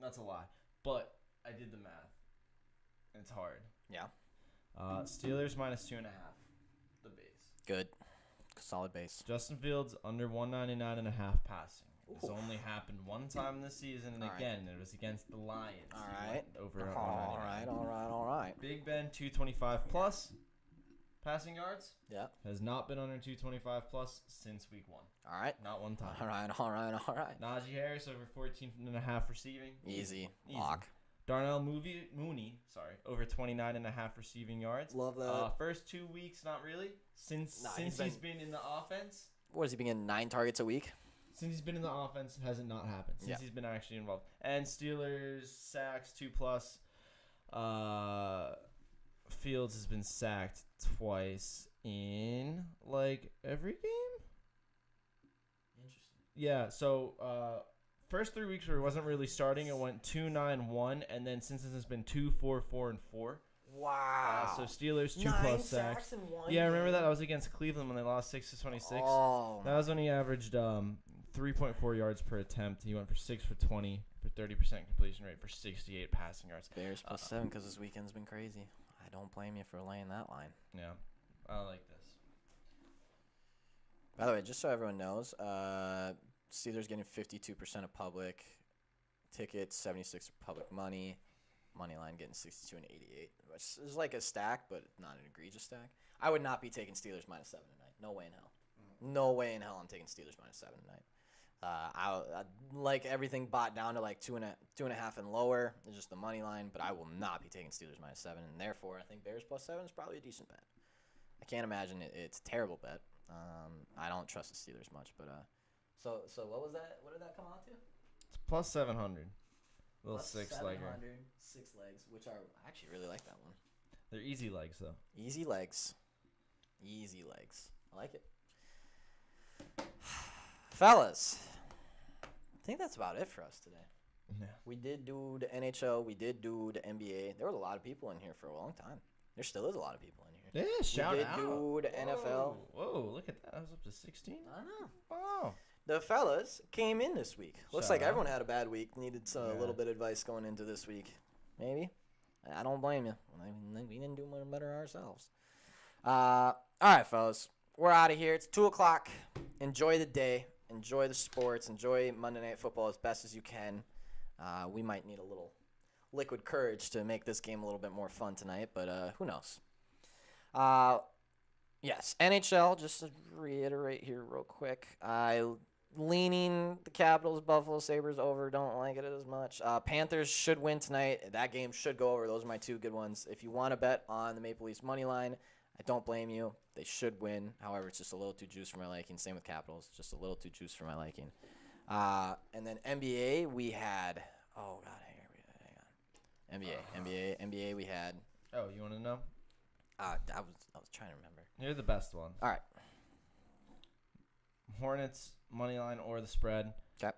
That's a lie, but I did the math. It's hard. Yeah. Steelers minus 2.5. The base. Good. Solid base. Justin Fields under 199.5 passing. It's only happened one time this season, and again, it was against the Lions. All right. Over. All right. Big Ben 225 plus passing yards. Yeah. Has not been under 225 plus since week 1. All right. Not one time. All right. Najee Harris over 14.5 receiving. Easy. Lock. Darnell Mooney, over 29.5 receiving yards. Love that. First 2 weeks, not really. Since he's been in the offense. What has he been getting, 9 targets a week? Since he's been in the offense, it hasn't not happened. Since he's been actually involved. And Steelers sacks 2+. Fields has been sacked twice in like every game. Interesting. Yeah. So first 3 weeks where he wasn't really starting, it went 2-9-1, and then since this has been 2-4-4-4. Wow. So Steelers 2+ 9 sacks. in one Yeah, I remember game. that. I was against Cleveland when they lost 6-26. Oh, That was when he averaged 3.4 yards per attempt. He went for 6 for 20 for 30% completion rate for 68 passing yards. Bears plus 7 because this weekend's been crazy. I don't blame you for laying that line. Yeah, I like this. By the way, just so everyone knows, Steelers getting 52% of public tickets, 76 of public money. Money line getting 62 and 88, which is like a stack, but not an egregious stack. I would not be taking Steelers -7 tonight. No way in hell. No way in hell I'm taking Steelers -7 tonight. I like everything bought down to like 2.5 and lower. It's just the money line, but I will not be taking Steelers -7, and therefore I think Bears +7 is probably a decent bet. I can't imagine it's a terrible bet. I don't trust the Steelers much, but so what was that? What did that come out to? It's +700. Little Plus 6-legger. 700, 6 legs, which are I actually really like that one. They're easy legs though. Easy legs. Easy legs. I like it. Fellas, I think that's about it for us today. Yeah. We did do the NHL. We did do the NBA. There was a lot of people in here for a long time. There still is a lot of people in here. Yeah, shout we did out. do the NFL. Whoa, look at that. I was up to 16. I know. Wow. The fellas came in this week. Looks Shout like out. everyone had a bad week. Needed a Yeah. little bit of advice going into this week. Maybe. I don't blame you. I mean, we didn't do much better ourselves. All right, fellas. We're out of here. It's 2 o'clock. Enjoy the day. Enjoy the sports. Enjoy Monday Night Football as best as you can. We might need a little liquid courage to make this game a little bit more fun tonight, but who knows? Yes, NHL, just to reiterate here real quick. Leaning the Capitals, Buffalo Sabres over. Don't like it as much. Panthers should win tonight. That game should go over. Those are my two good ones. If you want to bet on the Maple Leafs money line, I don't blame you. They should win. However, it's just a little too juice for my liking. Same with Capitals. Just a little too juice for my liking. And then NBA, we had. Oh God, hang on. NBA, we had. Oh, you want to know? I was trying to remember. You're the best one. All right. Hornets money line or the spread. Okay.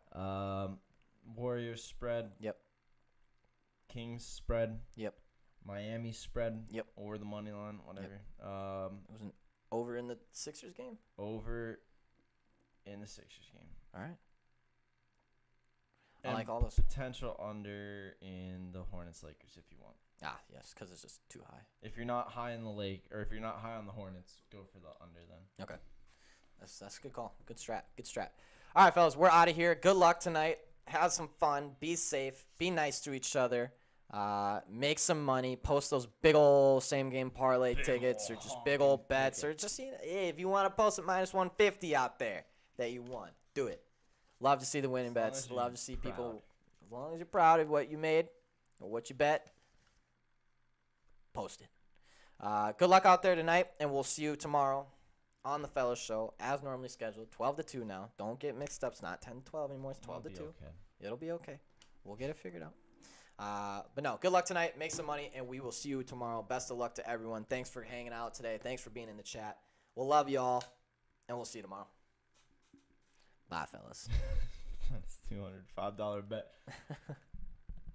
Warriors spread. Yep. Kings spread. Yep. Miami spread. Yep. Or the money line, whatever. It was an over in the Sixers game. Over in the Sixers game. All right. I And like all those. potential under in the Hornets Lakers if you want. Yes, because it's just too high. If you're not high in the Lake, or if you're not high on the Hornets, go for the under then. Okay. That's a good call. Good strat. All right, fellas, we're out of here. Good luck tonight. Have some fun. Be safe. Be nice to each other. Make some money. Post those big old same game parlay tickets or just big old bets or just if you want to post it -150 out there that you won, do it. Love to see the winning As long bets. as you're Love to see people. proud. As long as you're proud of what you made or what you bet, post it. Good luck out there tonight, and we'll see you tomorrow on the Fellas Show as normally scheduled, 12 to 2 now. Don't get mixed up. It's not 10 to 12 anymore. It's 12 to 2. Okay. It'll be okay. We'll get it figured out. But no, good luck tonight. Make some money, and we will see you tomorrow. Best of luck to everyone. Thanks for hanging out today. Thanks for being in the chat. We'll love you all, and we'll see you tomorrow. Bye, fellas. That's $205 bet.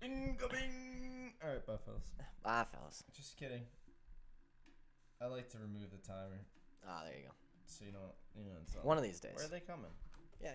Incoming. All right, bye, fellas. Bye, fellas. Just kidding. I like to remove the timer There you go. so you don't. It's not. One of these days. Where are they coming? Yeah.